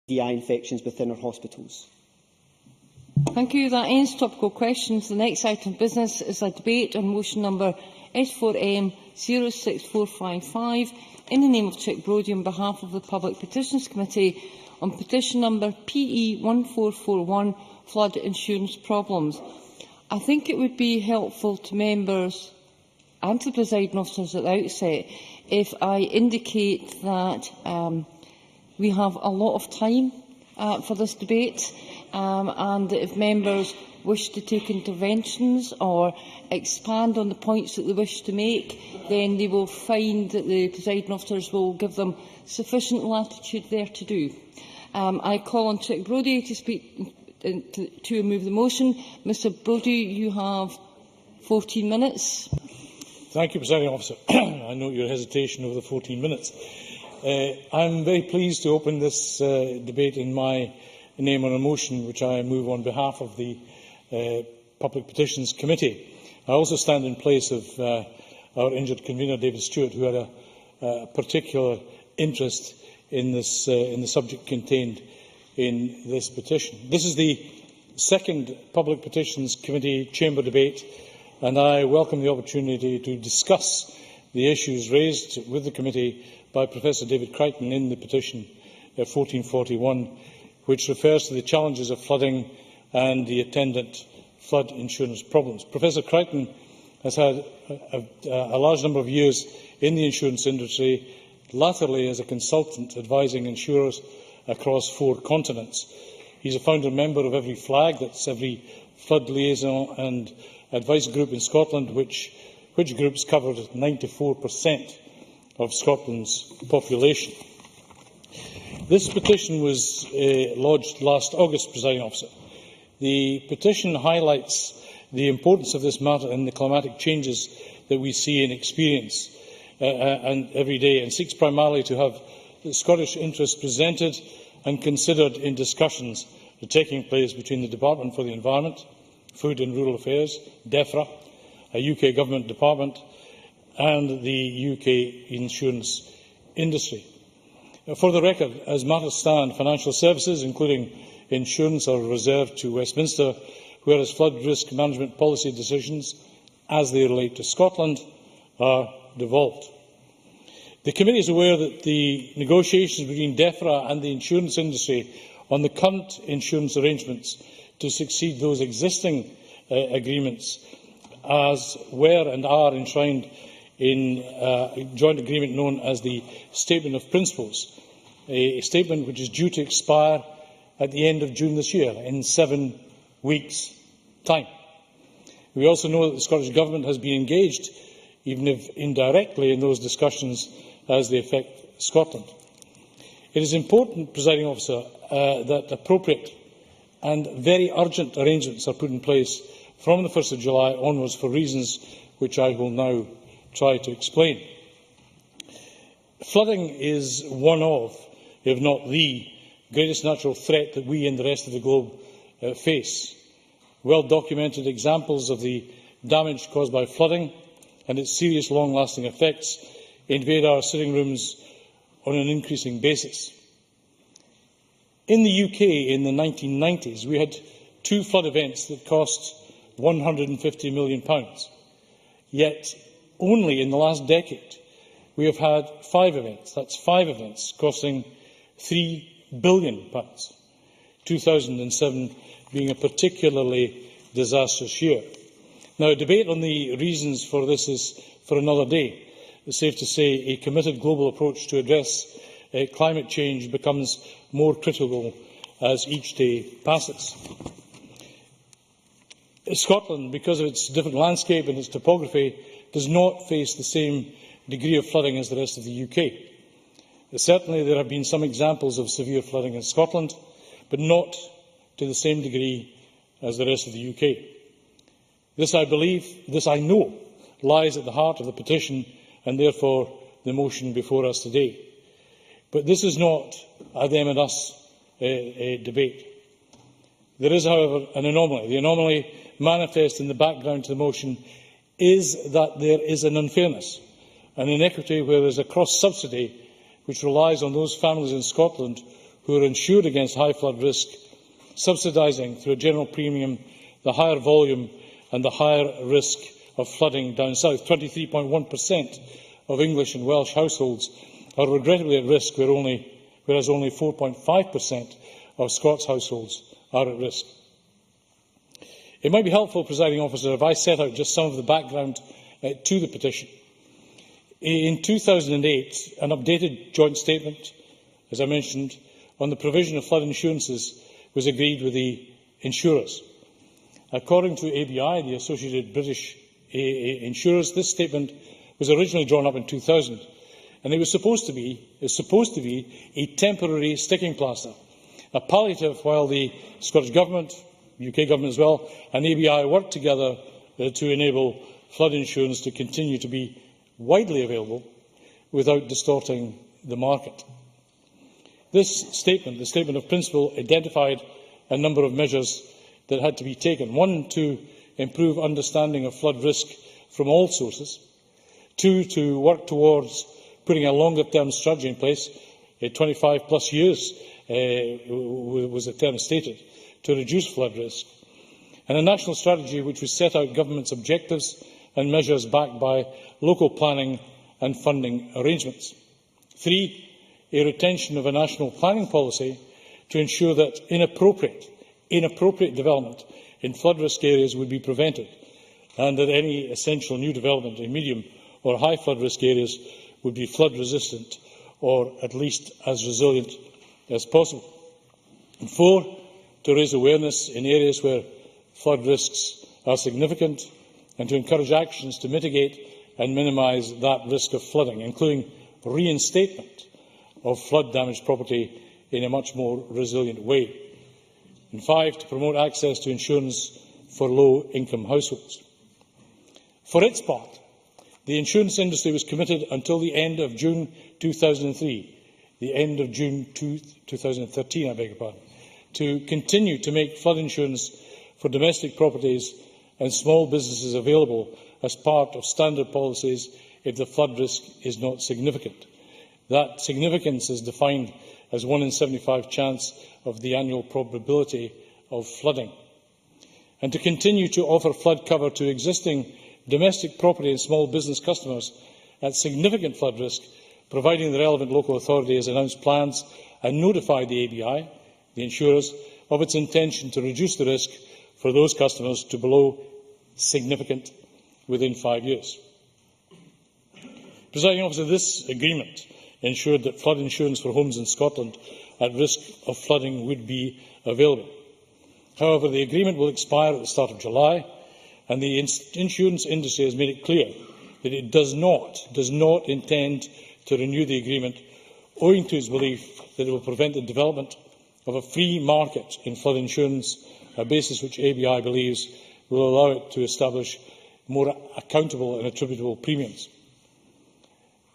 DI infections within our hospitals. Thank you. That ends topical questions. The next item of business is a debate on motion number S4M 06455 in the name of Chic-Brodie on behalf of the Public Petitions Committee on petition number PE 1441, flood insurance problems. I think it would be helpful to members and to presiding officers at the outset if I indicate that we have a lot of time for this debate, and if members wish to take interventions or expand on the points that they wish to make, then they will find that the presiding officers will give them sufficient latitude there to do. I call on Chic-Brodie to speak to move the motion. Mr Brodie, you have 14 minutes. Thank you, Presiding Officer. I note your hesitation over the 14 minutes. I am very pleased to open this debate in my name on a motion which I move on behalf of the Public Petitions Committee. I also stand in place of our injured convener, David Stewart, who had a particular interest in the subject contained in this petition. This is the second Public Petitions Committee chamber debate, and I welcome the opportunity to discuss the issues raised with the committee by Professor David Crichton in the petition 1441, which refers to the challenges of flooding and the attendant flood insurance problems. Professor Crichton has had a large number of years in the insurance industry, latterly as a consultant advising insurers across 4 continents. He is a founder member of Every Flag, that's every flood liaison and advice group in Scotland, which groups covered 94% of Scotland's population. This petition was lodged last August, Presiding Officer. The petition highlights the importance of this matter and the climatic changes that we see and experience and every day, and seeks primarily to have the Scottish interests presented and considered in discussions that are taking place between the Department for the Environment, Food and Rural Affairs, DEFRA, a UK government department, and the UK insurance industry. For the record, as matters stand, financial services, including insurance, are reserved to Westminster, whereas flood risk management policy decisions, as they relate to Scotland, are devolved. The Committee is aware that the negotiations between DEFRA and the insurance industry on the current insurance arrangements to succeed those existing agreements were and are enshrined in a joint agreement known as the Statement of Principles, a statement which is due to expire at the end of June this year, in 7 weeks' time. We also know that the Scottish Government has been engaged, even if indirectly, in those discussions as they affect Scotland. It is important, Presiding Officer, that appropriate and very urgent arrangements are put in place from the 1st of July onwards for reasons which I will now try to explain. Flooding is one of, if not the, greatest natural threat that we and the rest of the globe face. Well-documented examples of the damage caused by flooding and its serious long-lasting effects invade our sitting rooms on an increasing basis. In the UK in the 1990s, we had 2 flood events that cost £150 million. Yet, only in the last decade, we have had 5 events. That's 5 events costing £3 billion, 2007 being a particularly disastrous year. Now, a debate on the reasons for this is for another day. It's safe to say a committed global approach to address climate change becomes more critical as each day passes. Scotland, because of its different landscape and its topography, does not face the same degree of flooding as the rest of the UK. Certainly, there have been some examples of severe flooding in Scotland, but not to the same degree as the rest of the UK. This, I believe, this I know, lies at the heart of the petition and therefore the motion before us today. But this is not a them and us debate. There is, however, an anomaly. The anomaly manifest in the background to the motion is that there is an unfairness, an inequity where there is a cross-subsidy which relies on those families in Scotland who are insured against high flood risk, subsidising through a general premium the higher volume and the higher risk of flooding down south. 23.1% of English and Welsh households are regrettably at risk, whereas only 4.5% of Scots households are at risk. It might be helpful, Presiding Officer, if I set out just some of the background to the petition. In 2008, an updated joint statement, as I mentioned, on the provision of flood insurances was agreed with the insurers. According to ABI, the Associated British Insurers, this statement was originally drawn up in 2000, and it was supposed to be a temporary sticking plaster, a palliative while the Scottish Government, the UK Government as well, and ABI worked together to enable flood insurance to continue to be widely available without distorting the market. This statement, the Statement of Principle, identified a number of measures that had to be taken. One, to improve understanding of flood risk from all sources. Two, to work towards putting a longer-term strategy in place, 25+ years was the term stated, to reduce flood risk. And a national strategy which would set out government's objectives and measures backed by local planning and funding arrangements. Three, a retention of a national planning policy to ensure that inappropriate development in flood risk areas would be prevented, and that any essential new development in medium or high flood risk areas would be flood resistant or at least as resilient as possible. And four, to raise awareness in areas where flood risks are significant and to encourage actions to mitigate and minimise that risk of flooding, including reinstatement of flood-damaged property in a much more resilient way. And five, to promote access to insurance for low-income households. For its part, the insurance industry was committed until the end of June 2013, I beg your pardon, to continue to make flood insurance for domestic properties and small businesses available as part of standard policies if the flood risk is not significant. That significance is defined as 1 in 75 chance of the annual probability of flooding. And to continue to offer flood cover to existing domestic property and small business customers at significant flood risk, providing the relevant local authority has announced plans and notified the ABI, the insurers, of its intention to reduce the risk for those customers to below significant within 5 years. Presiding Officer, this agreement ensured that flood insurance for homes in Scotland at risk of flooding would be available. However, the agreement will expire at the start of July, and the insurance industry has made it clear that it does not intend to renew the agreement, owing to its belief that it will prevent the development of a free market in flood insurance, a basis which ABI believes will allow it to establish more accountable and attributable premiums.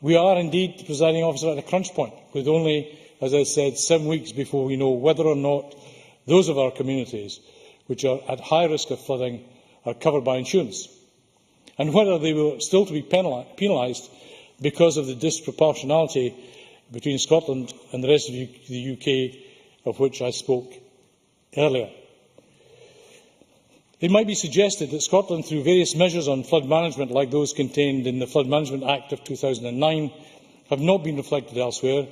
We are indeed, Presiding Officer, at a crunch point, with only, as I said, 7 weeks before we know whether or not those of our communities which are at high risk of flooding are covered by insurance, and whether they will still to be penalised because of the disproportionality between Scotland and the rest of the UK, of which I spoke earlier. It might be suggested that Scotland, through various measures on flood management like those contained in the Flood Management Act of 2009, have not been reflected elsewhere,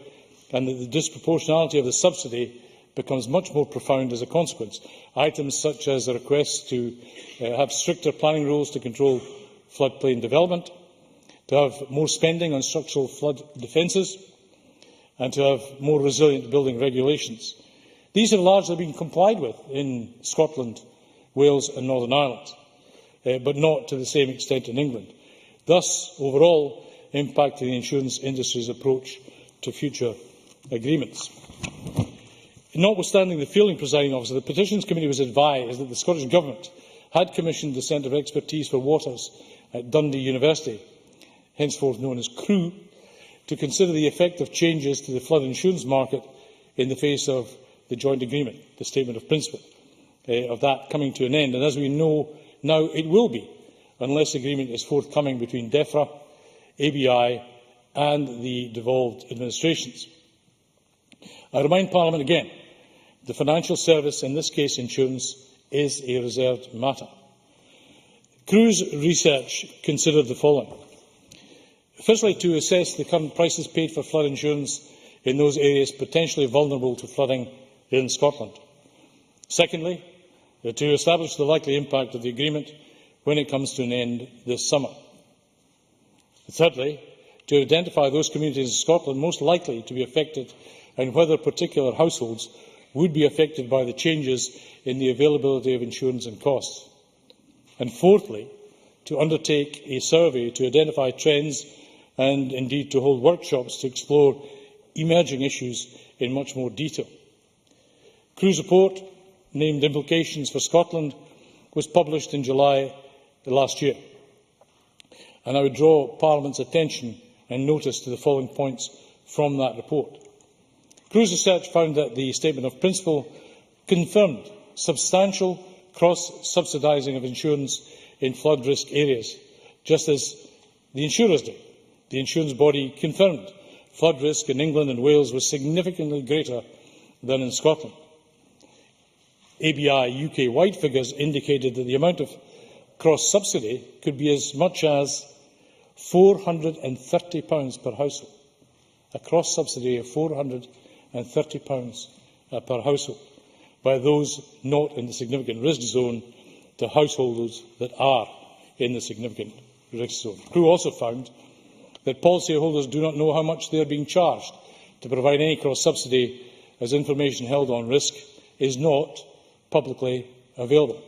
and that the disproportionality of the subsidy becomes much more profound as a consequence. Items such as the request to have stricter planning rules to control floodplain development, to have more spending on structural flood defences, and to have more resilient building regulations. These have largely been complied with in Scotland, Wales and Northern Ireland, but not to the same extent in England, thus overall impacting the insurance industry's approach to future agreements. Notwithstanding the feeling, Presiding Officer, the Petitions Committee was advised that the Scottish Government had commissioned the Centre of Expertise for Waters at Dundee University, henceforth known as CREW, to consider the effect of changes to the flood insurance market in the face of the joint agreement, the Statement of Principle, of that coming to an end. And as we know now, it will be, unless agreement is forthcoming between DEFRA, ABI and the devolved administrations. I remind Parliament again, the financial service, in this case insurance, is a reserved matter. Crew's research considered the following. Firstly, to assess the current prices paid for flood insurance in those areas potentially vulnerable to flooding in Scotland. Secondly, to establish the likely impact of the agreement when it comes to an end this summer. Thirdly, to identify those communities in Scotland most likely to be affected and whether particular households would be affected by the changes in the availability of insurance and costs. And fourthly, to undertake a survey to identify trends and indeed to hold workshops to explore emerging issues in much more detail. Crew's report, named Implications for Scotland, was published in July last year, and I would draw Parliament's attention and notice to the following points from that report. Crew's research found that the Statement of Principle confirmed substantial cross-subsidising of insurance in flood risk areas, just as the insurers did. The insurance body confirmed flood risk in England and Wales was significantly greater than in Scotland. ABI UK-wide figures indicated that the amount of cross-subsidy could be as much as £430 per household. A cross-subsidy of £430 per household by those not in the significant risk zone to householders that are in the significant risk zone. Crew also found that policyholders do not know how much they are being charged to provide any cross-subsidy, as information held on risk is not publicly available.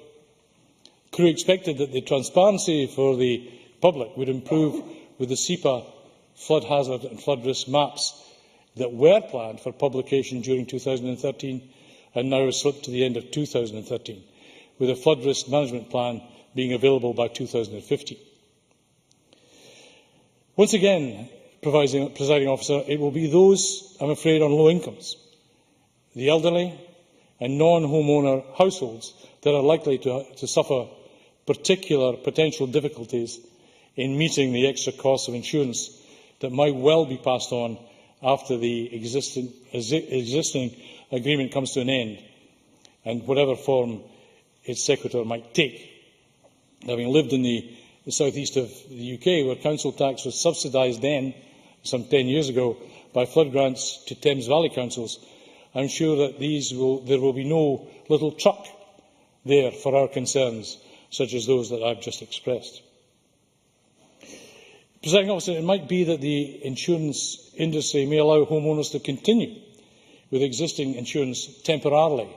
Crew expected that the transparency for the public would improve with the SEPA flood hazard and flood risk maps that were planned for publication during 2013 and now have slipped to the end of 2013, with a flood risk management plan being available by 2015. Once again, Presiding Officer, it will be those, I'm afraid, on low incomes, the elderly and non-homeowner households that are likely to suffer particular potential difficulties in meeting the extra costs of insurance that might well be passed on after the existing agreement comes to an end, and whatever form its sequitur might take. Having lived in the south east of the UK, where council tax was subsidised then, some 10 years ago, by flood grants to Thames Valley councils, I am sure that there will be no little truck there for our concerns, such as those that I have just expressed. Presiding Officer, it might be that the insurance industry may allow homeowners to continue with existing insurance temporarily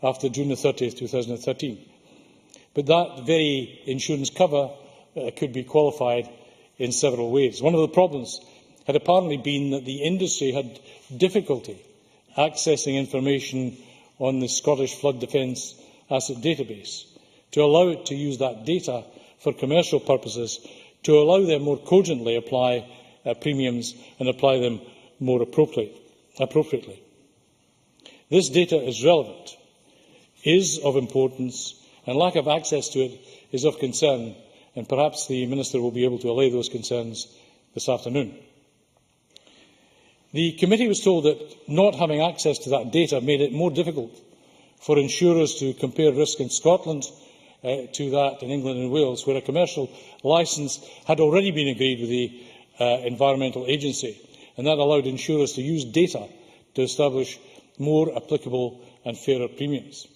after June 30th, 2013. But that very insurance cover could be qualified in several ways. One of the problems had apparently been that the industry had difficulty accessing information on the Scottish Flood Defence Asset Database to allow it to use that data for commercial purposes, to allow them more cogently apply premiums and apply them more appropriately. This data is relevant, is of importance, and lack of access to it is of concern, and perhaps the Minister will be able to allay those concerns this afternoon. The committee was told that not having access to that data made it more difficult for insurers to compare risk in Scotland to that in England and Wales, where a commercial licence had already been agreed with the Environmental Agency, and that allowed insurers to use data to establish more applicable and fairer premiums.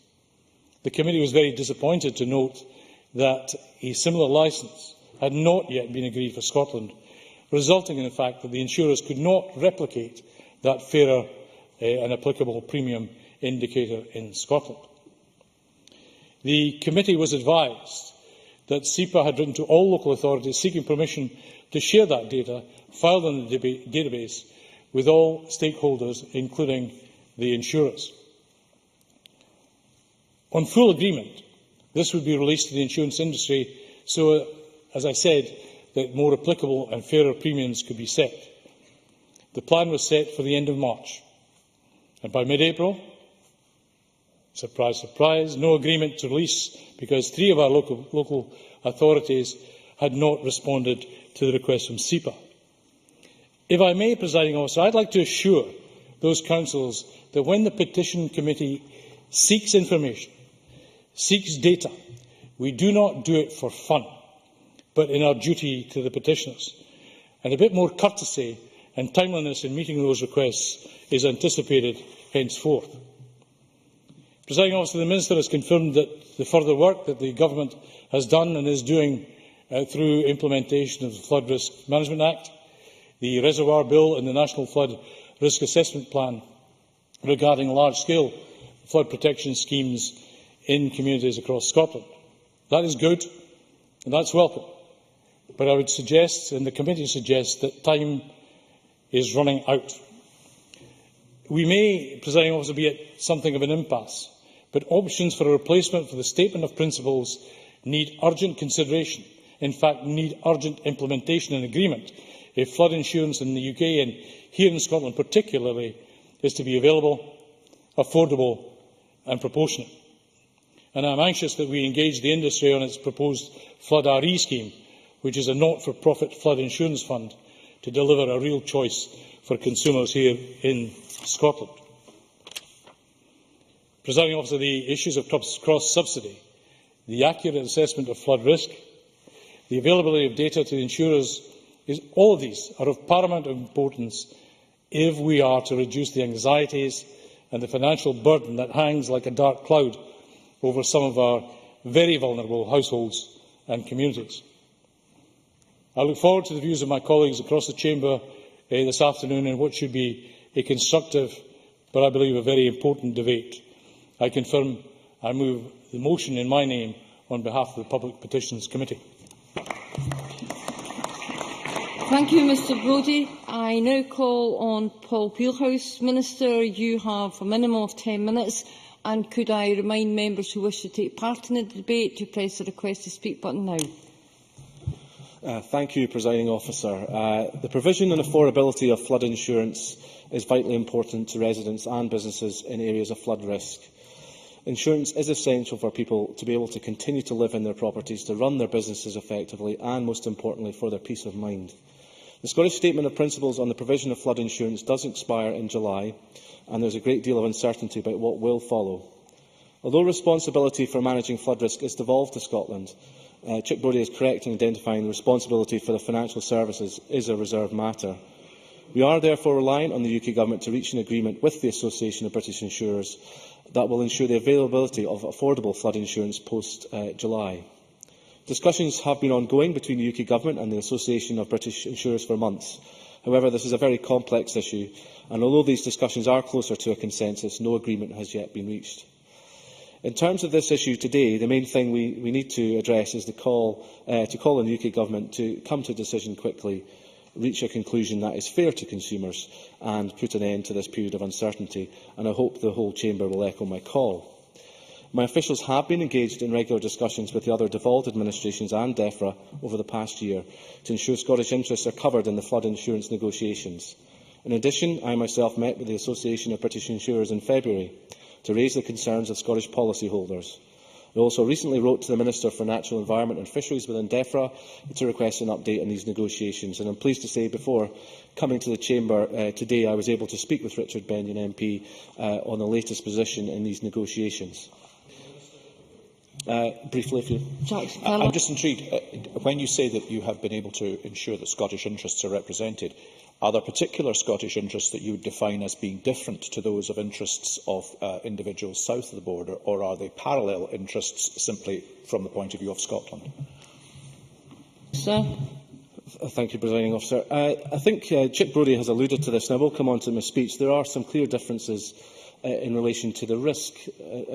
The committee was very disappointed to note that a similar licence had not yet been agreed for Scotland, resulting in the fact that the insurers could not replicate that fairer and applicable premium indicator in Scotland. The committee was advised that SEPA had written to all local authorities seeking permission to share that data filed in the database with all stakeholders, including the insurers. On full agreement, this would be released to the insurance industry so, as I said, that more applicable and fairer premiums could be set. The plan was set for the end of March, and by mid-April, surprise, surprise, no agreement to release because 3 of our local authorities had not responded to the request from SEPA. If I may, Presiding Officer, I would like to assure those councils that when the Petition Committee seeks information, seeks data, we do not do it for fun, but in our duty to the petitioners. And a bit more courtesy and timeliness in meeting those requests is anticipated henceforth. Presiding Officer, the Minister has confirmed that the further work that the Government has done and is doing through implementation of the Flood Risk Management Act, the Reservoir Bill and the National Flood Risk Assessment Plan regarding large-scale flood protection schemes in communities across Scotland. That is good and that is welcome. But I would suggest, and the committee suggests, that time is running out. We may, Presiding Officer, be at something of an impasse, but options for a replacement for the Statement of Principles need urgent consideration, in fact need urgent implementation and agreement if flood insurance in the UK, and here in Scotland particularly, is to be available, affordable and proportionate. And I am anxious that we engage the industry on its proposed Flood RE scheme, which is a not-for-profit flood insurance fund, to deliver a real choice for consumers here in Scotland. Presiding Officer, the issues of cross-subsidy, the accurate assessment of flood risk, the availability of data to the insurers, all of these are of paramount importance if we are to reduce the anxieties and the financial burden that hangs like a dark cloud over some of our very vulnerable households and communities. I look forward to the views of my colleagues across the Chamber this afternoon in what should be a constructive, but I believe a very important debate. I confirm I move the motion in my name on behalf of the Public Petitions Committee. Thank you, Mr Brodie. I now call on Paul Peelhouse. Minister, you have a minimum of 10 minutes. And could I remind members who wish to take part in the debate to press the request to speak button now? Thank you, Presiding Officer. The provision and affordability of flood insurance is vitally important to residents and businesses in areas of flood risk. Insurance is essential for people to be able to continue to live in their properties, to run their businesses effectively and, most importantly, for their peace of mind. The Scottish Statement of Principles on the provision of flood insurance does expire in July, and there is a great deal of uncertainty about what will follow. Although responsibility for managing flood risk is devolved to Scotland, Chic-Brodie is correct in identifying the responsibility for the financial services is a reserved matter. We are therefore relying on the UK Government to reach an agreement with the Association of British Insurers that will ensure the availability of affordable flood insurance post-July. Discussions have been ongoing between the UK Government and the Association of British Insurers for months. However, this is a very complex issue, and although these discussions are closer to a consensus, no agreement has yet been reached. In terms of this issue today, the main thing we need to address is the call on the UK Government to come to a decision quickly, reach a conclusion that is fair to consumers and put an end to this period of uncertainty, and I hope the whole Chamber will echo my call. My officials have been engaged in regular discussions with the other devolved administrations and DEFRA over the past year to ensure Scottish interests are covered in the flood insurance negotiations. In addition, I myself met with the Association of British Insurers in February to raise the concerns of Scottish policyholders. I also recently wrote to the Minister for Natural Environment and Fisheries within DEFRA to request an update on these negotiations. And I am pleased to say, before coming to the Chamber today, I was able to speak with Richard Benyon MP on the latest position in these negotiations. Briefly, if you... I'm just intrigued. When you say that you have been able to ensure that Scottish interests are represented, are there particular Scottish interests that you would define as being different to those of interests of individuals south of the border, or are they parallel interests simply from the point of view of Scotland? Sir. Thank you, Presiding Officer. I think Chic-Brodie has alluded to this, and I will come on to my speech. There are some clear differences in relation to the risk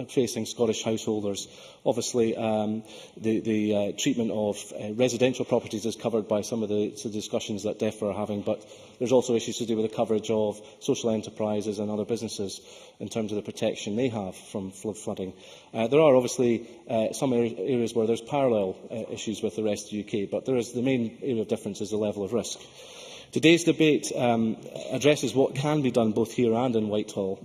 facing Scottish householders. Obviously, the treatment of residential properties is covered by some of the discussions that DEFRA are having, but there are also issues to do with the coverage of social enterprises and other businesses in terms of the protection they have from flooding. There are obviously some areas where there are parallel issues with the rest of the UK, but the main area of difference is the level of risk. Today's debate addresses what can be done both here and in Whitehall.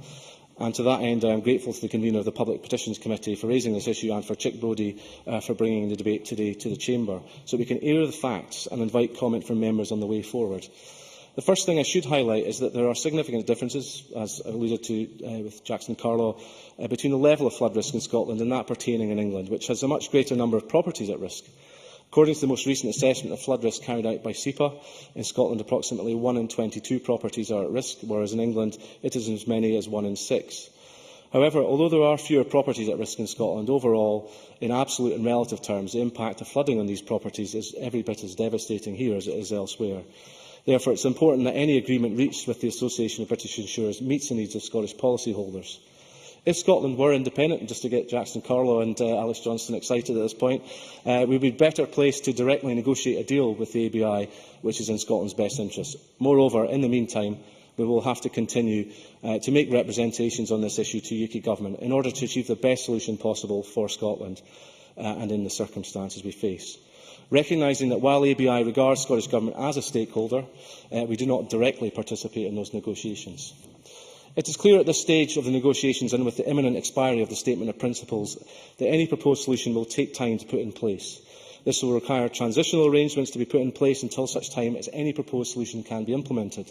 And to that end, I am grateful to the convener of the Public Petitions Committee for raising this issue and for Chic-Brodie for bringing the debate today to the Chamber, so we can air the facts and invite comment from members on the way forward. The first thing I should highlight is that there are significant differences, as alluded to with Jackson Carlaw, between the level of flood risk in Scotland and that pertaining in England, which has a much greater number of properties at risk. According to the most recent assessment of flood risk carried out by SEPA, in Scotland approximately 1 in 22 properties are at risk, whereas in England it is as many as 1 in 6. However, although there are fewer properties at risk in Scotland, overall, in absolute and relative terms, the impact of flooding on these properties is every bit as devastating here as it is elsewhere. Therefore, it is important that any agreement reached with the Association of British Insurers meets the needs of Scottish policyholders. If Scotland were independent, and just to get Jackson Carlaw and Alice Johnston excited at this point, we would be better placed to directly negotiate a deal with the ABI, which is in Scotland's best interest. Moreover, in the meantime, we will have to continue to make representations on this issue to UK Government in order to achieve the best solution possible for Scotland and in the circumstances we face. Recognising that while ABI regards Scottish Government as a stakeholder, we do not directly participate in those negotiations. It is clear at this stage of the negotiations and with the imminent expiry of the Statement of Principles that any proposed solution will take time to put in place. This will require transitional arrangements to be put in place until such time as any proposed solution can be implemented.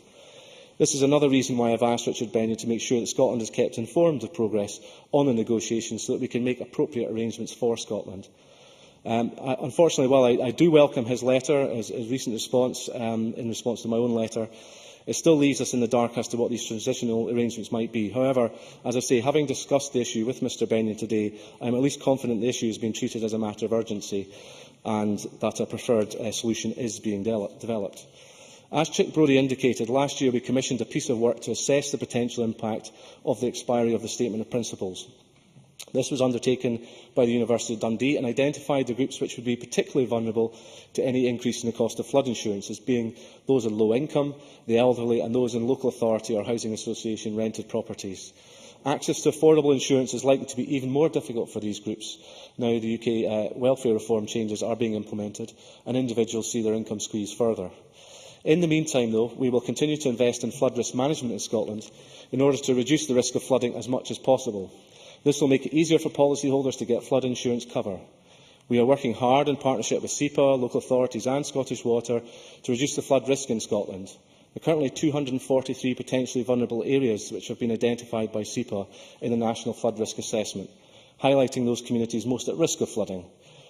This is another reason why I have asked Richard Benyon to make sure that Scotland is kept informed of progress on the negotiations so that we can make appropriate arrangements for Scotland. Unfortunately, while I do welcome his letter, his recent response in response to my own letter, it still leaves us in the dark as to what these transitional arrangements might be. However, as I say, having discussed the issue with Mr Benyon today, I am at least confident the issue is being treated as a matter of urgency and that a preferred solution is being developed. As Chic-Brodie indicated, last year we commissioned a piece of work to assess the potential impact of the expiry of the Statement of Principles. This was undertaken by the University of Dundee and identified the groups which would be particularly vulnerable to any increase in the cost of flood insurance, as being those on low income, the elderly and those in local authority or housing association rented properties. Access to affordable insurance is likely to be even more difficult for these groups now the UK welfare reform changes are being implemented and individuals see their income squeezed further. In the meantime, though, we will continue to invest in flood risk management in Scotland in order to reduce the risk of flooding as much as possible. This will make it easier for policyholders to get flood insurance cover. We are working hard in partnership with SEPA, local authorities and Scottish Water to reduce the flood risk in Scotland. There are currently 243 potentially vulnerable areas which have been identified by SEPA in the National Flood Risk Assessment, highlighting those communities most at risk of flooding.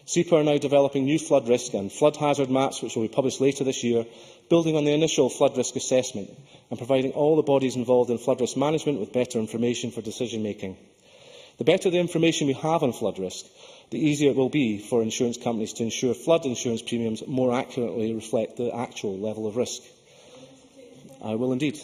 SEPA are now developing new flood risk and flood hazard maps which will be published later this year, building on the initial flood risk assessment and providing all the bodies involved in flood risk management with better information for decision making. The better the information we have on flood risk, the easier it will be for insurance companies to ensure flood insurance premiums more accurately reflect the actual level of risk. I will indeed.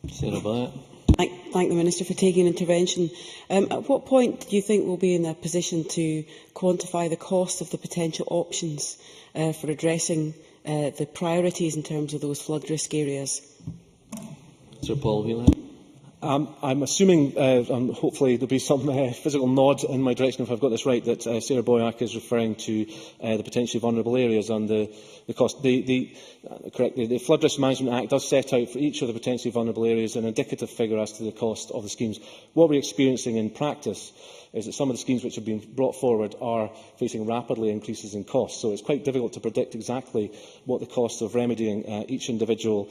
Thank the Minister for taking intervention. At what point do you think we'll be in a position to quantify the cost of the potential options for addressing the priorities in terms of those flood risk areas? Sir Paul Whelan. I'm assuming, hopefully, there will be some physical nod in my direction if I've got this right, that Sarah Boyack is referring to the potentially vulnerable areas and the cost. The Flood Risk Management Act does set out for each of the potentially vulnerable areas an indicative figure as to the cost of the schemes. What we're experiencing in practice is that some of the schemes which have been brought forward are facing rapidly increases in cost. So it's quite difficult to predict exactly what the cost of remedying each individual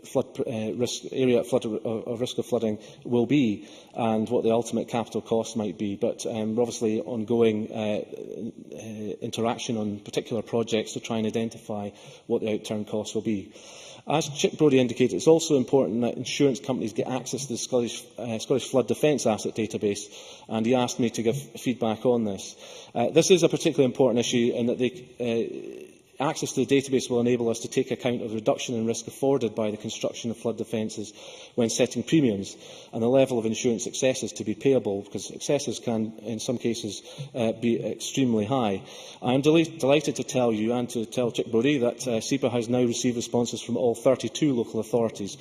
flood area of risk of flooding will be and what the ultimate capital cost might be. But we're obviously ongoing interaction on particular projects to try and identify what the outturn costs will be. As Chic-Brodie indicated, it is also important that insurance companies get access to the Scottish Flood Defence Asset Database, and he asked me to give feedback on this. This is a particularly important issue in that access to the database will enable us to take account of the reduction in risk afforded by the construction of flood defences when setting premiums and the level of insurance excesses to be payable, because excesses can, in some cases, be extremely high. I am delighted to tell you and to tell Chic-Brodie that SEPA has now received responses from all 32 local authorities,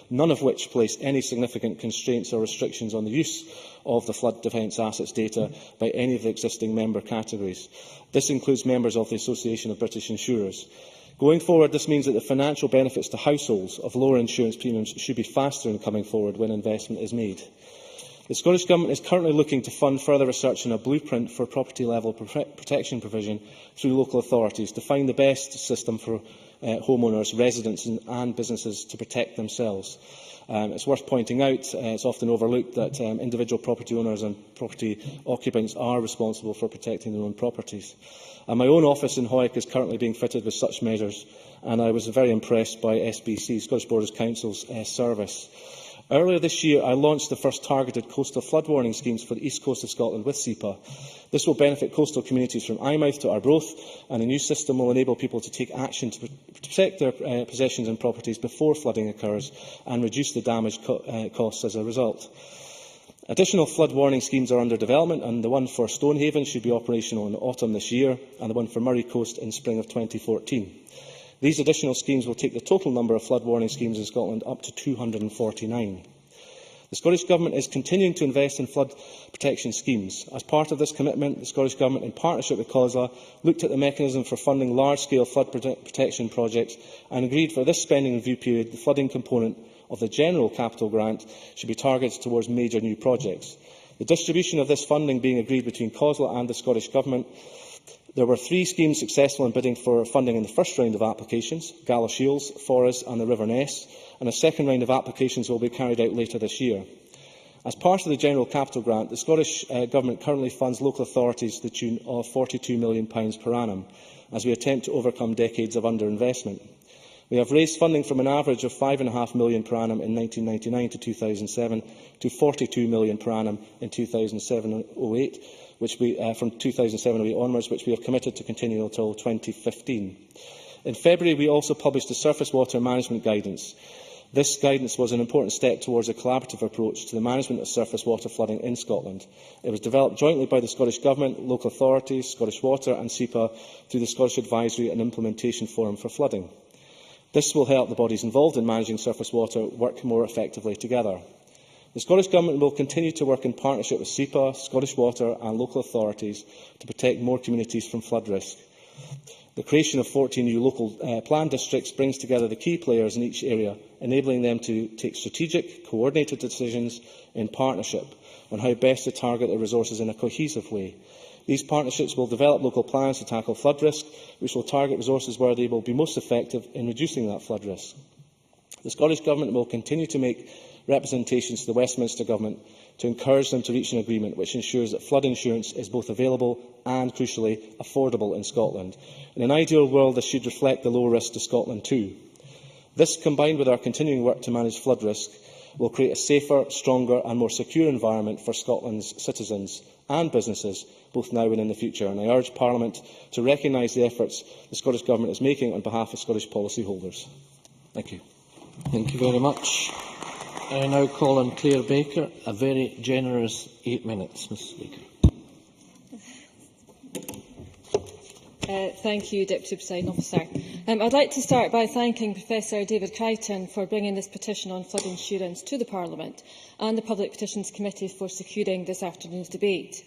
none of which place any significant constraints or restrictions on the use of the flood defence assets data by any of the existing member categories. This includes members of the Association of British Insurers. Going forward, this means that the financial benefits to households of lower insurance premiums should be faster in coming forward when investment is made. The Scottish Government is currently looking to fund further research on a blueprint for property-level protection provision through local authorities to find the best system for homeowners, residents and businesses to protect themselves. It's worth pointing out, it's often overlooked, that individual property owners and property occupants are responsible for protecting their own properties. My own office in Howick is currently being fitted with such measures, and I was very impressed by SBC, Scottish Borders Council's service. Earlier this year, I launched the first targeted coastal flood warning schemes for the east coast of Scotland with SEPA. This will benefit coastal communities from Eyemouth to Arbroath, and the new system will enable people to take action to protect their possessions and properties before flooding occurs and reduce the damage costs as a result. Additional flood warning schemes are under development, and the one for Stonehaven should be operational in autumn this year, and the one for Murray Coast in spring of 2014. These additional schemes will take the total number of flood warning schemes in Scotland up to 249. The Scottish Government is continuing to invest in flood protection schemes. As part of this commitment, the Scottish Government, in partnership with COSLA, looked at the mechanism for funding large-scale flood protection projects and agreed for this spending review period the flooding component of the general capital grant should be targeted towards major new projects. The distribution of this funding being agreed between COSLA and the Scottish Government. There were 3 schemes successful in bidding for funding in the first round of applications, Gala Shields, Forres and the River Ness, and a second round of applications will be carried out later this year. As part of the General Capital Grant, the Scottish Government currently funds local authorities to the tune of £42 million per annum, as we attempt to overcome decades of underinvestment. We have raised funding from an average of £5.5 million per annum in 1999 to 2007 to £42 million per annum in 2007-08, from 2007-08 onwards, which we have committed to continue until 2015. In February, we also published the Surface Water Management Guidance. This guidance was an important step towards a collaborative approach to the management of surface water flooding in Scotland. It was developed jointly by the Scottish Government, local authorities, Scottish Water and SEPA through the Scottish Advisory and Implementation Forum for Flooding. This will help the bodies involved in managing surface water work more effectively together. The Scottish Government will continue to work in partnership with SEPA, Scottish Water and local authorities to protect more communities from flood risk. The creation of 14 new local plan districts brings together the key players in each area, enabling them to take strategic, coordinated decisions in partnership on how best to target their resources in a cohesive way. These partnerships will develop local plans to tackle flood risk, which will target resources where they will be most effective in reducing that flood risk. The Scottish Government will continue to make representations to the Westminster Government to encourage them to reach an agreement which ensures that flood insurance is both available and, crucially, affordable in Scotland. In an ideal world, this should reflect the low risk to Scotland too. This, combined with our continuing work to manage flood risk, will create a safer, stronger and more secure environment for Scotland's citizens and businesses, both now and in the future. And I urge Parliament to recognise the efforts the Scottish Government is making on behalf of Scottish policyholders. Thank you. Thank you very much. I now call on Claire Baker, a very generous 8 minutes. Ms Baker. Thank you, Deputy Presiding Officer. I'd like to start by thanking Professor David Crichton for bringing this petition on flood insurance to the Parliament and the Public Petitions Committee for securing this afternoon's debate.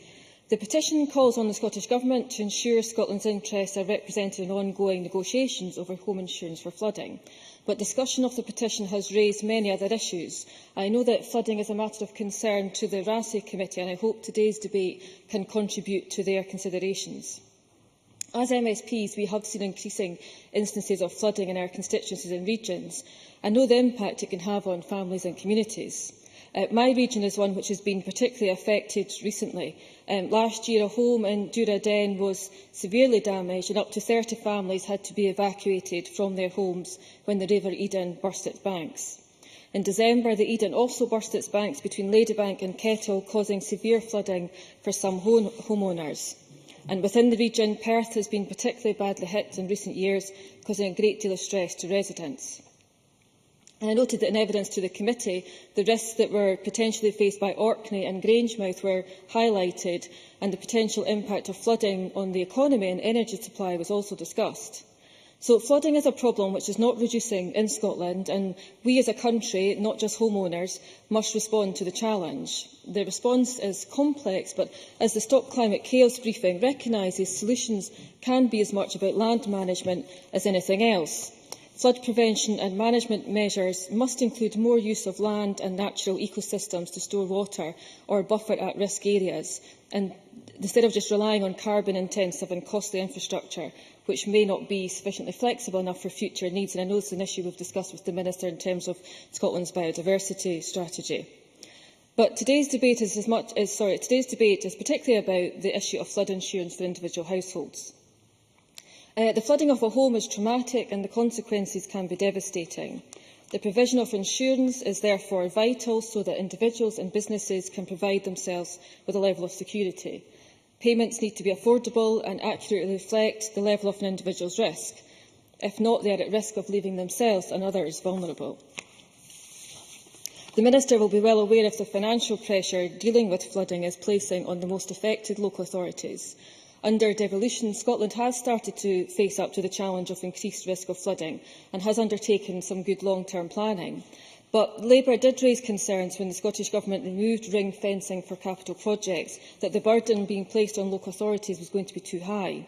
The petition calls on the Scottish Government to ensure Scotland's interests are represented in ongoing negotiations over home insurance for flooding. But discussion of the petition has raised many other issues. I know that flooding is a matter of concern to the RASI Committee, and I hope today's debate can contribute to their considerations. As MSPs, we have seen increasing instances of flooding in our constituencies and regions, and know the impact it can have on families and communities. My region is one which has been particularly affected recently. Last year, a home in Dura-Den was severely damaged and up to 30 families had to be evacuated from their homes when the River Eden burst its banks. In December, the Eden also burst its banks between Ladybank and Kettle, causing severe flooding for some homeowners. And within the region, Perth has been particularly badly hit in recent years, causing a great deal of stress to residents. And I noted that in evidence to the committee, the risks that were potentially faced by Orkney and Grangemouth were highlighted, and the potential impact of flooding on the economy and energy supply was also discussed. So flooding is a problem which is not reducing in Scotland, and we as a country, not just homeowners, must respond to the challenge. The response is complex, but as the Stop Climate Chaos briefing recognises, solutions can be as much about land management as anything else. Flood prevention and management measures must include more use of land and natural ecosystems to store water or buffer at-risk areas, and instead of just relying on carbon-intensive and costly infrastructure, which may not be sufficiently flexible enough for future needs. And I know it's an issue we've discussed with the Minister in terms of Scotland's biodiversity strategy. But today's debate is particularly about the issue of flood insurance for individual households. The flooding of a home is traumatic and the consequences can be devastating. The provision of insurance is therefore vital so that individuals and businesses can provide themselves with a level of security. Payments need to be affordable and accurately reflect the level of an individual's risk. If not, they are at risk of leaving themselves and others vulnerable. The Minister will be well aware of the financial pressure dealing with flooding is placing on the most affected local authorities. Under devolution, Scotland has started to face up to the challenge of increased risk of flooding and has undertaken some good long-term planning. But Labour did raise concerns when the Scottish Government removed ring fencing for capital projects that the burden being placed on local authorities was going to be too high.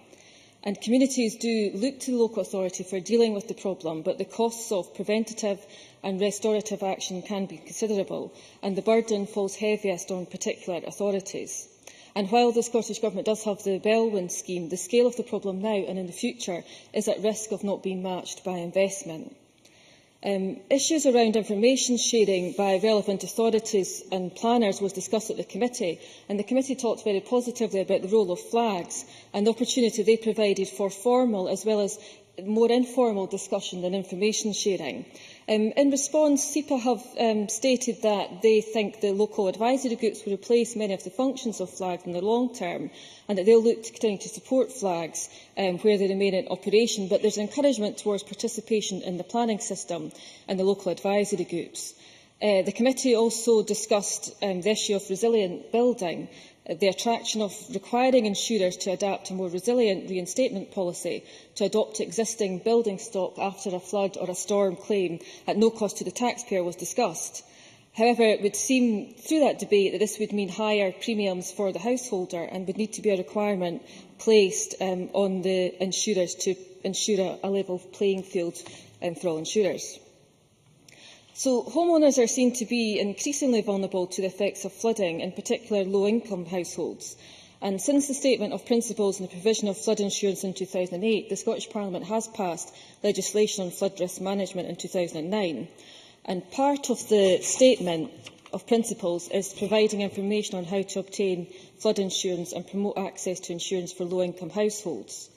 And communities do look to the local authority for dealing with the problem, but the costs of preventative and restorative action can be considerable, and the burden falls heaviest on particular authorities. And while the Scottish Government does have the Bellwyn scheme, the scale of the problem now and in the future is at risk of not being matched by investment. Issues around information sharing by relevant authorities and planners was discussed at the committee, and the committee talked very positively about the role of flags and the opportunity they provided for formal as well as more informal discussion and information sharing. In response, SEPA have stated that they think the local advisory groups will replace many of the functions of flags in the long term, and that they'll look to continue to support flags where they remain in operation. But there's encouragement towards participation in the planning system and the local advisory groups. The committee also discussed the issue of resilient building, the attraction of requiring insurers to adapt a more resilient reinstatement policy to adopt existing building stock after a flood or a storm claim at no cost to the taxpayer was discussed. However, it would seem through that debate that this would mean higher premiums for the householder and would need to be a requirement placed on the insurers to ensure a level playing field for all insurers. So, homeowners are seen to be increasingly vulnerable to the effects of flooding, in particular low-income households. And since the Statement of Principles on the provision of flood insurance in 2008, the Scottish Parliament has passed legislation on flood risk management in 2009. And part of the Statement of Principles is providing information on how to obtain flood insurance and promote access to insurance for low-income households.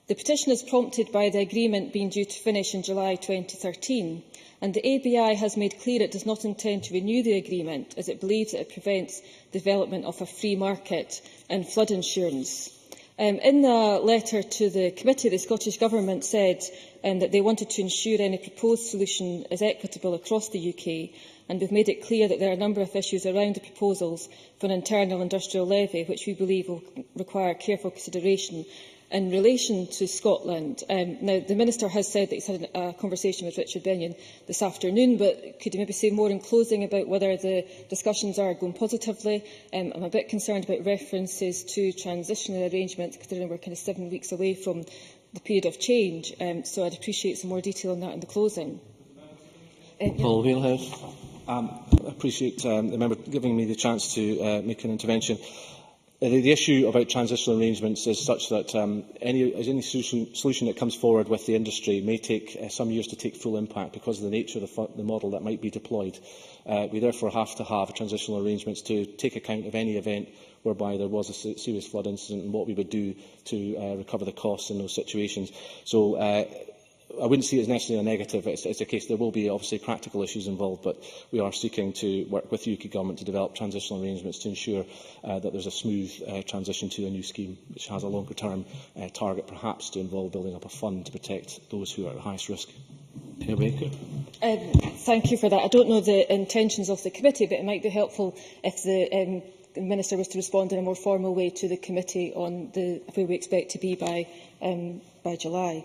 The petition is prompted by the agreement being due to finish in July 2013. And the ABI has made clear it does not intend to renew the agreement, as it believes that it prevents development of a free market in flood insurance. In the letter to the committee, the Scottish Government said that they wanted to ensure any proposed solution is equitable across the UK, and we've made it clear that there are a number of issues around the proposals for an internal industrial levy, which we believe will require careful consideration in relation to Scotland. Now, the Minister has said that he's had a conversation with Richard Bennion this afternoon, but could you maybe say more in closing about whether the discussions are going positively? I'm a bit concerned about references to transitional arrangements, considering we're kind of 7 weeks away from the period of change. So I'd appreciate some more detail on that in the closing. Paul Wheelhouse. I appreciate the member giving me the chance to make an intervention. The issue about transitional arrangements is such that any solution that comes forward with the industry may take some years to take full impact because of the nature of the model that might be deployed. We therefore have to have transitional arrangements to take account of any event whereby there was a serious flood incident and what we would do to recover the costs in those situations. So I wouldn't see it as necessarily a negative. It's a case there will be obviously practical issues involved, but we are seeking to work with the UK Government to develop transitional arrangements to ensure that there's a smooth transition to a new scheme, which has a longer-term target, perhaps to involve building up a fund to protect those who are at highest risk. Thank you for that. I don't know the intentions of the committee, but it might be helpful if the Minister was to respond in a more formal way to the committee on where we expect to be by July.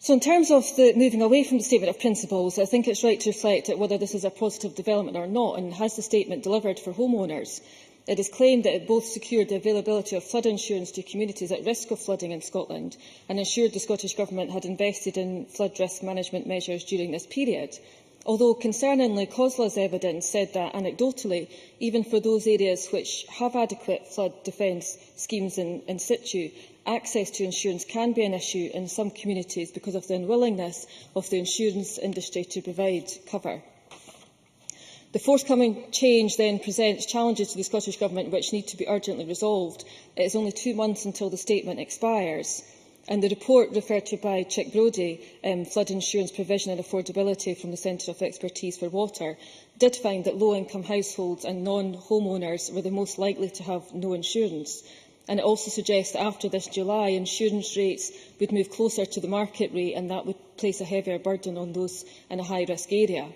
So in terms of the moving away from the Statement of Principles, I think it's right to reflect at whether this is a positive development or not, and has the statement delivered for homeowners? It is claimed that it both secured the availability of flood insurance to communities at risk of flooding in Scotland and ensured the Scottish Government had invested in flood risk management measures during this period. Although, concerningly, COSLA's evidence said that, anecdotally, even for those areas which have adequate flood defence schemes in situ, access to insurance can be an issue in some communities because of the unwillingness of the insurance industry to provide cover. The forthcoming change then presents challenges to the Scottish Government which need to be urgently resolved. It is only 2 months until the statement expires, and the report referred to by Chic-Brodie, Flood Insurance Provision and Affordability from the Centre of Expertise for Water, did find that low-income households and non-homeowners were the most likely to have no insurance. And it also suggests that after this July, insurance rates would move closer to the market rate, and that would place a heavier burden on those in a high-risk area.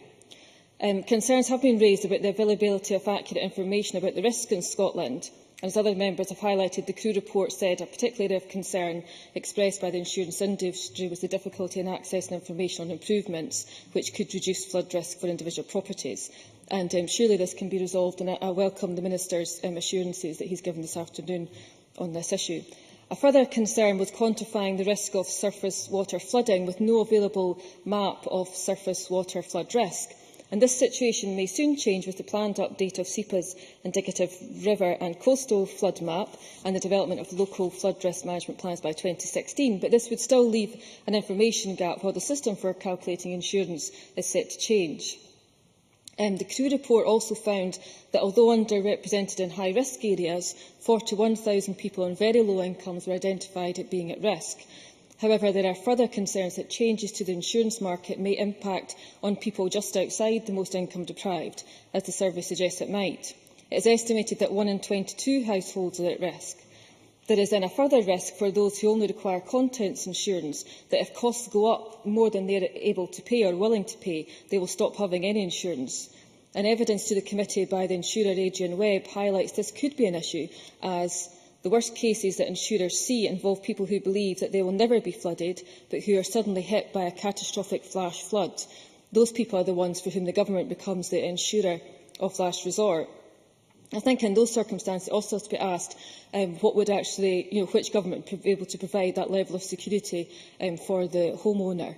Concerns have been raised about the availability of accurate information about the risks in Scotland. As other members have highlighted, the Crew report said a particular area of concern expressed by the insurance industry was the difficulty in accessing information on improvements which could reduce flood risk for individual properties. And surely this can be resolved, and I welcome the Minister's assurances that he has given this afternoon on this issue. A further concern was quantifying the risk of surface water flooding with no available map of surface water flood risk. And this situation may soon change with the planned update of SEPA's indicative river and coastal flood map and the development of local flood risk management plans by 2016, but this would still leave an information gap while the system for calculating insurance is set to change. The Crew report also found that although underrepresented in high-risk areas, 41,000 people on very low incomes were identified as being at risk. However, there are further concerns that changes to the insurance market may impact on people just outside the most income-deprived, as the survey suggests it might. It is estimated that 1 in 22 households are at risk. There is then a further risk for those who only require contents insurance, that if costs go up more than they are able to pay or willing to pay, they will stop having any insurance. And evidence to the committee by the insurer Adrian Webb highlights this could be an issue, as the worst cases that insurers see involve people who believe that they will never be flooded, but who are suddenly hit by a catastrophic flash flood. Those people are the ones for whom the government becomes the insurer of last resort. I think in those circumstances it also has to be asked what would actually, which government would be able to provide that level of security for the homeowner.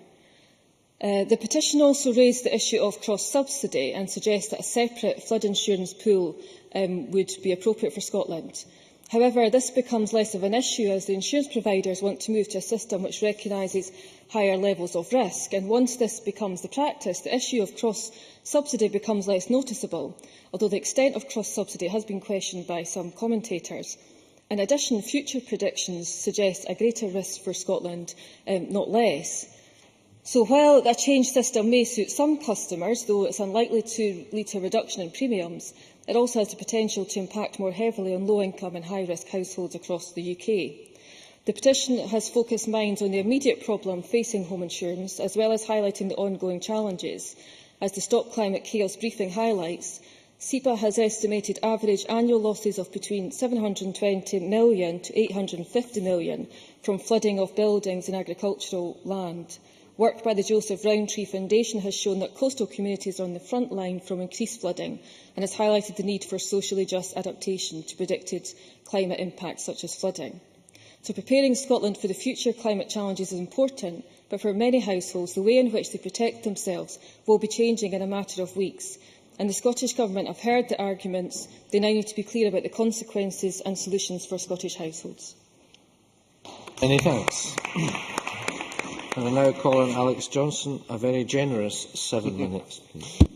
The petition also raised the issue of cross-subsidy and suggests that a separate flood insurance pool would be appropriate for Scotland. However, this becomes less of an issue as the insurance providers want to move to a system which recognises higher levels of risk. And once this becomes the practice, the issue of cross-subsidy becomes less noticeable, although the extent of cross-subsidy has been questioned by some commentators. In addition, future predictions suggest a greater risk for Scotland, not less. So while a changed system may suit some customers, though it is unlikely to lead to a reduction in premiums, it also has the potential to impact more heavily on low-income and high-risk households across the UK. The petition has focused minds on the immediate problem facing home insurance, as well as highlighting the ongoing challenges. As the Stop Climate Chaos briefing highlights, SEPA has estimated average annual losses of between £720 million to £850 million from flooding of buildings and agricultural land. Work by the Joseph Rowntree Foundation has shown that coastal communities are on the front line from increased flooding and has highlighted the need for socially just adaptation to predicted climate impacts such as flooding. So preparing Scotland for the future climate challenges is important, but for many households, the way in which they protect themselves will be changing in a matter of weeks. And the Scottish Government have heard the arguments. They now need to be clear about the consequences and solutions for Scottish households. Many thanks. I will now call on Alex Johnson, a very generous 7 minutes.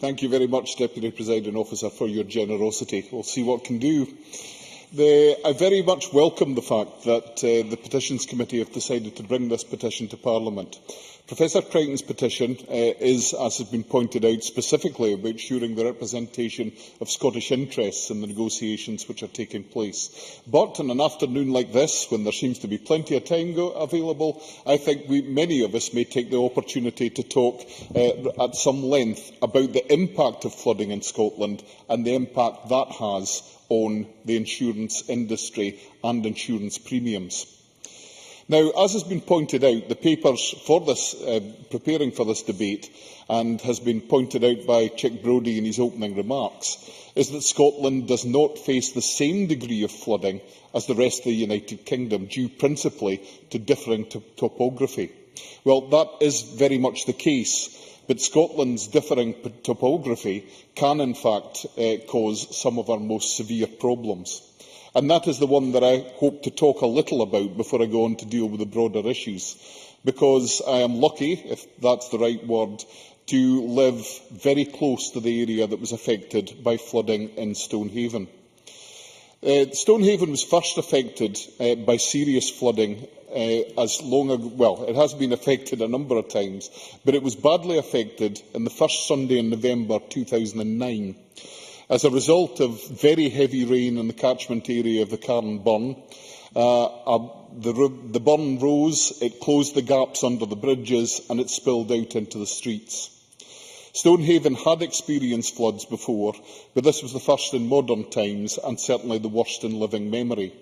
Thank you very much, Deputy Presiding Officer, for your generosity. We'll see what can do. I very much welcome the fact that the Petitions Committee have decided to bring this petition to Parliament. Professor Crichton's petition is, as has been pointed out, specifically about ensuring the representation of Scottish interests in the negotiations which are taking place. But on an afternoon like this, when there seems to be plenty of time available, I think many of us may take the opportunity to talk at some length about the impact of flooding in Scotland and the impact that has on the insurance industry and insurance premiums. Now, as has been pointed out, the papers for this, preparing for this debate, and has been pointed out by Chic-Brodie in his opening remarks, is that Scotland does not face the same degree of flooding as the rest of the United Kingdom, due principally to differing topography. Well, that is very much the case, but Scotland's differing topography can, in fact, cause some of our most severe problems. And that is the one that I hope to talk a little about before I go on to deal with the broader issues, because I am lucky, if that's the right word, to live very close to the area that was affected by flooding in Stonehaven. Stonehaven was first affected by serious flooding as long ago. Well, it has been affected a number of times, but it was badly affected on the first Sunday in November 2009. As a result of very heavy rain in the catchment area of the Carn Burn, the burn rose, it closed the gaps under the bridges and it spilled out into the streets. Stonehaven had experienced floods before, but this was the first in modern times and certainly the worst in living memory.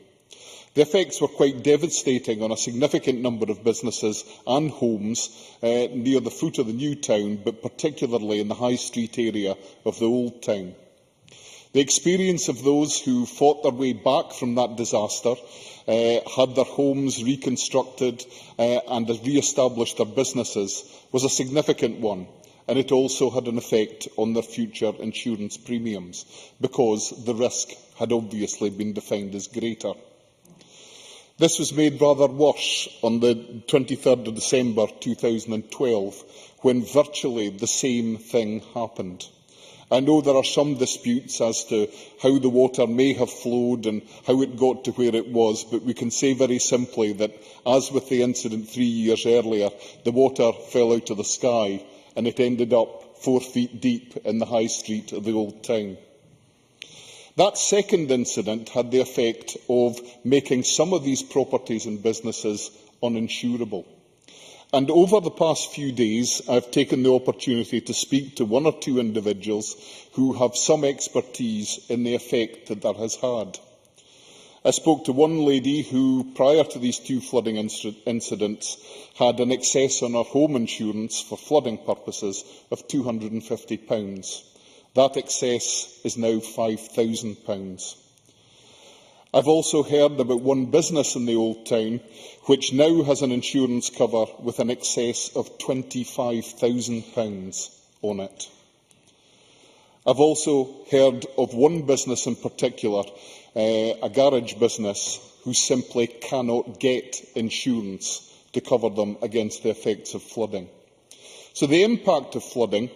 The effects were quite devastating on a significant number of businesses and homes near the foot of the new town, but particularly in the High Street area of the old town. The experience of those who fought their way back from that disaster, had their homes reconstructed and re-established their businesses was a significant one, and it also had an effect on their future insurance premiums, because the risk had obviously been defined as greater. This was made rather worse on the 23rd of December 2012, when virtually the same thing happened. I know there are some disputes as to how the water may have flowed and how it got to where it was, but we can say very simply that, as with the incident 3 years earlier, the water fell out of the sky and it ended up 4 feet deep in the high street of the old town. That second incident had the effect of making some of these properties and businesses uninsurable. And over the past few days, I have taken the opportunity to speak to one or two individuals who have some expertise in the effect that that has had. I spoke to one lady who, prior to these two flooding incidents, had an excess on her home insurance for flooding purposes of £250. That excess is now £5,000. I've also heard about one business in the old town which now has an insurance cover with an excess of £25,000 on it. I've also heard of one business in particular, a garage business, who simply cannot get insurance to cover them against the effects of flooding. So the impact of flooding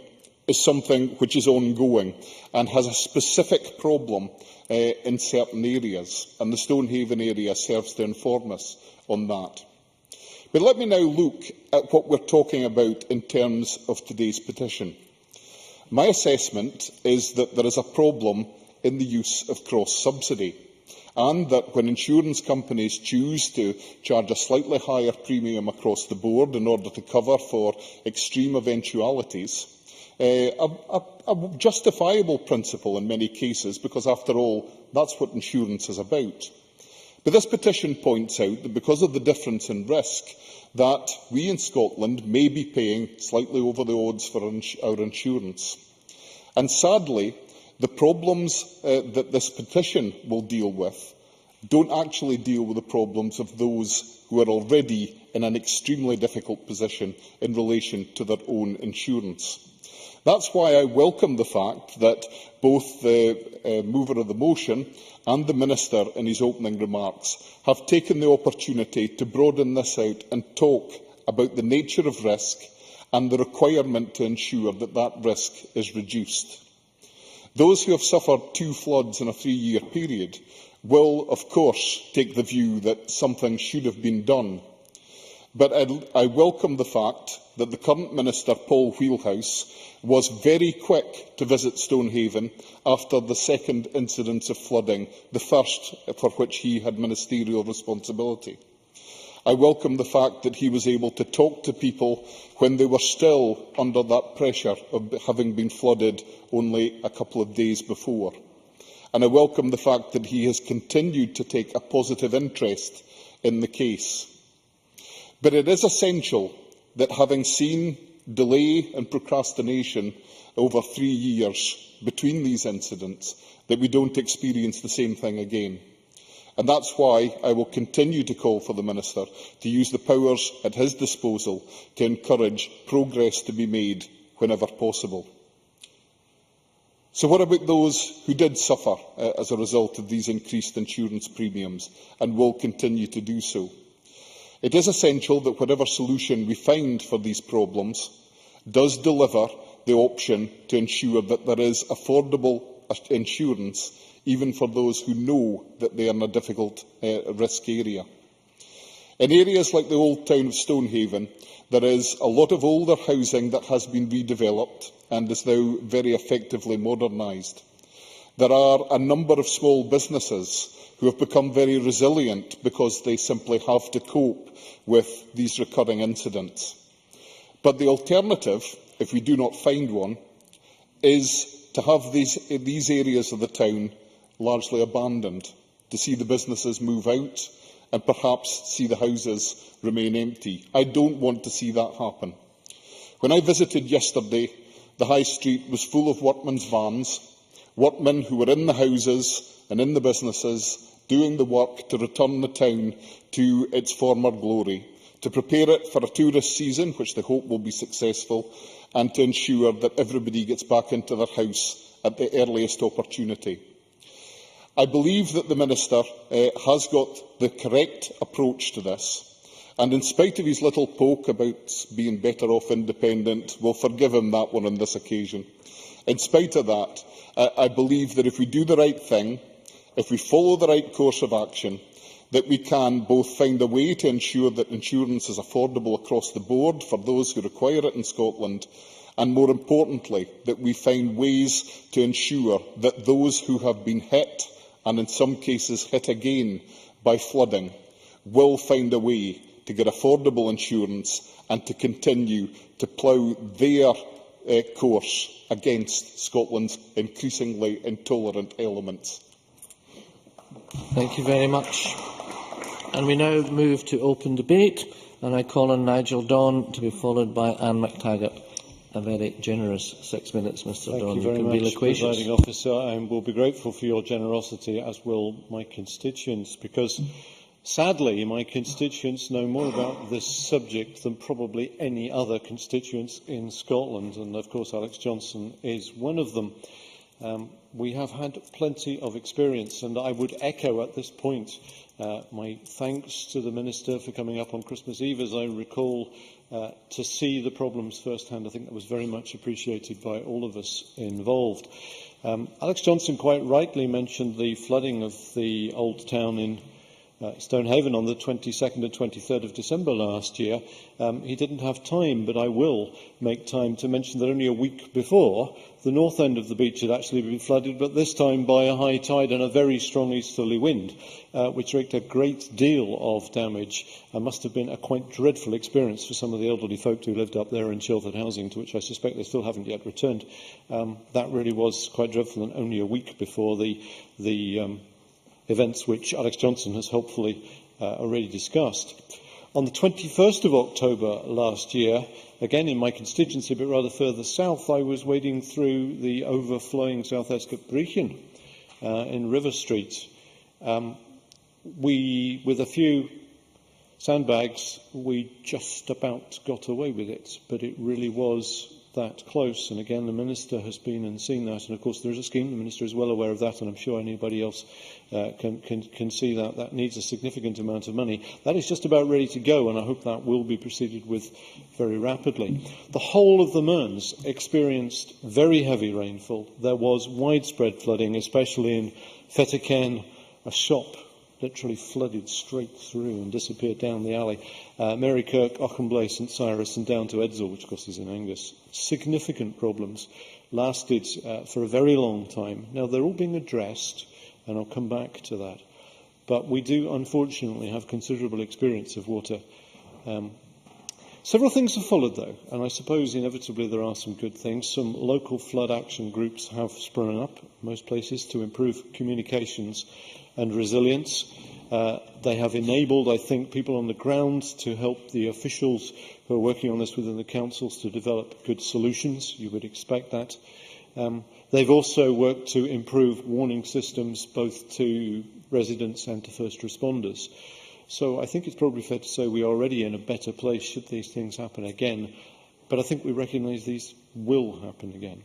is something which is ongoing and has a specific problem in certain areas, and the Stonehaven area serves to inform us on that. But let me now look at what we're talking about in terms of today's petition. My assessment is that there is a problem in the use of cross-subsidy, and that when insurance companies choose to charge a slightly higher premium across the board in order to cover for extreme eventualities, a justifiable principle in many cases, because, after all, that's what insurance is about. But this petition points out that, because of the difference in risk, that we in Scotland may be paying slightly over the odds for our insurance. And sadly, the problems that this petition will deal with don't actually deal with the problems of those who are already in an extremely difficult position in relation to their own insurance. That's why I welcome the fact that both the mover of the motion and the Minister, in his opening remarks, have taken the opportunity to broaden this out and talk about the nature of risk and the requirement to ensure that that risk is reduced. Those who have suffered 2 floods in a 3-year period will, of course, take the view that something should have been done. But I welcome the fact that the current Minister, Paul Wheelhouse, was very quick to visit Stonehaven after the second incidence of flooding, the first for which he had ministerial responsibility. I welcome the fact that he was able to talk to people when they were still under that pressure of having been flooded only a couple of days before. And I welcome the fact that he has continued to take a positive interest in the case. But it is essential that, having seen delay and procrastination over 3 years between these incidents, that we don't experience the same thing again. And that's why I will continue to call for the Minister to use the powers at his disposal to encourage progress to be made whenever possible. So what about those who did suffer as a result of these increased insurance premiums and will continue to do so? It is essential that whatever solution we find for these problems does deliver the option to ensure that there is affordable insurance, even for those who know that they are in a difficult risk area. In areas like the old town of Stonehaven, there is a lot of older housing that has been redeveloped and is now very effectively modernised. There are a number of small businesses who have become very resilient because they simply have to cope with these recurring incidents. But the alternative, if we do not find one, is to have these areas of the town largely abandoned, to see the businesses move out and perhaps see the houses remain empty. I don't want to see that happen. When I visited yesterday, the High Street was full of workmen's vans, workmen who were in the houses and in the businesses doing the work to return the town to its former glory, to prepare it for a tourist season, which they hope will be successful, and to ensure that everybody gets back into their house at the earliest opportunity. I believe that the Minister has got the correct approach to this, and in spite of his little poke about being better off independent, we'll forgive him that one on this occasion. In spite of that, I believe that if we do the right thing, if we follow the right course of action, that we can both find a way to ensure that insurance is affordable across the board for those who require it in Scotland, and more importantly, that we find ways to ensure that those who have been hit, and in some cases hit again by flooding, will find a way to get affordable insurance and to continue to plough their course against Scotland's increasingly intolerant elements. Thank you very much. And we now move to open debate, and I call on Nigel Dawn to be followed by Anne McTaggart. A very generous 6 minutes, Mr. Dawn. Thank you very much, Presiding Officer. I will be grateful for your generosity, as will my constituents, because sadly my constituents know more about this subject than probably any other constituents in Scotland, and of course Alex Johnson is one of them. We have had plenty of experience, and I would echo at this point my thanks to the Minister for coming up on Christmas Eve, as I recall, to see the problems firsthand. I think that was very much appreciated by all of us involved. Alex Johnson quite rightly mentioned the flooding of the old town in Stonehaven on the 22nd and 23rd of December last year. He didn't have time, but I will make time to mention that only a week before, the north end of the beach had actually been flooded, but this time by a high tide and a very strong easterly wind, which wreaked a great deal of damage, and must have been a quite dreadful experience for some of the elderly folk who lived up there in sheltered housing, to which I suspect they still haven't yet returned. That really was quite dreadful, and only a week before the events which Alex Johnson has helpfully already discussed. On the 21st of October last year, again in my constituency, but rather further south, I was wading through the overflowing South Escott Brechin in River Street. With a few sandbags, we just about got away with it, but it really was that close. And again, the Minister has been and seen that, and of course there is a scheme. The Minister is well aware of that, and I'm sure anybody else can see that. That needs a significant amount of money. That is just about ready to go, and I hope that will be proceeded with very rapidly. The whole of the Mearns experienced very heavy rainfall. There was widespread flooding, especially in Fetterken, a shop literally flooded straight through and disappeared down the alley. Marykirk, Auchenblay, St Cyrus and down to Edsall, which of course is in Angus. Significant problems lasted for a very long time. Now they're all being addressed, and I'll come back to that. But we do unfortunately have considerable experience of water. Several things have followed though, and I suppose inevitably there are some good things. Some local flood action groups have sprung up in most places to improve communications and resilience. They have enabled, I think, people on the ground to help the officials who are working on this within the councils to develop good solutions. You would expect that. They've also worked to improve warning systems both to residents and to first responders. So I think it's probably fair to say we are already in a better place should these things happen again. But I think we recognise these will happen again.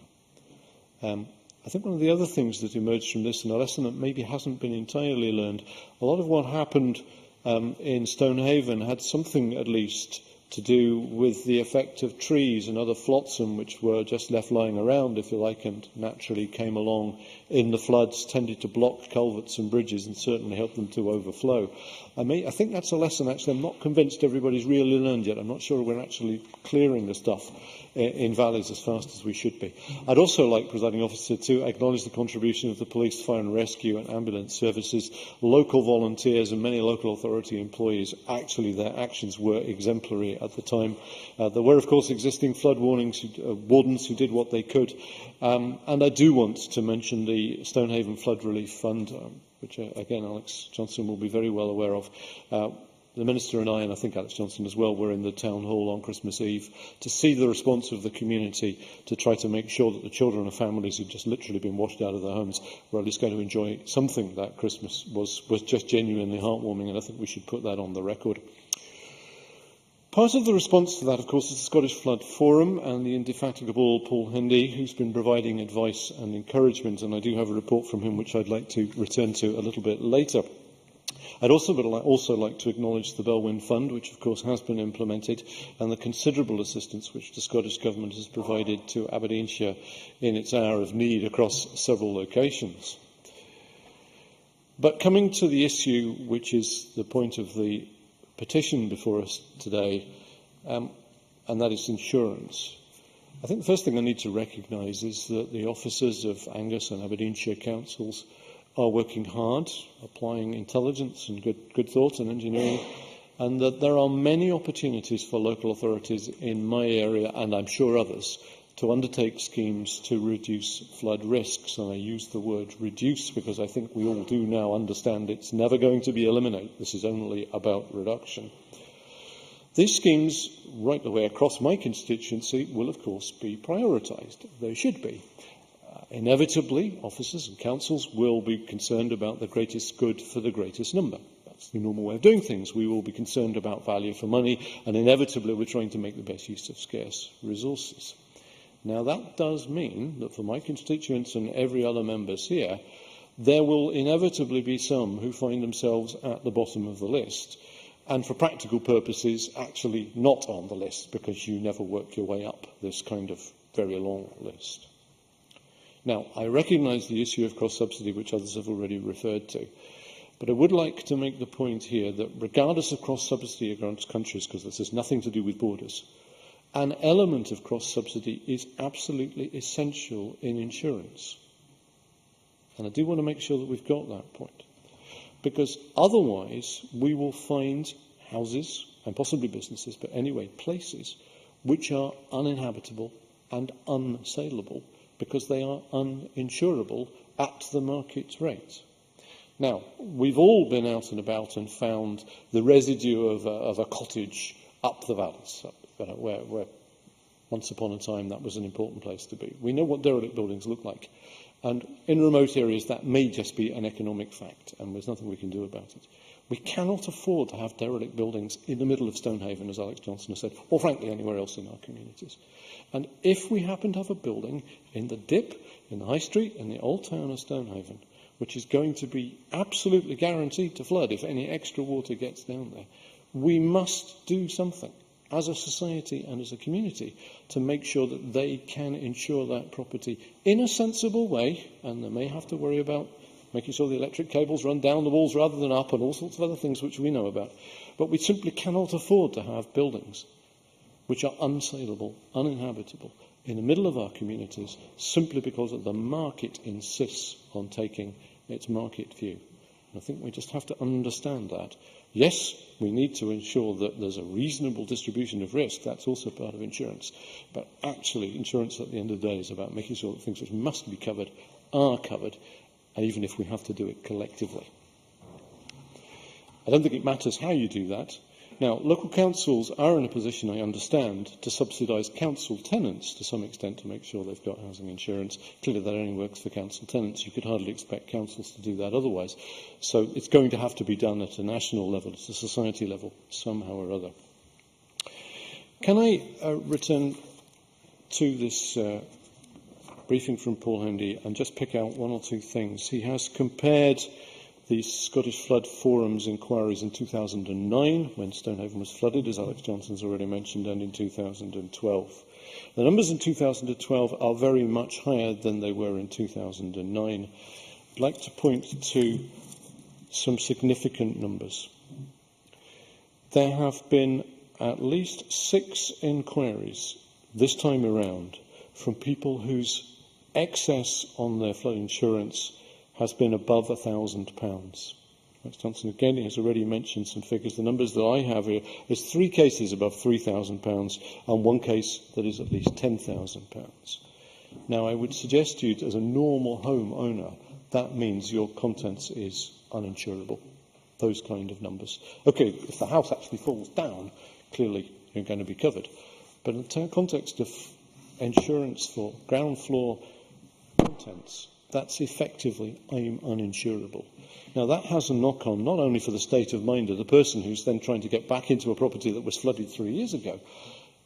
I think one of the other things that emerged from this, and a lesson that maybe hasn't been entirely learned, a lot of what happened in Stonehaven had something, at least, to do with the effect of trees and other flotsam which were just left lying around, if you like, and naturally came along in the floods, tended to block culverts and bridges and certainly helped them to overflow. I think that's a lesson, actually, I'm not convinced everybody's really learned yet. I'm not sure we're actually clearing the stuff in valleys as fast as we should be. I'd also like, Presiding Officer, to acknowledge the contribution of the police, fire and rescue and ambulance services, local volunteers and many local authority employees. Actually, their actions were exemplary at the time. There were, of course, existing flood wardens who did what they could. And I do want to mention the Stonehaven Flood Relief Fund, which, again, Alex Johnson will be very well aware of. The Minister and I think Alex Johnson as well, were in the Town Hall on Christmas Eve to see the response of the community to try to make sure that the children and families who'd just literally been washed out of their homes were at least going to enjoy something that Christmas was just genuinely heartwarming, and I think we should put that on the record. Part of the response to that, of course, is the Scottish Flood Forum and the indefatigable Paul Hendy, who's been providing advice and encouragement, and I do have a report from him which I'd like to return to a little bit later. I'd also like to acknowledge the Bellwyn Fund, which of course has been implemented, and the considerable assistance which the Scottish Government has provided to Aberdeenshire in its hour of need across several locations. But coming to the issue which is the point of the petition before us today, and that is insurance. I think the first thing I need to recognise is that the officers of Angus and Aberdeenshire councils are working hard, applying intelligence and good thought and engineering, and that there are many opportunities for local authorities in my area, and I'm sure others, to undertake schemes to reduce flood risks. And I use the word reduce because I think we all do now understand it's never going to be eliminated. This is only about reduction. These schemes, right the way across my constituency, will of course be prioritised. They should be. Inevitably, officers and councils will be concerned about the greatest good for the greatest number. That's the normal way of doing things. We will be concerned about value for money, and inevitably we're trying to make the best use of scarce resources. Now, that does mean that for my constituents and every other members here, there will inevitably be some who find themselves at the bottom of the list, and for practical purposes actually not on the list, because you never work your way up this kind of very long list. Now, I recognise the issue of cross-subsidy, which others have already referred to, but I would like to make the point here that regardless of cross-subsidy across countries, because this has nothing to do with borders, an element of cross-subsidy is absolutely essential in insurance. And I do want to make sure that we've got that point, because otherwise we will find houses, and possibly businesses, but anyway, places, which are uninhabitable and unsaleable, because they are uninsurable at the market rate. Now, we've all been out and about and found the residue of a cottage up the valleys, where once upon a time that was an important place to be. We know what derelict buildings look like. And in remote areas, that may just be an economic fact, and there's nothing we can do about it. We cannot afford to have derelict buildings in the middle of Stonehaven, as Alex Johnson has said, or frankly anywhere else in our communities. And if we happen to have a building in the dip, in the high street, in the old town of Stonehaven, which is going to be absolutely guaranteed to flood if any extra water gets down there, we must do something as a society and as a community to make sure that they can insure that property in a sensible way, and they may have to worry about making sure the electric cables run down the walls rather than up, and all sorts of other things which we know about. But we simply cannot afford to have buildings which are unsaleable, uninhabitable, in the middle of our communities, simply because the market insists on taking its market view. And I think we just have to understand that. Yes, we need to ensure that there's a reasonable distribution of risk. That's also part of insurance. But actually, insurance at the end of the day is about making sure that things which must be covered are covered, even if we have to do it collectively. I don't think it matters how you do that. Now, local councils are in a position, I understand, to subsidise council tenants to some extent to make sure they've got housing insurance. Clearly, that only works for council tenants. You could hardly expect councils to do that otherwise. So it's going to have to be done at a national level, at a society level, somehow or other. Can I return to this briefing from Paul Hendy and just pick out one or two things. He has compared the Scottish Flood Forum's inquiries in 2009, when Stonehaven was flooded, as Alex Johnson's already mentioned, and in 2012. The numbers in 2012 are very much higher than they were in 2009. I'd like to point to some significant numbers. There have been at least 6 inquiries this time around from people whose excess on their flood insurance has been above £1,000. Alex Johnson again has already mentioned some figures. The numbers that I have here is 3 cases above £3,000 and 1 case that is at least £10,000. Now, I would suggest to you, as a normal home owner, that means your contents is uninsurable. Those kind of numbers. OK, if the house actually falls down, clearly you're going to be covered. But in the context of insurance for ground floor contents, that's effectively uninsurable. Now, that has a knock-on not only for the state of mind of the person who's then trying to get back into a property that was flooded 3 years ago,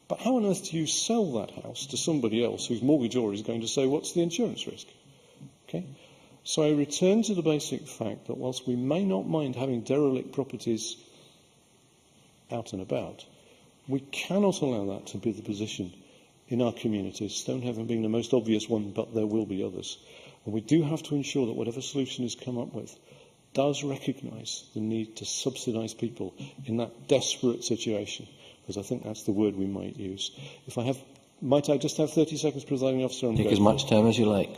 but how on earth do you sell that house to somebody else whose mortgagor is going to say, what's the insurance risk? Okay? So I return to the basic fact that whilst we may not mind having derelict properties out and about, we cannot allow that to be the position in our communities, Stonehaven being the most obvious one, but there will be others. And we do have to ensure that whatever solution is come up with does recognise the need to subsidise people in that desperate situation, because I think that's the word we might use. Might I just have 30 seconds, Presiding Officer? Take as much time as you like.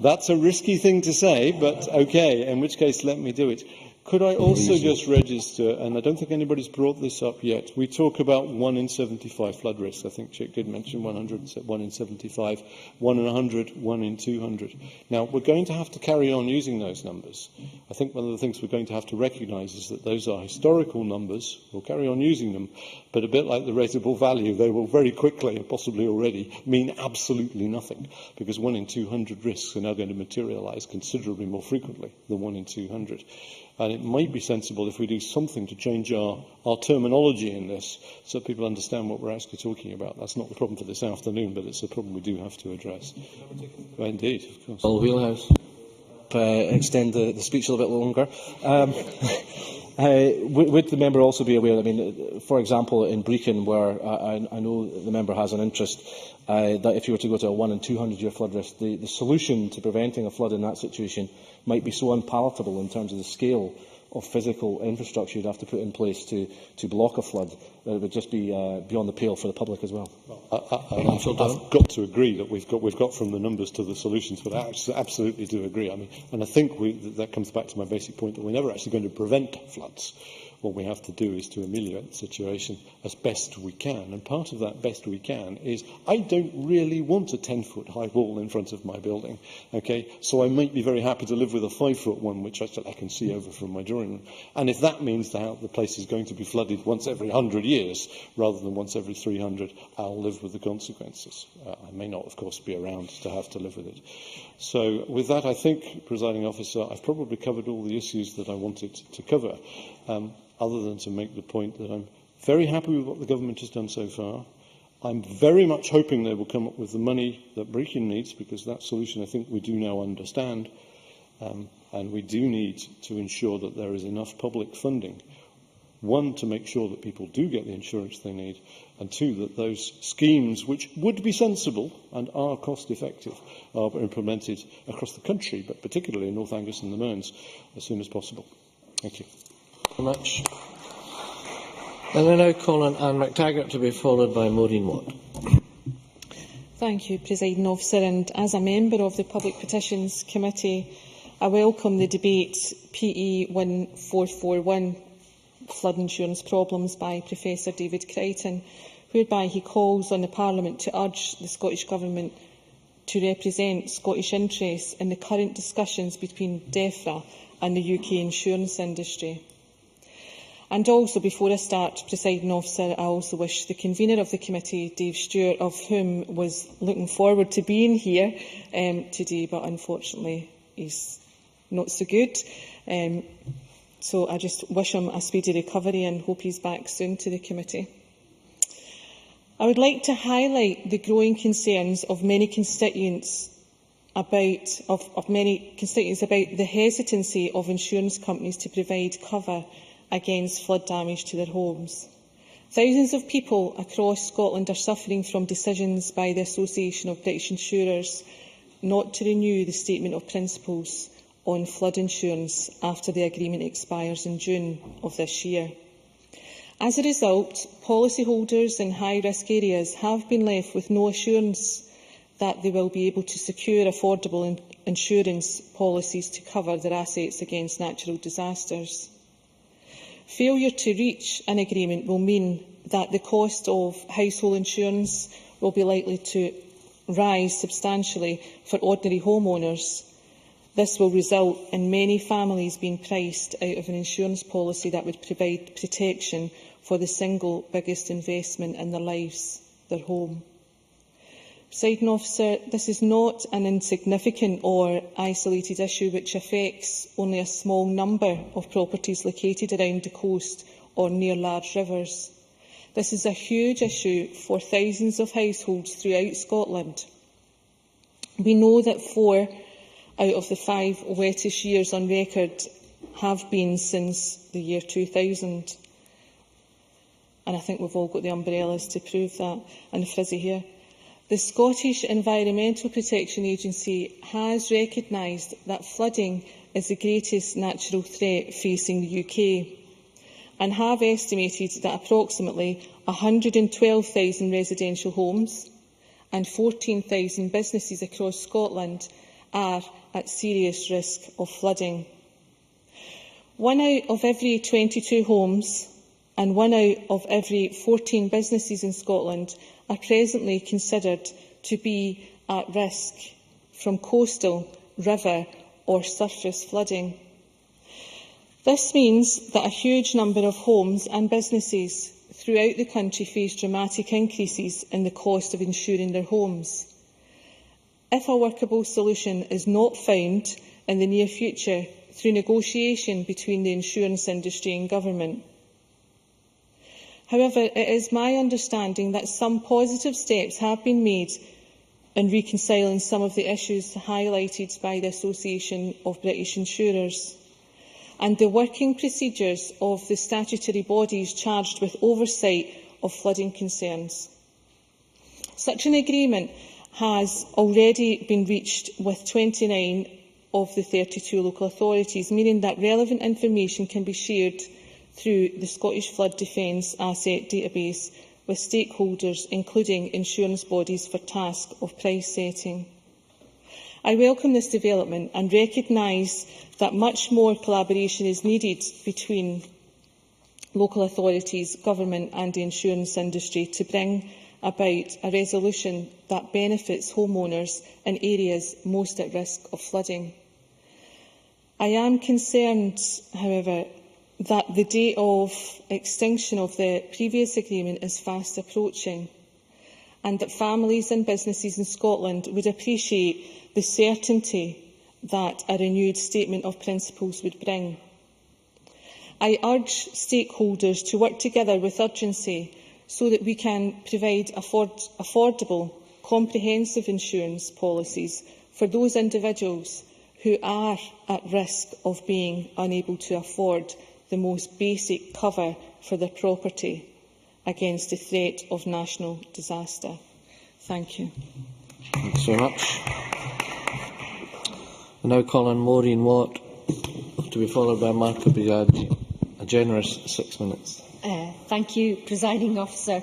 That's a risky thing to say, but OK, in which case let me do it. Could I also just register, and I don't think anybody's brought this up yet, we talk about 1 in 75 flood risks. I think Chic did mention 100, 1 in 75, 1 in 100, 1 in 200. Now, we're going to have to carry on using those numbers. I think one of the things we're going to have to recognise is that those are historical numbers. We'll carry on using them, but a bit like the rateable value, they will very quickly, and possibly already, mean absolutely nothing, because 1 in 200 risks are now going to materialise considerably more frequently than 1 in 200. And it might be sensible if we do something to change our terminology in this so people understand what we're actually talking about. That's not the problem for this afternoon, but it's a problem we do have to address. Indeed, of course. All wheelhouse. Extend the speech a little bit longer. Would the member also be aware, I mean, for example, in Brecon, where I know the member has an interest, that if you were to go to a 1 in 200-year flood risk, the solution to preventing a flood in that situation might be so unpalatable in terms of the scale of physical infrastructure you'd have to put in place to block a flood that it would just be beyond the pale for the public as well. I've got to agree that we've got from the numbers to the solutions, but I absolutely do agree. I mean, and I think that comes back to my basic point that we're never actually going to prevent floods. What we have to do is to ameliorate the situation as best we can. And part of that best we can is I don't really want a 10-foot high wall in front of my building. Okay? So I might be very happy to live with a 5-foot one, which I can see over from my drawing room. And if that means that the place is going to be flooded once every 100 years rather than once every 300, I'll live with the consequences. I may not, of course, be around to have to live with it. So with that, I think, Presiding Officer, I've probably covered all the issues that I wanted to cover. Other than to make the point that I'm very happy with what the government has done so far. I'm very much hoping they will come up with the money that Brecon needs, because that solution I think we do now understand. And we do need to ensure that there is enough public funding. 1, to make sure that people do get the insurance they need, and 2, that those schemes, which would be sensible and are cost-effective, are implemented across the country, but particularly in North Angus and the Mearns, as soon as possible. Thank you. Much. And I now call on Anne McTaggart to be followed by Maureen Watt. Thank you, Presiding Officer. And as a member of the Public Petitions Committee, I welcome the debate PE 1441, Flood Insurance Problems, by Professor David Crichton, whereby he calls on the Parliament to urge the Scottish Government to represent Scottish interests in the current discussions between DEFRA and the UK insurance industry. And also, before I start, Presiding Officer, I also wish the convener of the committee, Dave Stewart, of whom was looking forward to being here today, but unfortunately he's not so good. So I just wish him a speedy recovery and hope he's back soon to the committee. I would like to highlight the growing concerns of many constituents about the hesitancy of insurance companies to provide cover against flood damage to their homes. Thousands of people across Scotland are suffering from decisions by the Association of British Insurers not to renew the Statement of Principles on flood insurance after the agreement expires in June of this year. As a result, policyholders in high-risk areas have been left with no assurance that they will be able to secure affordable insurance policies to cover their assets against natural disasters. Failure to reach an agreement will mean that the cost of household insurance will be likely to rise substantially for ordinary homeowners. This will result in many families being priced out of an insurance policy that would provide protection for the single biggest investment in their lives, their home. Presiding Officer, this is not an insignificant or isolated issue which affects only a small number of properties located around the coast or near large rivers. This is a huge issue for thousands of households throughout Scotland. We know that 4 out of the 5 wettest years on record have been since the year 2000. And I think we've all got the umbrellas to prove that, and the frizzy hair. The Scottish Environmental Protection Agency has recognised that flooding is the greatest natural threat facing the UK and have estimated that approximately 112,000 residential homes and 14,000 businesses across Scotland are at serious risk of flooding. 1 out of every 22 homes and 1 out of every 14 businesses in Scotland are presently considered to be at risk from coastal, river or surface flooding. This means that a huge number of homes and businesses throughout the country face dramatic increases in the cost of insuring their homes. If a workable solution is not found in the near future through negotiation between the insurance industry and government. However, it is my understanding that some positive steps have been made in reconciling some of the issues highlighted by the Association of British Insurers and the working procedures of the statutory bodies charged with oversight of flooding concerns. Such an agreement has already been reached with 29 of the 32 local authorities, meaning that relevant information can be shared through the Scottish Flood Defence Asset Database with stakeholders, including insurance bodies, for task of price setting. I welcome this development and recognise that much more collaboration is needed between local authorities, government and the insurance industry to bring about a resolution that benefits homeowners in areas most at risk of flooding. I am concerned, however, that the date of extinction of the previous agreement is fast approaching and that families and businesses in Scotland would appreciate the certainty that a renewed Statement of Principles would bring. I urge stakeholders to work together with urgency so that we can provide affordable, comprehensive insurance policies for those individuals who are at risk of being unable to afford the most basic cover for their property against the threat of national disaster. Thank you. Thanks very much. I now call on Maureen Watt, to be followed by Marco Biaggi. A generous 6 minutes. Thank you, Presiding Officer.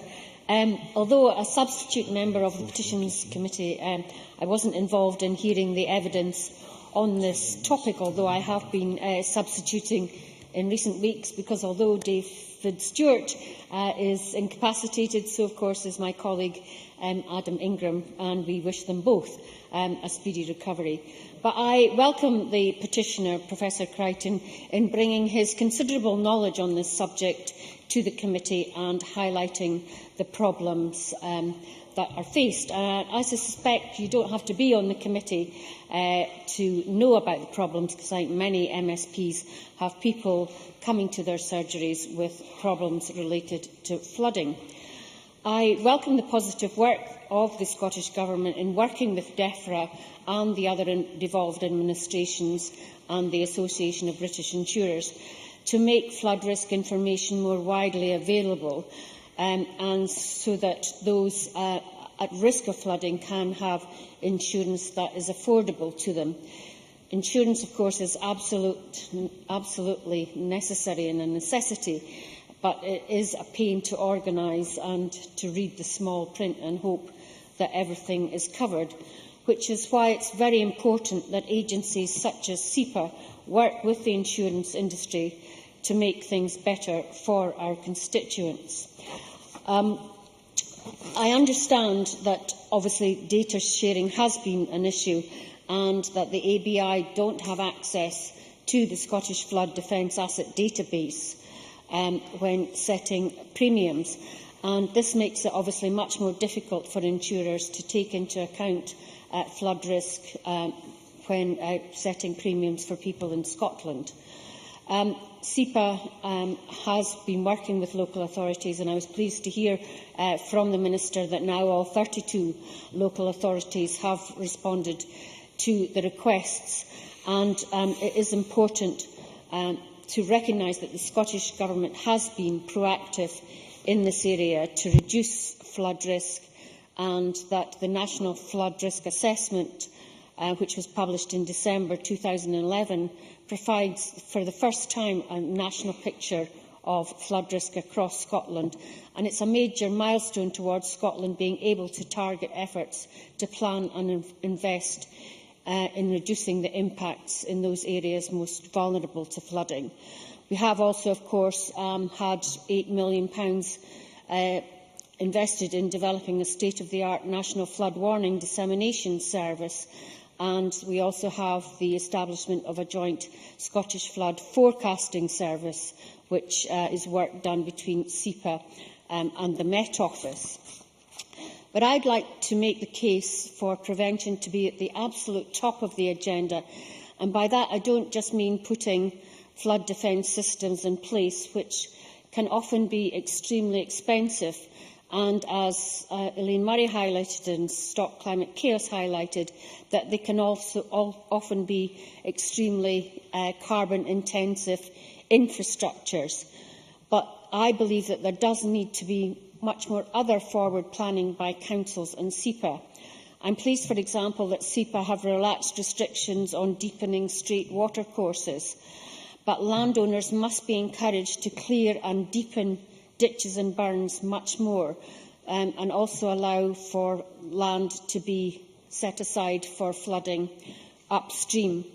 Although a substitute member of the Petitions Committee, I wasn't involved in hearing the evidence on this topic, although I have been substituting in recent weeks, because although David Stewart is incapacitated, so of course is my colleague Adam Ingram, and we wish them both a speedy recovery. But I welcome the petitioner, Professor Crichton, in bringing his considerable knowledge on this subject to the committee and highlighting the problems that are faced. I suspect you don't have to be on the committee to know about the problems, because I think many MSPs have people coming to their surgeries with problems related to flooding. I welcome the positive work of the Scottish Government in working with DEFRA and the other devolved administrations and the Association of British Insurers to make flood risk information more widely available, and so that those at risk of flooding can have insurance that is affordable to them. Insurance, of course, is absolutely necessary and a necessity, but it is a pain to organise and to read the small print and hope that everything is covered, which is why it's very important that agencies such as SEPA work with the insurance industry to make things better for our constituents. I understand that obviously data sharing has been an issue and that the ABI don't have access to the Scottish Flood Defence Asset Database when setting premiums. And this makes it obviously much more difficult for insurers to take into account flood risk when setting premiums for people in Scotland. SEPA has been working with local authorities, and I was pleased to hear from the Minister that now all 32 local authorities have responded to the requests. And it is important to recognise that the Scottish Government has been proactive in this area to reduce flood risk, and that the National Flood Risk Assessment, which was published in December 2011, provides for the first time a national picture of flood risk across Scotland, and it's a major milestone towards Scotland being able to target efforts to plan and invest in reducing the impacts in those areas most vulnerable to flooding. We have also, of course, had £8 million invested in developing a state-of-the-art national flood warning dissemination service, and we also have the establishment of a joint Scottish flood forecasting service, which is work done between SEPA and the Met Office. But I'd like to make the case for prevention to be at the absolute top of the agenda, and by that I don't just mean putting flood defence systems in place, which can often be extremely expensive, and as Elaine Murray highlighted and Stop Climate Chaos highlighted, that they can also often be extremely carbon-intensive infrastructures. But I believe that there does need to be much more other forward planning by councils and SEPA. I'm pleased, for example, that SEPA have relaxed restrictions on deepening straight watercourses, but landowners must be encouraged to clear and deepen ditches and burns much more, and also allow for land to be set aside for flooding upstream.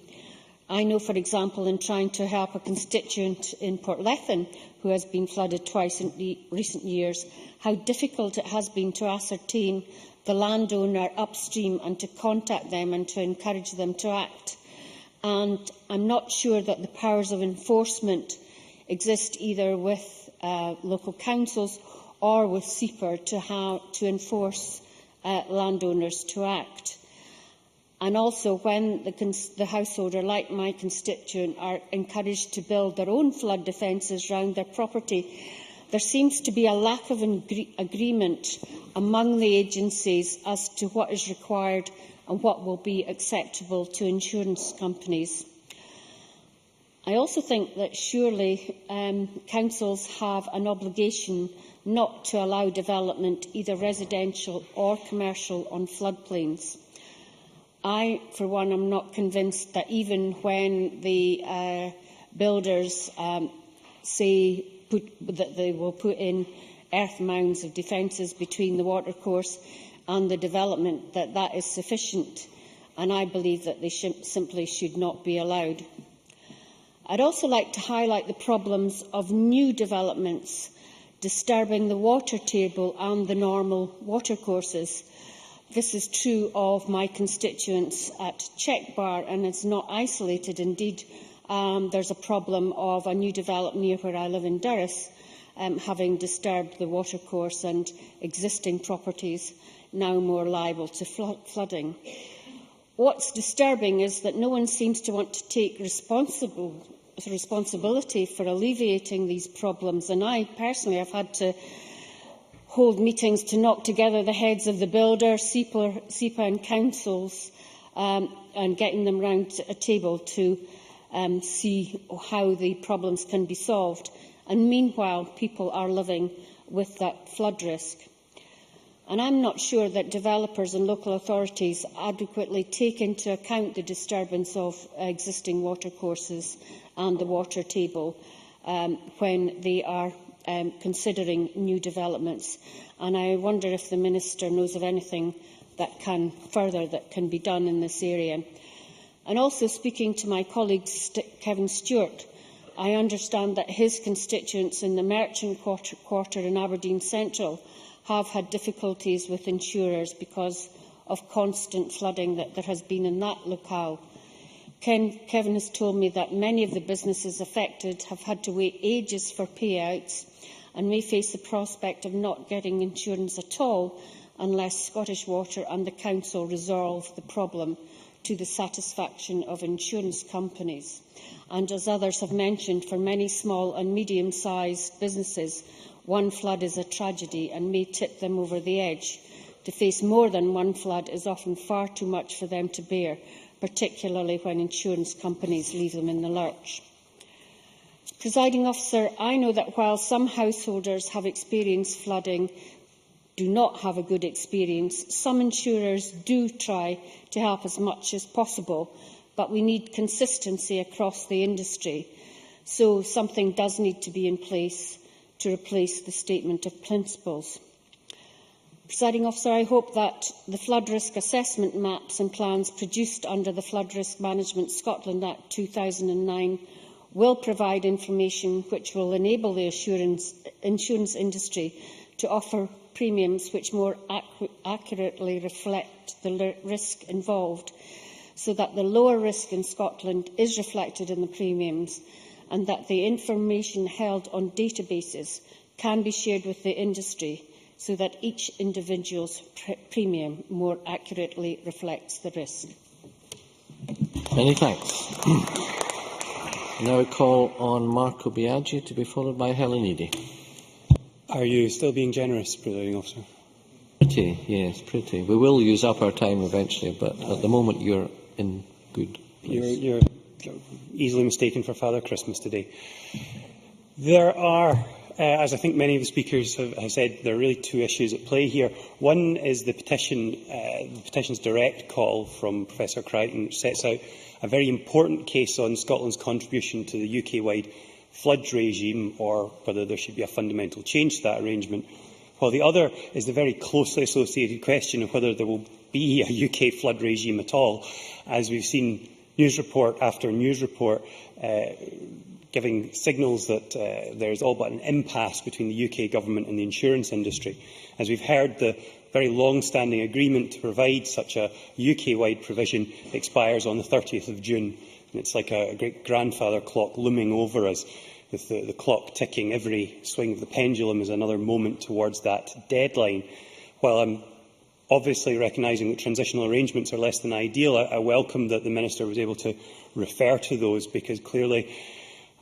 I know, for example, in trying to help a constituent in Portlethen who has been flooded twice in recent years, how difficult it has been to ascertain the landowner upstream and to contact them and to encourage them to act. And I'm not sure that the powers of enforcement exist either with local councils or with SEPA to enforce landowners to act. And also, when the householder, like my constituent, are encouraged to build their own flood defences around their property, there seems to be a lack of agreement among the agencies as to what is required and what will be acceptable to insurance companies. I also think that surely councils have an obligation not to allow development, either residential or commercial, on floodplains. I, for one, am not convinced that even when the builders say that they will put in earth mounds of defences between the watercourse and the development, that that is sufficient, and I believe that they simply should not be allowed. I'd also like to highlight the problems of new developments disturbing the water table and the normal watercourses. This is true of my constituents at Chic-Brodie, and it's not isolated. Indeed, there's a problem of a new development near where I live in Durris having disturbed the watercourse, and existing properties now more liable to flooding. What's disturbing is that no one seems to want to take responsibility for alleviating these problems, and I personally have had to hold meetings to knock together the heads of the builders, SEPA and councils, and getting them round a table to see how the problems can be solved. And meanwhile, people are living with that flood risk. And I'm not sure that developers and local authorities adequately take into account the disturbance of existing watercourses and the water table when they are considering new developments. And I wonder if the Minister knows of anything that can be done in this area. And also, speaking to my colleague Kevin Stewart, I understand that his constituents in the Merchant Quarter in Aberdeen Central have had difficulties with insurers because of constant flooding that there has been in that locale. Kevin has told me that many of the businesses affected have had to wait ages for payouts and may face the prospect of not getting insurance at all unless Scottish Water and the Council resolve the problem to the satisfaction of insurance companies. And as others have mentioned, for many small and medium-sized businesses, one flood is a tragedy and may tip them over the edge. To face more than one flood is often far too much for them to bear, particularly when insurance companies leave them in the lurch. Presiding Officer, I know that while some householders have experienced flooding, do not have a good experience, some insurers do try to help as much as possible, but we need consistency across the industry. So something does need to be in place to replace the statement of principles. Presiding Officer, I hope that the flood risk assessment maps and plans produced under the Flood Risk Management Scotland Act 2009 will provide information which will enable the insurance industry to offer premiums which more accurately reflect the risk involved, so that the lower risk in Scotland is reflected in the premiums, and that the information held on databases can be shared with the industry so that each individual's premium more accurately reflects the risk. Many thanks. Now I call on Marco Biaggi to be followed by Helen Eadie. Are you still being generous, Presiding Officer? Pretty, yes, pretty. We will use up our time eventually, but at the moment you're in good place. You're easily mistaken for Father Christmas today. There are, as I think many of the speakers have said, there are really two issues at play here. One is the petition's direct call from Professor Crichton, which sets out a very important case on Scotland's contribution to the UK-wide flood regime, or whether there should be a fundamental change to that arrangement, while the other is the very closely associated question of whether there will be a UK flood regime at all, as we've seen news report after news report giving signals that there is all but an impasse between the UK government and the insurance industry. As we've heard, the very long-standing agreement to provide such a UK-wide provision expires on the 30th of June. And it's like a great grandfather clock looming over us, with the clock ticking. Every swing of the pendulum is another moment towards that deadline. While I'm obviously recognising that transitional arrangements are less than ideal, I welcome that the Minister was able to refer to those, because clearly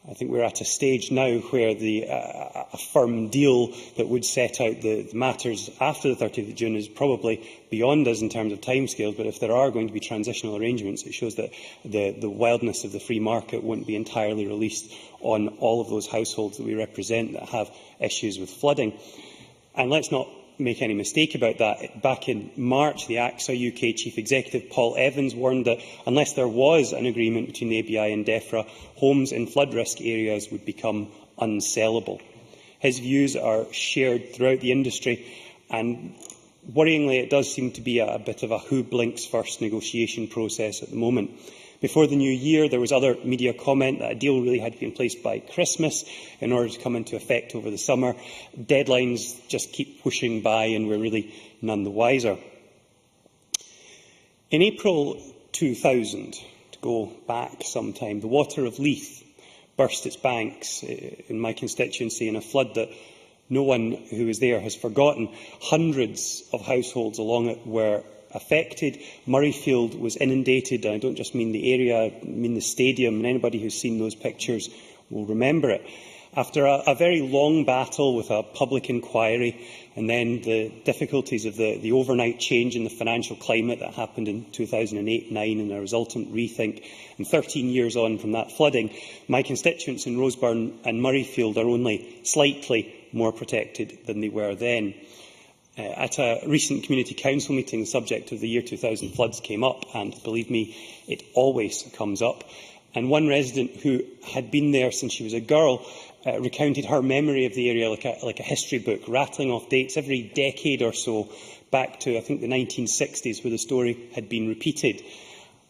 I think we're at a stage now where a firm deal that would set out the matters after the 30th of June is probably beyond us in terms of timescales. But if there are going to be transitional arrangements, it shows that the wildness of the free market won't be entirely released on all of those households that we represent that have issues with flooding. And let's not make any mistake about that. Back in March, the AXA UK Chief Executive Paul Evans warned that unless there was an agreement between the ABI and DEFRA, homes in flood risk areas would become unsellable. His views are shared throughout the industry, and worryingly it does seem to be a bit of a who blinks first negotiation process at the moment. Before the new year, there was other media comment that a deal really had to be in place by Christmas in order to come into effect over the summer. Deadlines just keep pushing by, and we're really none the wiser. In April 2000, to go back some time, the water of Leith burst its banks in my constituency in a flood that no one who was there has forgotten. Hundreds of households along it were affected. Murrayfield was inundated, and I don't just mean the area, I mean the stadium, and anybody who's seen those pictures will remember it. After a very long battle with a public inquiry and then the difficulties of the overnight change in the financial climate that happened in 2008-09 and a resultant rethink, and 13 years on from that flooding, my constituents in Roseburn and Murrayfield are only slightly more protected than they were then. At a recent Community Council meeting, the subject of the year 2000 floods came up, and believe me, it always comes up. And one resident who had been there since she was a girl recounted her memory of the area like a history book, rattling off dates every decade or so back to, I think, the 1960s, where the story had been repeated.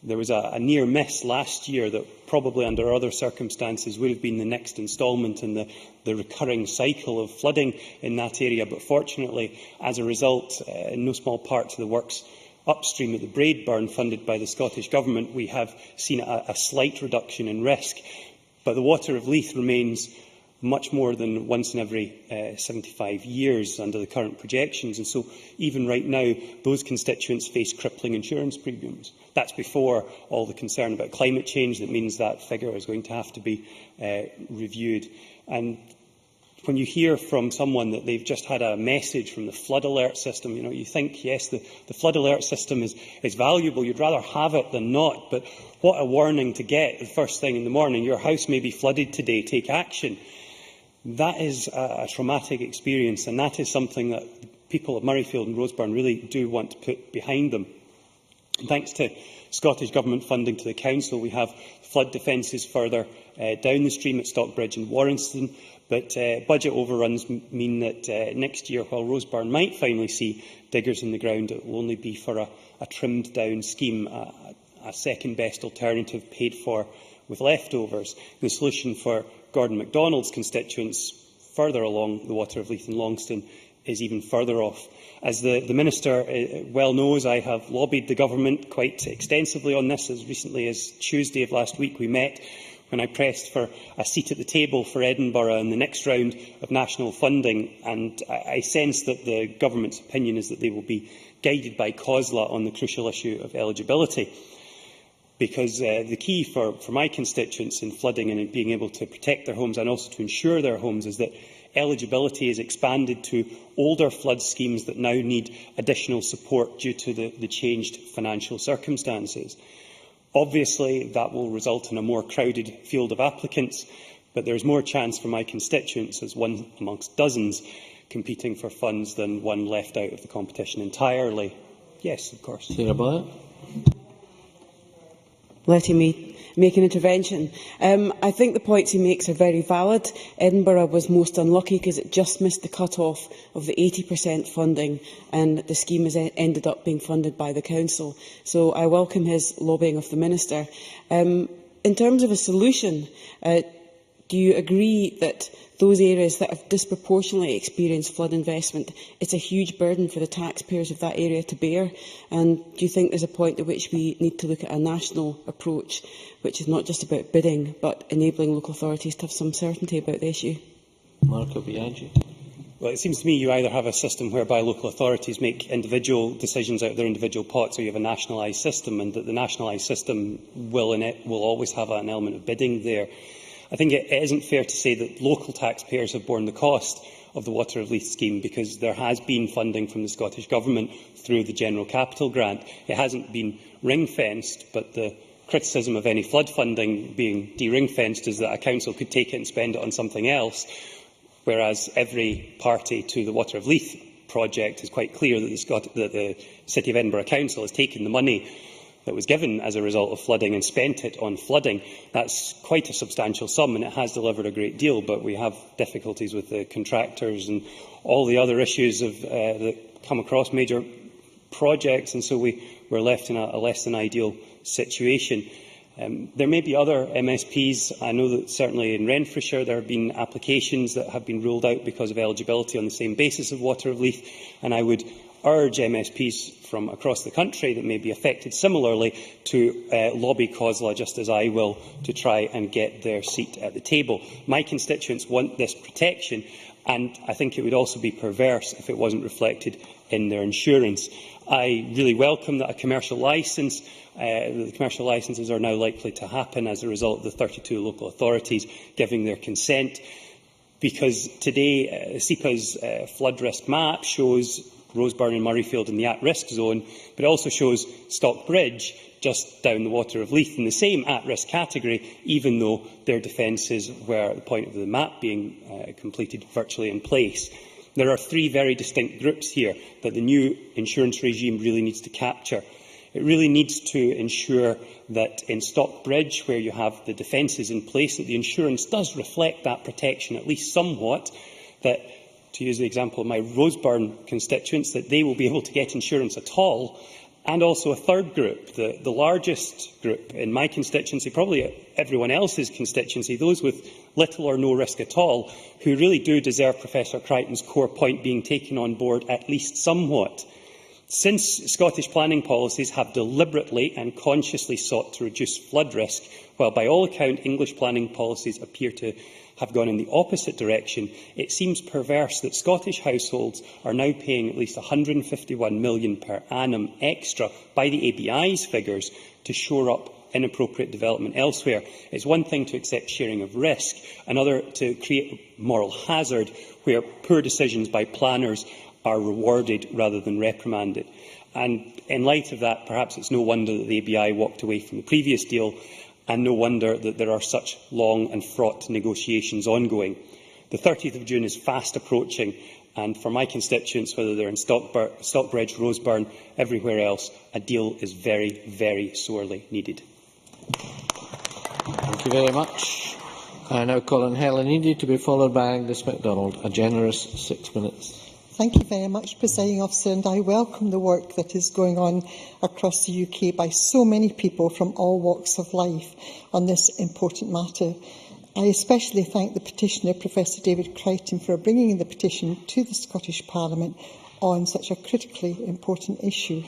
There was a near miss last year that probably under other circumstances would have been the next instalment in the recurring cycle of flooding in that area. But fortunately, as a result, in no small part to the works upstream of the Braidburn funded by the Scottish Government, we have seen a slight reduction in risk. But the water of Leith remains much more than once in every 75 years under the current projections. And so even right now, those constituents face crippling insurance premiums. That's before all the concern about climate change that means that figure is going to have to be reviewed. And when you hear from someone that they've just had a message from the flood alert system, you think, yes, the flood alert system is valuable. You'd rather have it than not. But what a warning to get the first thing in the morning. Your house may be flooded today. Take action. That is a traumatic experience, and that is something that people of Murrayfield and Roseburn really do want to put behind them. And thanks to Scottish Government funding to the Council, we have flood defences further down the stream at Stockbridge and Warriston, but budget overruns mean that next year, while Roseburn might finally see diggers in the ground, it will only be for a trimmed-down scheme, a second-best alternative paid for with leftovers. The solution for Gordon MacDonald's constituents further along the water of Leith and Longston is even further off. As the Minister well knows, I have lobbied the Government quite extensively on this. As recently as Tuesday of last week, we met when I pressed for a seat at the table for Edinburgh in the next round of national funding, and I sense that the Government's opinion is that they will be guided by COSLA on the crucial issue of eligibility. Because the key for my constituents in flooding and in being able to protect their homes and also to insure their homes is that eligibility is expanded to older flood schemes that now need additional support due to the changed financial circumstances. Obviously, that will result in a more crowded field of applicants, but there is more chance for my constituents as one amongst dozens competing for funds than one left out of the competition entirely. Yes, of course. Letting me make an intervention. I think the points he makes are very valid. Edinburgh was most unlucky because it just missed the cut-off of the 80% funding, and the scheme has ended up being funded by the Council. So I welcome his lobbying of the Minister. In terms of a solution, do you agree that those areas that have disproportionately experienced flood investment, it's a huge burden for the taxpayers of that area to bear? And do you think there's a point at which we need to look at a national approach, which is not just about bidding, but enabling local authorities to have some certainty about the issue? Marco Biaggi. Well, it seems to me you either have a system whereby local authorities make individual decisions out of their individual pots, or you have a nationalised system, and that the nationalised system will always have an element of bidding there. I think it isn't fair to say that local taxpayers have borne the cost of the Water of Leith scheme, because there has been funding from the Scottish Government through the General Capital Grant. It hasn't been ring-fenced, but the criticism of any flood funding being de-ring-fenced is that a council could take it and spend it on something else, whereas every party to the Water of Leith project is quite clear that the City of Edinburgh Council has taken the money that was given as a result of flooding and spent it on flooding. That's quite a substantial sum, and it has delivered a great deal, but we have difficulties with the contractors and all the other issues that come across major projects, and so we're left in a less than ideal situation. There may be other MSPs. I know that certainly in Renfrewshire there have been applications that have been ruled out because of eligibility on the same basis of Water of Leith, and I would urge MSPs from across the country that may be affected similarly to lobby COSLA, just as I will, to try and get their seat at the table. My constituents want this protection, and I think it would also be perverse if it wasn't reflected in their insurance. I really welcome that a commercial licence, the commercial licences are now likely to happen as a result of the 32 local authorities giving their consent. because today SEPA's flood risk map shows Roseburn and Murrayfield in the at-risk zone, but it also shows Stockbridge just down the water of Leith in the same at-risk category, even though their defences were, at the point of the map being completed, virtually in place. There are three very distinct groups here that the new insurance regime really needs to capture. It really needs to ensure that in Stockbridge, where you have the defences in place, that the insurance does reflect that protection at least somewhat, that, to use the example of my Roseburn constituents, that they will be able to get insurance at all. And also a third group, the largest group in my constituency, probably everyone else's constituency, those with little or no risk at all, who really do deserve Professor Crichton's core point being taken on board at least somewhat. Since Scottish planning policies have deliberately and consciously sought to reduce flood risk, while by all account English planning policies appear to have gone in the opposite direction, it seems perverse that Scottish households are now paying at least £151 million per annum extra by the ABI's figures to shore up inappropriate development elsewhere. It's one thing to accept sharing of risk, another to create moral hazard where poor decisions by planners are rewarded rather than reprimanded. And in light of that, perhaps it's no wonder that the ABI walked away from the previous deal, and no wonder that there are such long and fraught negotiations ongoing. The 30th of June is fast approaching, and for my constituents, whether they're in Stockbridge, Roseburn, everywhere else, a deal is very, very sorely needed. Thank you very much. I now call on Helen Eady to be followed by Agnes MacDonald. A generous 6 minutes. Thank you very much, Presiding Officer, and I welcome the work that is going on across the UK by so many people from all walks of life on this important matter. I especially thank the petitioner, Professor David Crichton, for bringing the petition to the Scottish Parliament on such a critically important issue.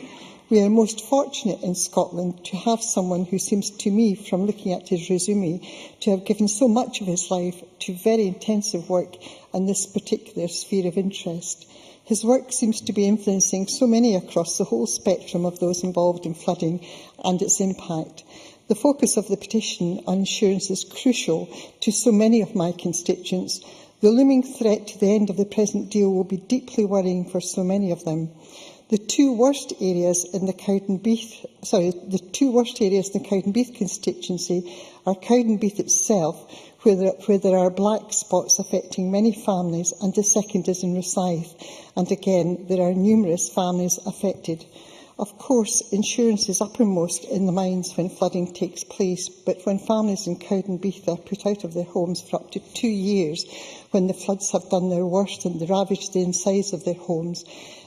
We are most fortunate in Scotland to have someone who seems to me, from looking at his resume, to have given so much of his life to very intensive work in this particular sphere of interest. His work seems to be influencing so many across the whole spectrum of those involved in flooding and its impact. The focus of the petition on insurance is crucial to so many of my constituents. The looming threat to the end of the present deal will be deeply worrying for so many of them. The two worst areas in the Cowdenbeath constituency are Cowdenbeath itself, where there are black spots affecting many families, and the second is in Rosyth. And again, there are numerous families affected. Of course, insurance is uppermost in the minds when flooding takes place, but when families in Cowdenbeath are put out of their homes for up to 2 years, when the floods have done their worst and ravaged the insides of their homes,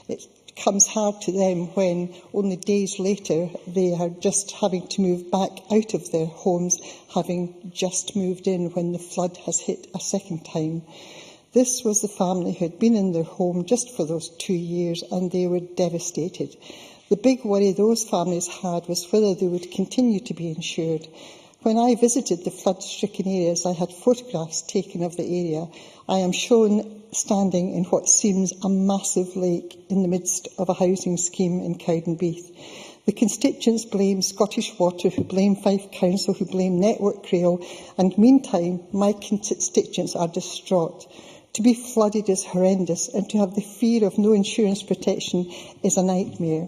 it becomes hard to them when only days later they are just having to move back out of their homes, having just moved in when the flood has hit a second time. This was the family who had been in their home just for those 2 years, and they were devastated. The big worry those families had was whether they would continue to be insured. When I visited the flood-stricken areas, I had photographs taken of the area. I am shown standing in what seems a massive lake in the midst of a housing scheme in Cowdenbeath. The constituents blame Scottish Water, who blame Fife Council, who blame Network Rail, and meantime my constituents are distraught. To be flooded is horrendous, and to have the fear of no insurance protection is a nightmare.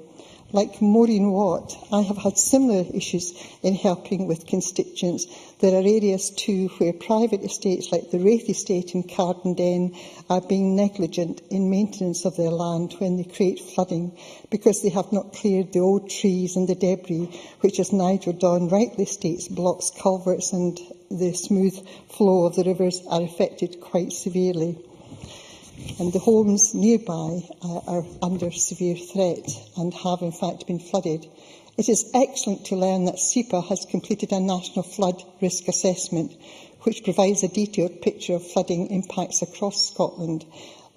Like Maureen Watt, I have had similar issues in helping with constituents. There are areas too where private estates like the Wraith Estate in Cardenden are being negligent in maintenance of their land when they create flooding, because they have not cleared the old trees and the debris, which, as Nigel Dawn rightly states, blocks culverts, and the smooth flow of the rivers are affected quite severely. And the homes nearby are under severe threat and have in fact been flooded. It is excellent to learn that SEPA has completed a national flood risk assessment, which provides a detailed picture of flooding impacts across Scotland.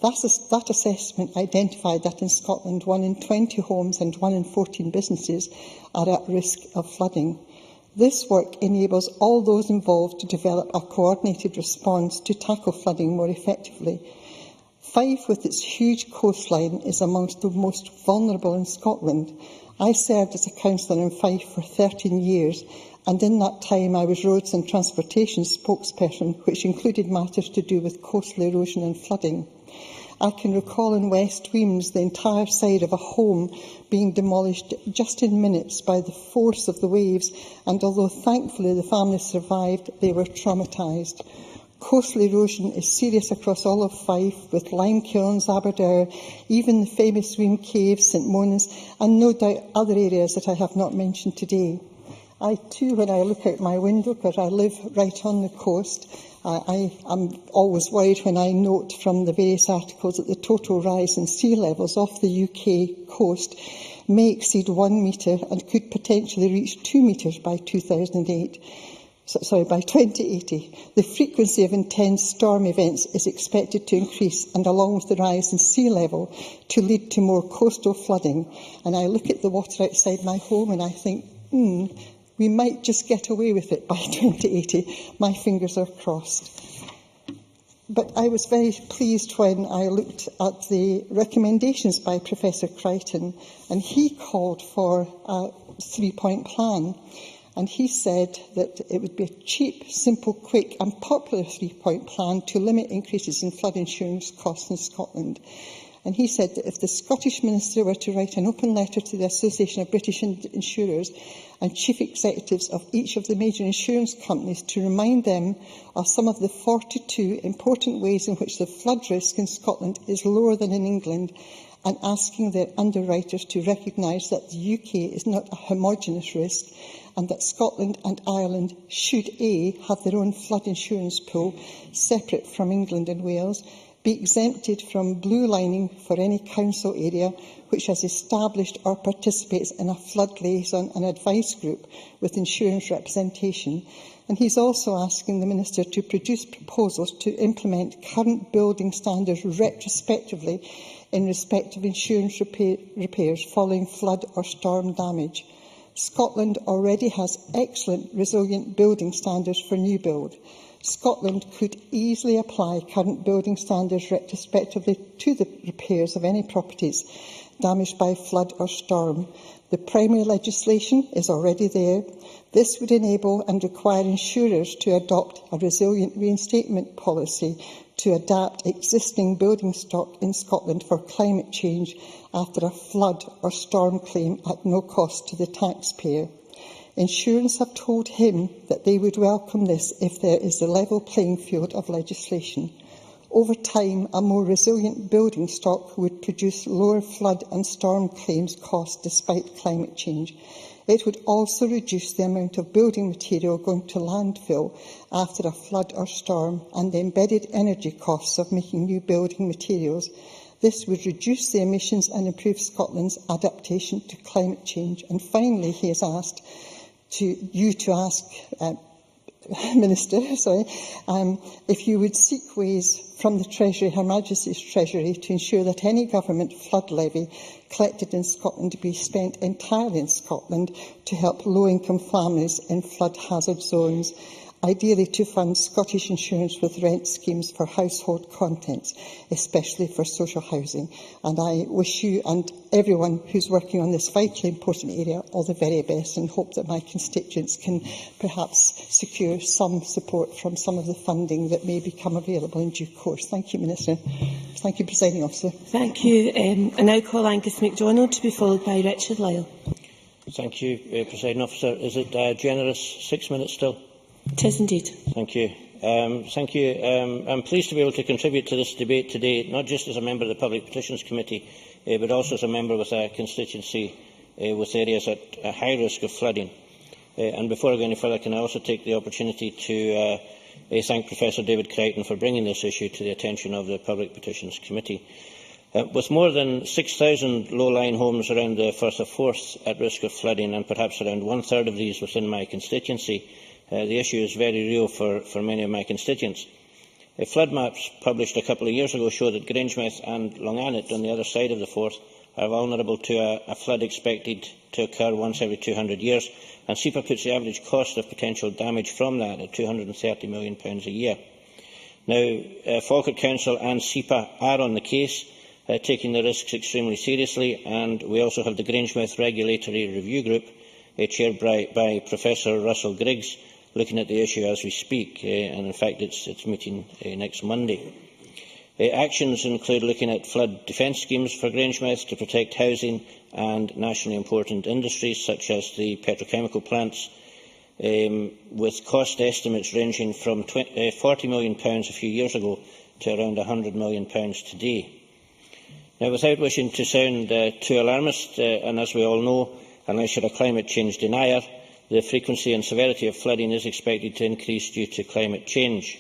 That assessment identified that in Scotland 1 in 20 homes and 1 in 14 businesses are at risk of flooding. This work enables all those involved to develop a coordinated response to tackle flooding more effectively. Fife, with its huge coastline, is amongst the most vulnerable in Scotland. I served as a councillor in Fife for 13 years, and in that time I was Roads and Transportation spokesperson, which included matters to do with coastal erosion and flooding. I can recall in West Weems the entire side of a home being demolished just in minutes by the force of the waves, and although thankfully the family survived, they were traumatised. Coastal erosion is serious across all of Fife, with Limekilns, Aberdare, even the famous Weem Caves, St Monans, and no doubt other areas that I have not mentioned today. I too, when I look out my window, because I live right on the coast, I am always worried when I note from the various articles that the total rise in sea levels off the UK coast may exceed 1 metre and could potentially reach 2 metres by 2080. The frequency of intense storm events is expected to increase, and along with the rise in sea level, to lead to more coastal flooding. And I look at the water outside my home and I think, we might just get away with it by 2080. My fingers are crossed. But I was very pleased when I looked at the recommendations by Professor Crichton, and he called for a 3-point plan. And he said that it would be a cheap, simple, quick and popular 3-point plan to limit increases in flood insurance costs in Scotland. And he said that if the Scottish Minister were to write an open letter to the Association of British Insurers and chief executives of each of the major insurance companies to remind them of some of the 42 important ways in which the flood risk in Scotland is lower than in England, and asking their underwriters to recognise that the UK is not a homogeneous risk, and that Scotland and Ireland should have their own flood insurance pool separate from England and Wales, be exempted from blue lining for any council area which has established or participates in a flood liaison and advice group with insurance representation. And he's also asking the Minister to produce proposals to implement current building standards retrospectively in respect of insurance repairs following flood or storm damage. Scotland already has excellent resilient building standards for new build. Scotland could easily apply current building standards retrospectively to the repairs of any properties damaged by flood or storm. The primary legislation is already there. This would enable and require insurers to adopt a resilient reinstatement policy to adapt existing building stock in Scotland for climate change after a flood or storm claim at no cost to the taxpayer. Insurance have told him that they would welcome this if there is a level playing field of legislation. Over time, a more resilient building stock would produce lower flood and storm claims costs despite climate change. It would also reduce the amount of building material going to landfill after a flood or storm and the embedded energy costs of making new building materials. This would reduce the emissions and improve Scotland's adaptation to climate change. And finally, he has asked you to ask, Minister, if you would seek ways from the Treasury, Her Majesty's Treasury, to ensure that any government flood levy collected in Scotland be spent entirely in Scotland to help low-income families in flood hazard zones, ideally to fund Scottish insurance with rent schemes for household contents, especially for social housing. And I wish you and everyone who's working on this vitally important area all the very best, and hope that my constituents can perhaps secure some support from some of the funding that may become available in due course. Thank you, Minister. Thank you, Presiding Officer. Thank you. I now call Angus MacDonald to be followed by Richard Lyle. Thank you, Presiding Officer. Is it generous 6 minutes still? It is indeed. Thank you. I'm pleased to be able to contribute to this debate today, not just as a member of the Public Petitions Committee, but also as a member with a constituency with areas at a high risk of flooding. And before I go any further, can I also take the opportunity to thank Professor David Crichton for bringing this issue to the attention of the Public Petitions Committee. With more than 6,000 low-lying homes around the Firth of Forth at risk of flooding, and perhaps around one-third of these within my constituency, the issue is very real for many of my constituents. Flood maps published a couple of years ago show that Grangemouth and Longannet, on the other side of the Forth, are vulnerable to a flood expected to occur once every 200 years, and SEPA puts the average cost of potential damage from that at £230 million a year. Now, Falkirk Council and SEPA are on the case, taking the risks extremely seriously, and we also have the Grangemouth Regulatory Review Group, chaired by Professor Russell Griggs, looking at the issue as we speak, and in fact it's meeting next Monday. Actions include looking at flood defence schemes for Grangemouth to protect housing and nationally important industries such as the petrochemical plants, with cost estimates ranging from £40 million a few years ago to around £100 million today. Now, without wishing to sound too alarmist, and as we all know, unless you're a climate change denier, the frequency and severity of flooding is expected to increase due to climate change.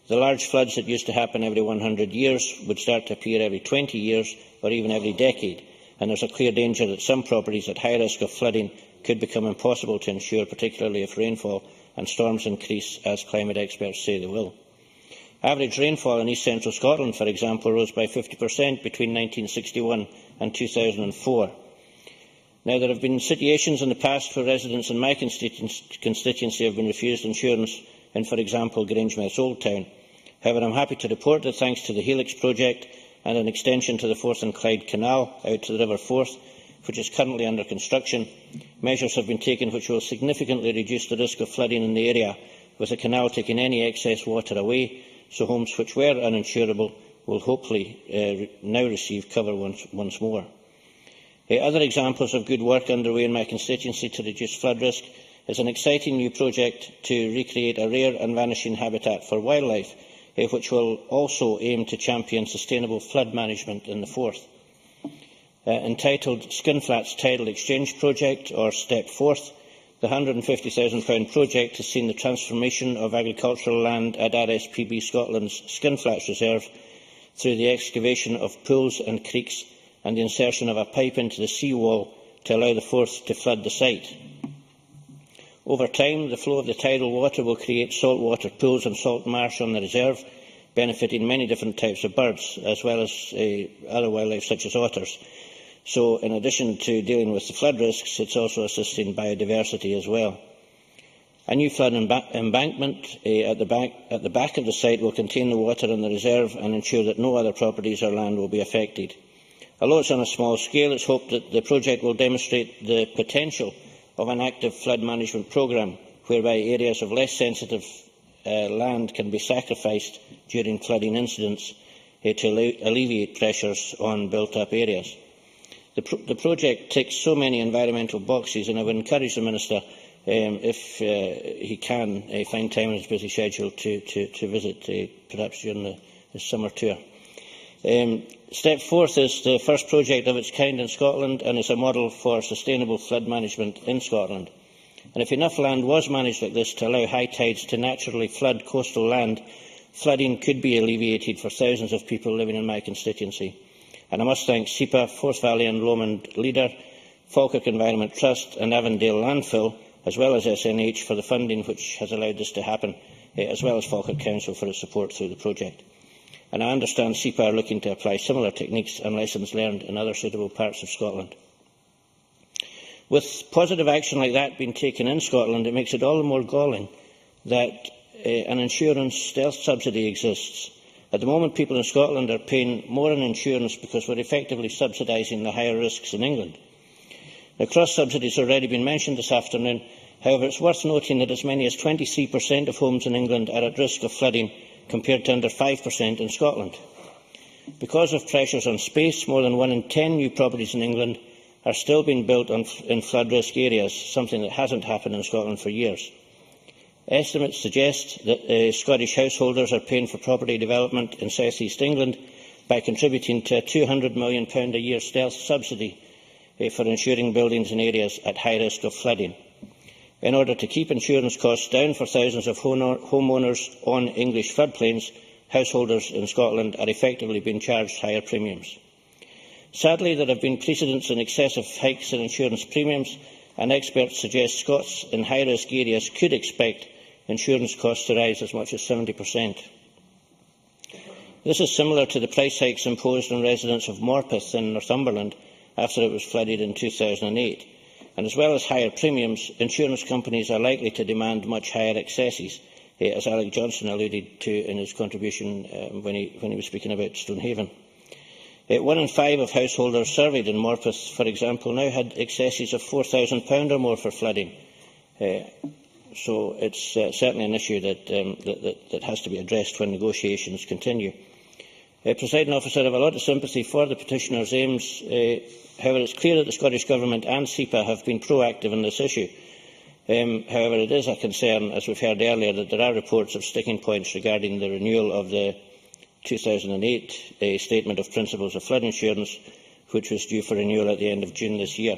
The large floods that used to happen every 100 years would start to appear every 20 years or even every decade, and there is a clear danger that some properties at high risk of flooding could become impossible to insure, particularly if rainfall and storms increase, as climate experts say they will. Average rainfall in East Central Scotland, for example, rose by 50% between 1961 and 2004. Now, there have been situations in the past where residents in my constituency have been refused insurance in, for example, Grangemouth Old Town. However, I am happy to report that thanks to the Helix project and an extension to the Forth and Clyde Canal out to the River Forth, which is currently under construction, measures have been taken which will significantly reduce the risk of flooding in the area, with the canal taking any excess water away, so homes which were uninsurable will hopefully now receive cover once more. Other examples of good work underway in my constituency to reduce flood risk is an exciting new project to recreate a rare and vanishing habitat for wildlife, which will also aim to champion sustainable flood management in the Forth. Entitled Skinflats Tidal Exchange Project, or Step Forth, the £150,000 project has seen the transformation of agricultural land at RSPB Scotland's Skinflats Reserve through the excavation of pools and creeks and the insertion of a pipe into the seawall to allow the Forth to flood the site. Over time, the flow of the tidal water will create saltwater pools and salt marsh on the reserve, benefiting many different types of birds, as well as other wildlife such as otters. So, in addition to dealing with the flood risks, it is also assisting biodiversity as well. A new flood embankment at the back of the site will contain the water in the reserve and ensure that no other properties or land will be affected. Although it is on a small scale, it is hoped that the project will demonstrate the potential of an active flood management programme, whereby areas of less sensitive land can be sacrificed during flooding incidents to alleviate pressures on built-up areas. The project ticks so many environmental boxes, and I would encourage the Minister, if he can, find time in his busy schedule to visit, perhaps during the summer tour. Step Forth is the first project of its kind in Scotland and is a model for sustainable flood management in Scotland. And if enough land was managed like this to allow high tides to naturally flood coastal land, flooding could be alleviated for thousands of people living in my constituency. And I must thank SEPA, Forth Valley and Lomond Leader, Falkirk Environment Trust and Avondale Landfill, as well as SNH for the funding which has allowed this to happen, as well as Falkirk Council for its support through the project. And I understand SEPA are looking to apply similar techniques and lessons learned in other suitable parts of Scotland. With positive action like that being taken in Scotland, it makes it all the more galling that an insurance stealth subsidy exists. At the moment, people in Scotland are paying more on insurance because we are effectively subsidising the higher risks in England. Now, cross-subsidies have already been mentioned this afternoon. However, it is worth noting that as many as 23% of homes in England are at risk of flooding, compared to under 5% in Scotland. Because of pressures on space, more than 1 in 10 new properties in England are still being built in flood risk areas, something that has not happened in Scotland for years. Estimates suggest that Scottish householders are paying for property development in South East England by contributing to a £200 million a year stealth subsidy for insuring buildings in areas at high risk of flooding. In order to keep insurance costs down for thousands of homeowners on English floodplains, householders in Scotland are effectively being charged higher premiums. Sadly, there have been precedents in excessive hikes in insurance premiums, and experts suggest Scots in high-risk areas could expect insurance costs to rise as much as 70%. This is similar to the price hikes imposed on residents of Morpeth in Northumberland after it was flooded in 2008. And as well as higher premiums, insurance companies are likely to demand much higher excesses, as Alec Johnson alluded to in his contribution when he was speaking about Stonehaven. 1 in 5 of householders surveyed in Morpeth, for example, now had excesses of £4,000 or more for flooding. So it's certainly an issue that has to be addressed when negotiations continue. Presiding Officer, I have a lot of sympathy for the petitioner's aims. However, it is clear that the Scottish Government and SEPA have been proactive in this issue. However, it is a concern, as we have heard earlier, that there are reports of sticking points regarding the renewal of the 2008 Statement of Principles of Flood Insurance, which was due for renewal at the end of June this year.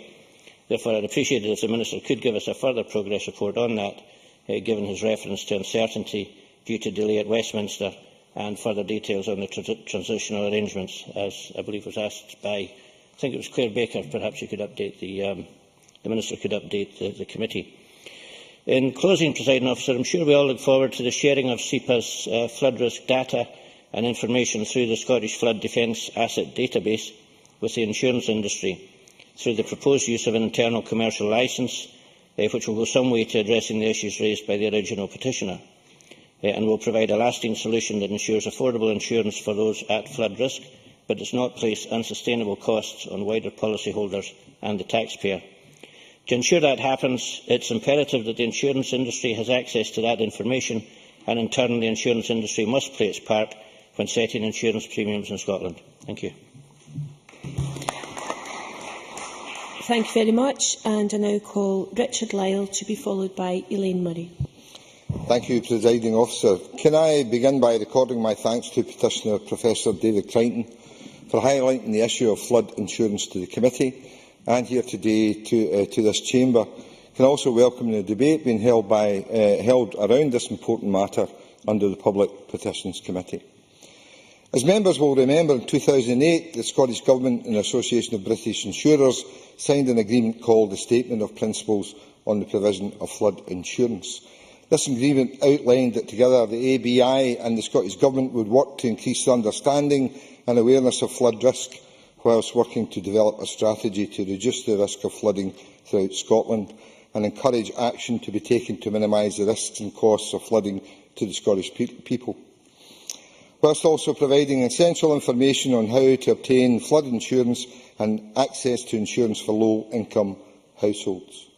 Therefore, I would appreciate it if the Minister could give us a further progress report on that, given his reference to uncertainty due to delay at Westminster, and further details on the transitional arrangements, as I believe was asked by, I think it was Claire Baker. Perhaps you could update the Minister could update the committee. In closing, Presiding Officer, I am sure we all look forward to the sharing of SEPA's flood risk data and information through the Scottish Flood Defence Asset Database with the insurance industry, through the proposed use of an internal commercial licence, which will go some way to addressing the issues raised by the original petitioner, and will provide a lasting solution that ensures affordable insurance for those at flood risk, but does not place unsustainable costs on wider policyholders and the taxpayer. To ensure that happens, it is imperative that the insurance industry has access to that information, and in turn the insurance industry must play its part when setting insurance premiums in Scotland. Thank you. Thank you very much. And I now call Richard Lyle to be followed by Elaine Murray. Thank you, Presiding Officer. Can I begin by recording my thanks to Petitioner Professor David Crichton for highlighting the issue of flood insurance to the committee and here today to this chamber. Can also welcome the debate being held around this important matter under the Public Petitions Committee. As members will remember, in 2008, the Scottish Government and the Association of British Insurers signed an agreement called the Statement of Principles on the Provision of Flood Insurance. This agreement outlined that together the ABI and the Scottish Government would work to increase the understanding and awareness of flood risk, whilst working to develop a strategy to reduce the risk of flooding throughout Scotland and encourage action to be taken to minimise the risks and costs of flooding to the Scottish people, whilst also providing essential information on how to obtain flood insurance and access to insurance for low-income households.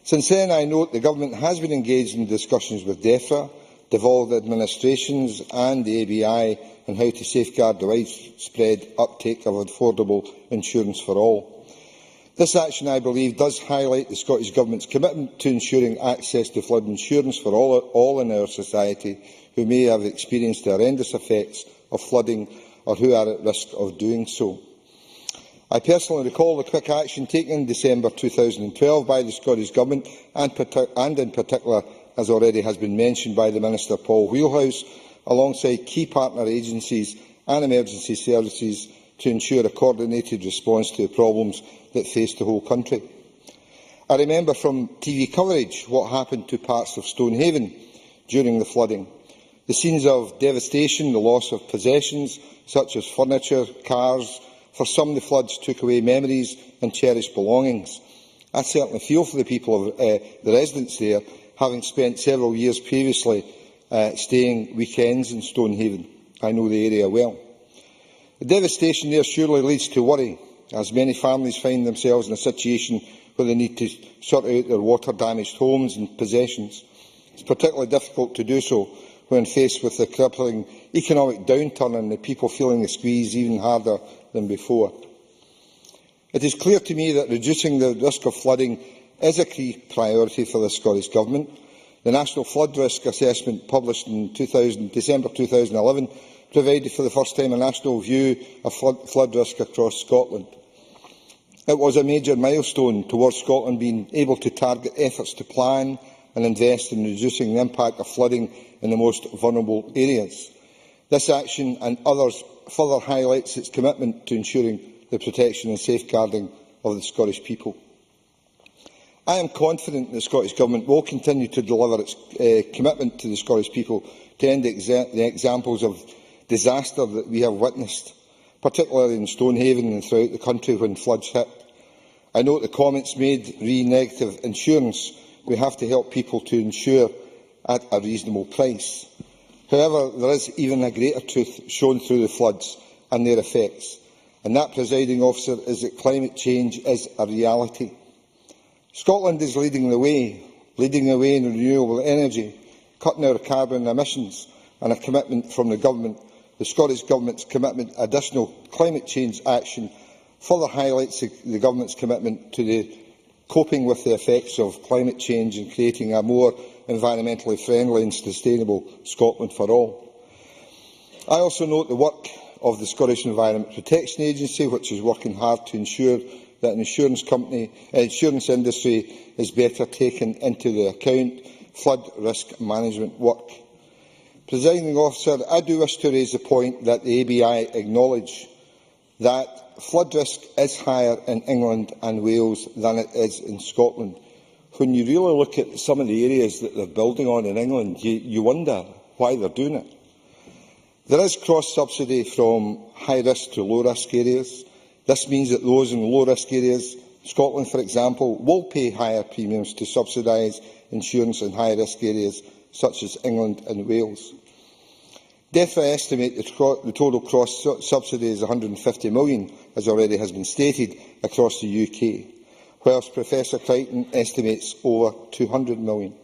Since then, I note the Government has been engaged in discussions with DEFRA, devolved administrations and the ABI on how to safeguard the widespread uptake of affordable insurance for all. This action, I believe, does highlight the Scottish Government's commitment to ensuring access to flood insurance for all in our society who may have experienced the horrendous effects of flooding or who are at risk of doing so. I personally recall the quick action taken in December 2012 by the Scottish Government and in particular, as already has been mentioned by the Minister Paul Wheelhouse, alongside key partner agencies and emergency services to ensure a coordinated response to the problems that faced the whole country. I remember from TV coverage what happened to parts of Stonehaven during the flooding. The scenes of devastation, the loss of possessions such as furniture, cars. For some, the floods took away memories and cherished belongings. I certainly feel for the people of the residents there, having spent several years previously staying weekends in Stonehaven. I know the area well. The devastation there surely leads to worry, as many families find themselves in a situation where they need to sort out their water-damaged homes and possessions. It is particularly difficult to do so when faced with the crippling economic downturn and the people feeling the squeeze even harder than before. It is clear to me that reducing the risk of flooding is a key priority for the Scottish Government. The National Flood Risk Assessment, published in December 2011, provided for the first time a national view of flood risk across Scotland. It was a major milestone towards Scotland being able to target efforts to plan and invest in reducing the impact of flooding in the most vulnerable areas. This action and others further highlights its commitment to ensuring the protection and safeguarding of the Scottish people. I am confident the Scottish Government will continue to deliver its commitment to the Scottish people to end the examples of disaster that we have witnessed, particularly in Stonehaven and throughout the country when floods hit. I note the comments made re negative insurance. We have to help people to insure at a reasonable price. However, there is even a greater truth shown through the floods and their effects, and that, presiding officer, is that climate change is a reality. Scotland is leading the way in renewable energy, cutting our carbon emissions, and a commitment from the Government. The Scottish Government's commitment to additional climate change action further highlights the Government's commitment to coping with the effects of climate change and creating a more environmentally friendly and sustainable Scotland for all. I also note the work of the Scottish Environment Protection Agency, which is working hard to ensure that an insurance industry is better taken into the account flood risk management work. Presiding officer, I do wish to raise the point that the ABI acknowledge that flood risk is higher in England and Wales than it is in Scotland. When you really look at some of the areas that they're building on in England, you wonder why they're doing it. There is cross-subsidy from high-risk to low-risk areas. This means that those in low-risk areas, Scotland for example, will pay higher premiums to subsidise insurance in high-risk areas such as England and Wales. DEFRA estimate the total cross-subsidy is £150 million, as already has been stated, across the UK, whilst Professor Crichton estimates over £200 million.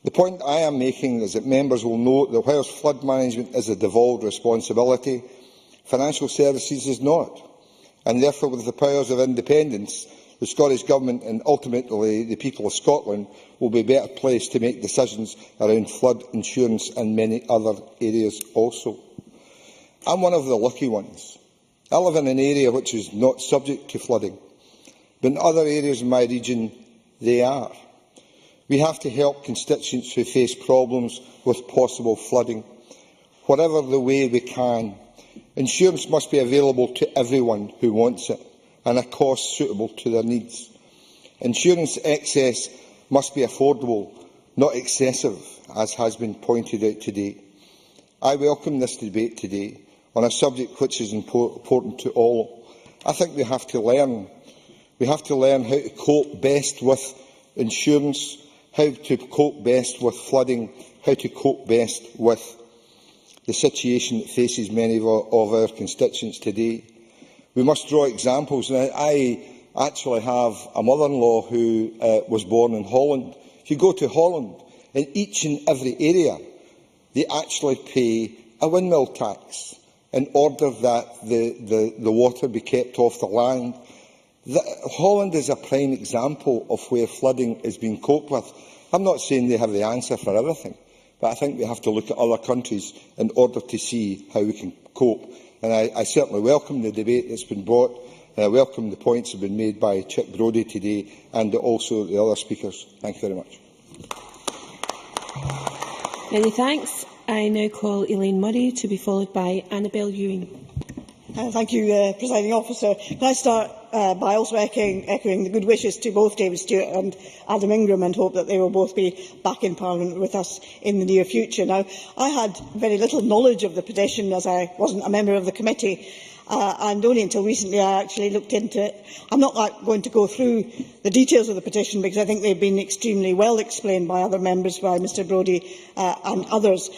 The point I am making is that members will note that whilst flood management is a devolved responsibility, financial services is not, and therefore with the powers of independence, the Scottish Government and ultimately the people of Scotland will be better placed to make decisions around flood insurance and many other areas also. I'm one of the lucky ones. I live in an area which is not subject to flooding, but in other areas in my region they are. We have to help constituents who face problems with possible flooding, whatever the way we can. Insurance must be available to everyone who wants it, and a cost suitable to their needs. Insurance excess must be affordable, not excessive, as has been pointed out today. I welcome this debate today on a subject which is important to all. I think we have to learn. We have to learn how to cope best with insurance, how to cope best with flooding, how to cope best with the situation that faces many of our constituents today. We must draw examples. Now, I actually have a mother-in-law who was born in Holland. If you go to Holland, in each and every area, they actually pay a windmill tax in order that the water be kept off the land. Holland is a prime example of where flooding is being coped with. I'm not saying they have the answer for everything, but I think we have to look at other countries in order to see how we can cope. And I certainly welcome the debate that's been brought. I welcome the points that have been made by Chic-Brodie today and also the other speakers. Thank you very much. Many thanks. I now call Elaine Murray to be followed by Annabel Ewing. Thank you, Presiding Officer. Can I start by also echoing the good wishes to both David Stewart and Adam Ingram, and hope that they will both be back in Parliament with us in the near future. Now, I had very little knowledge of the petition as I wasn't a member of the committee, and only until recently I actually looked into it. I'm not going to go through the details of the petition because I think they've been extremely well explained by other members, by Mr Brodie and others.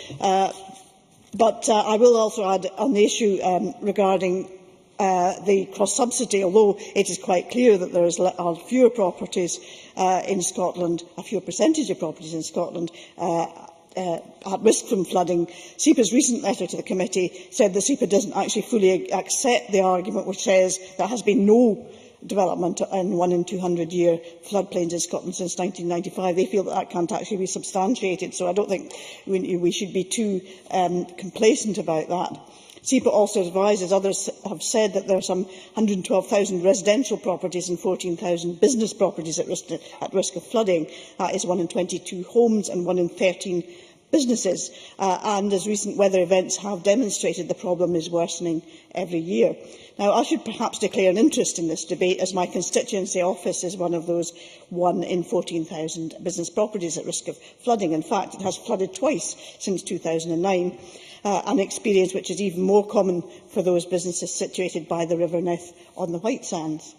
But I will also add on the issue regarding the cross-subsidy, although it is quite clear that there are fewer properties in Scotland, a fewer percentage of properties in Scotland at risk from flooding. SEPA's recent letter to the committee said that SEPA doesn't actually fully accept the argument which says there has been no development in 1 in 200-year floodplains in Scotland since 1995. They feel that that can't actually be substantiated, so I don't think we should be too complacent about that. SEPA also advises, others have said, that there are some 112,000 residential properties and 14,000 business properties at risk of flooding. That is 1 in 22 homes and 1 in 13 businesses. And as recent weather events have demonstrated, the problem is worsening every year. Now, I should perhaps declare an interest in this debate, as my constituency office is one of those 1 in 14,000 business properties at risk of flooding. In fact, it has flooded twice since 2009, an experience which is even more common for those businesses situated by the River Nith on the White Sands.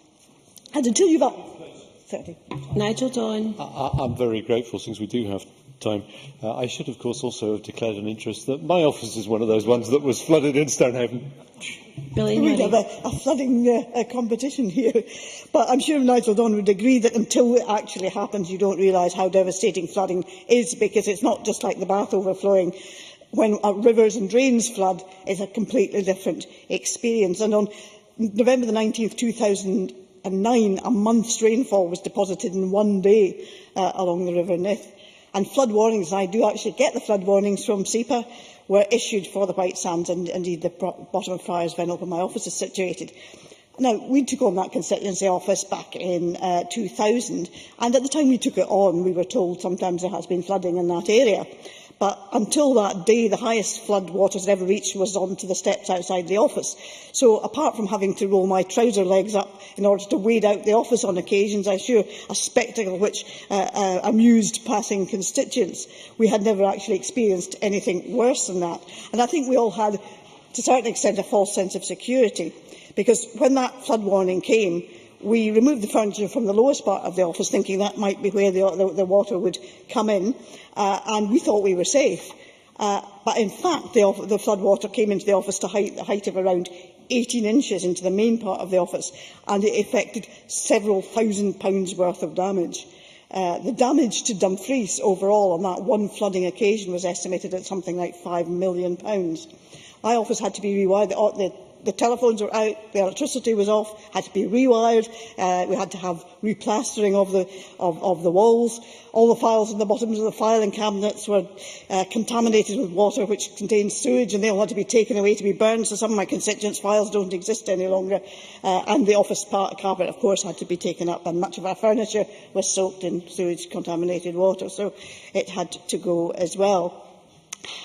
And until you've... Nigel Dawn. I'm very grateful, since we do have time. I should, of course, also have declared an interest that my office is one of those ones that was flooded in Stonehaven. We'd have a flooding competition here. But I'm sure Nigel Donn would agree that until it actually happens, you don't realise how devastating flooding is, because it's not just like the Bath overflowing. When rivers and drains flood, it's a completely different experience. And on November the 19th, 2009, a month's rainfall was deposited in one day along the River Nith. And flood warnings, and I do actually get the flood warnings from SEPA, were issued for the White Sands and indeed the bottom of Friars Venel, where my office is situated. Now, we took on that constituency office back in 2000, and at the time we took it on, we were told sometimes there has been flooding in that area. But until that day, the highest flood waters ever reached was onto the steps outside the office. So, apart from having to roll my trouser legs up in order to wade out the office on occasions, I'm sure a spectacle which amused passing constituents, we had never actually experienced anything worse than that. And I think we all had, to a certain extent, a false sense of security, because when that flood warning came, we removed the furniture from the lowest part of the office, thinking that might be where the water would come in, and we thought we were safe. But in fact, the flood water came into the office to the height of around 18 inches into the main part of the office, and it affected several £1,000s worth of damage. The damage to Dumfries overall on that one flooding occasion was estimated at something like £5 million. My office had to be rewired. The telephones were out, the electricity was off, had to be rewired, we had to have replastering of the walls. All the files in the bottoms of the filing cabinets were contaminated with water which contained sewage, and they all had to be taken away to be burned, so some of my constituents' files don't exist any longer. And the office carpet, of course, had to be taken up, and much of our furniture was soaked in sewage-contaminated water, so it had to go as well.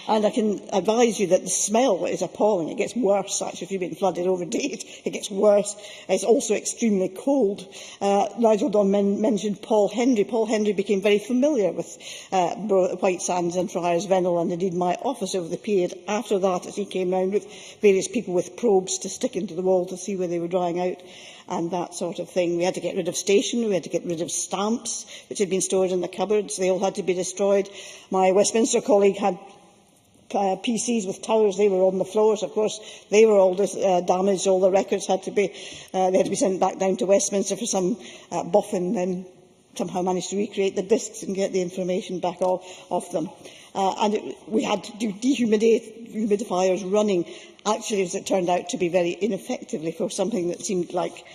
And I can advise you that the smell is appalling. It gets worse, actually, if you've been flooded over days. It gets worse. It's also extremely cold. Nigel Donn mentioned Paul Henry. Paul Henry became very familiar with White Sands and Friars Venel, and indeed my office over the period after that, as he came round with various people with probes to stick into the wall to see where they were drying out and that sort of thing. We had to get rid of stationery, we had to get rid of stamps which had been stored in the cupboards. They all had to be destroyed. My Westminster colleague had PCs with towers. They were on the floors, of course. They were all damaged. All the records had to be sent back down to Westminster for some boffin, then somehow managed to recreate the discs and get the information back off them. We had to do dehumidifiers running, actually, as it turned out, to be very ineffectively for something that seemed like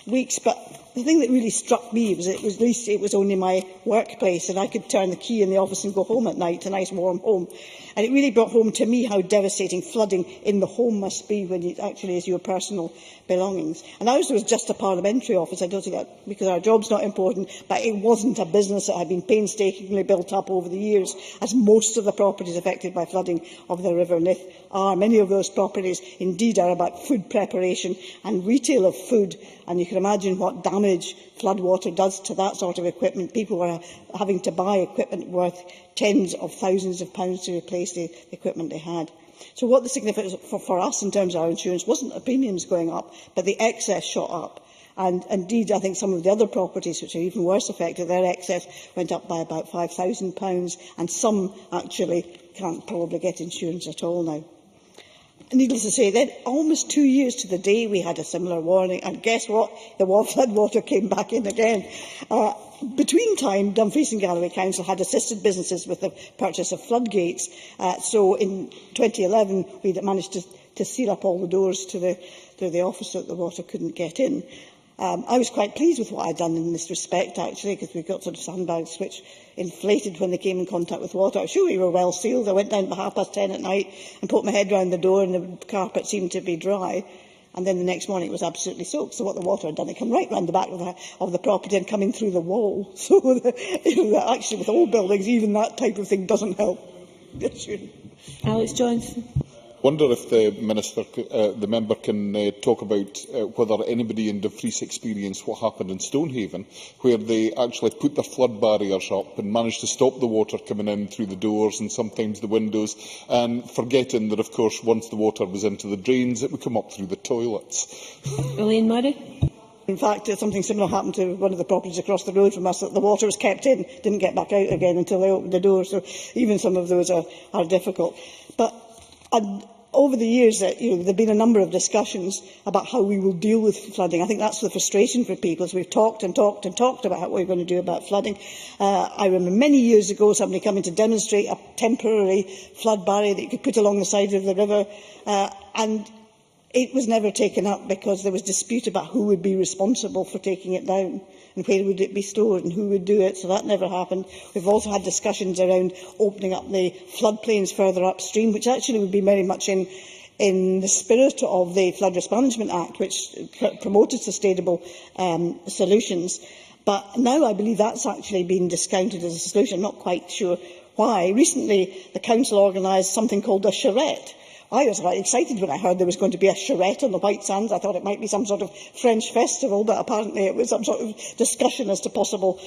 weeks. But the thing that really struck me was at least it was only my workplace, and I could turn the key in the office and go home at night, a nice warm home. And it really brought home to me how devastating flooding in the home must be when it actually is your personal belongings. And ours was just a parliamentary office. I don't think that, because our job's not important, but it wasn't a business that had been painstakingly built up over the years, as most of the properties affected by flooding of the River Nith are. Many of those properties, indeed, are about food preparation and retail of food, and you can imagine what damage floodwater does to that sort of equipment. People were having to buy equipment worth tens of thousands of pounds to replace the equipment they had. So what the significance for us in terms of our insurance wasn't the premiums going up, but the excess shot up. And indeed, I think some of the other properties which are even worse affected, their excess went up by about £5,000, and some actually can't probably get insurance at all now. Needless to say, then, almost 2 years to the day, we had a similar warning, and guess what? The floodwater came back in again. Between time, Dumfries and Galloway Council had assisted businesses with the purchase of floodgates. So in 2011, we managed to seal up all the doors to the office so that the water couldn't get in. I was quite pleased with what I'd done in this respect, actually, because we got sort of sandbags which inflated when they came in contact with water. I'm sure we were well sealed. I went down by 10:30 at night and put my head round the door, and the carpet seemed to be dry. And then the next morning it was absolutely soaked. So what the water had done, it came right round the back of the property and coming through the wall. So actually, with old buildings, even that type of thing doesn't help. Alex Johnson. I wonder if the member can talk about whether anybody in Dumfries experienced what happened in Stonehaven, where they actually put their flood barriers up and managed to stop the water coming in through the doors and sometimes the windows, and forgetting that, of course, once the water was into the drains, it would come up through the toilets. Elaine Murray. In fact, something similar happened to one of the properties across the road from us. That the water was kept in, didn't get back out again until they opened the door. So even some of those are difficult. But over the years, there have been a number of discussions about how we will deal with flooding. I think that's the frustration for people, as we've talked and talked and talked about what we're going to do about flooding. I remember many years ago somebody coming to demonstrate a temporary flood barrier that you could put along the side of the river, and it was never taken up because there was dispute about who would be responsible for taking it down and where would it be stored and who would do it, so that never happened. We've also had discussions around opening up the floodplains further upstream, which actually would be very much in the spirit of the Flood Risk Management Act, which promoted sustainable solutions. But now I believe that's actually been discounted as a solution. I'm not quite sure why. Recently, the Council organised something called a charrette. I was quite excited when I heard there was going to be a charrette on the White Sands. I thought it might be some sort of French festival, but apparently it was some sort of discussion as to possible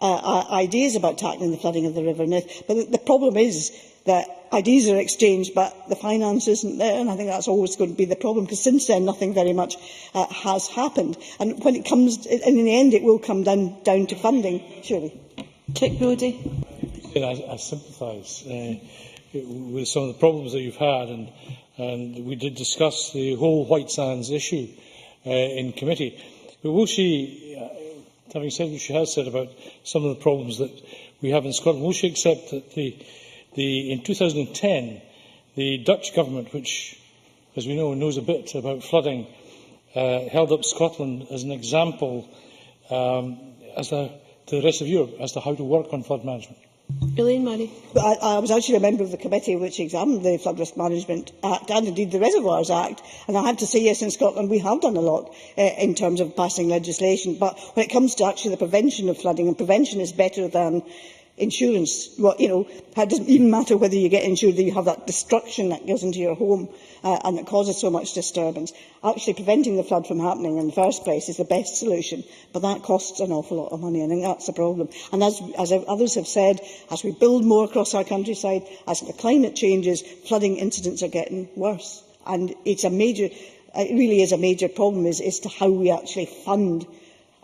ideas about tackling the flooding of the River Nith. But the problem is that ideas are exchanged, but the finance isn't there, and I think that's always going to be the problem, because since then nothing very much has happened. And when it comes, in the end, it will come down to funding, surely. Chic-Brodie. I sympathise with some of the problems that you've had, and we did discuss the whole White Sands issue in committee. But will she, having said what she has said about some of the problems that we have in Scotland, will she accept that in 2010, the Dutch government, which, as we know, knows a bit about flooding, held up Scotland as an example to the rest of Europe as to how to work on flood management? Elaine Murray. I was actually a member of the committee which examined the Flood Risk Management Act and indeed the Reservoirs Act, and I have to say, yes, in Scotland we have done a lot in terms of passing legislation, but when it comes to actually the prevention of flooding, and prevention is better than insurance. Well, it doesn't even matter whether you get insured, that you have that destruction that goes into your home and that causes so much disturbance. Actually, preventing the flood from happening in the first place is the best solution, but that costs an awful lot of money. I think that's the problem. And as others have said, as we build more across our countryside, as the climate changes, flooding incidents are getting worse. And it really is a major problem as to how we actually fund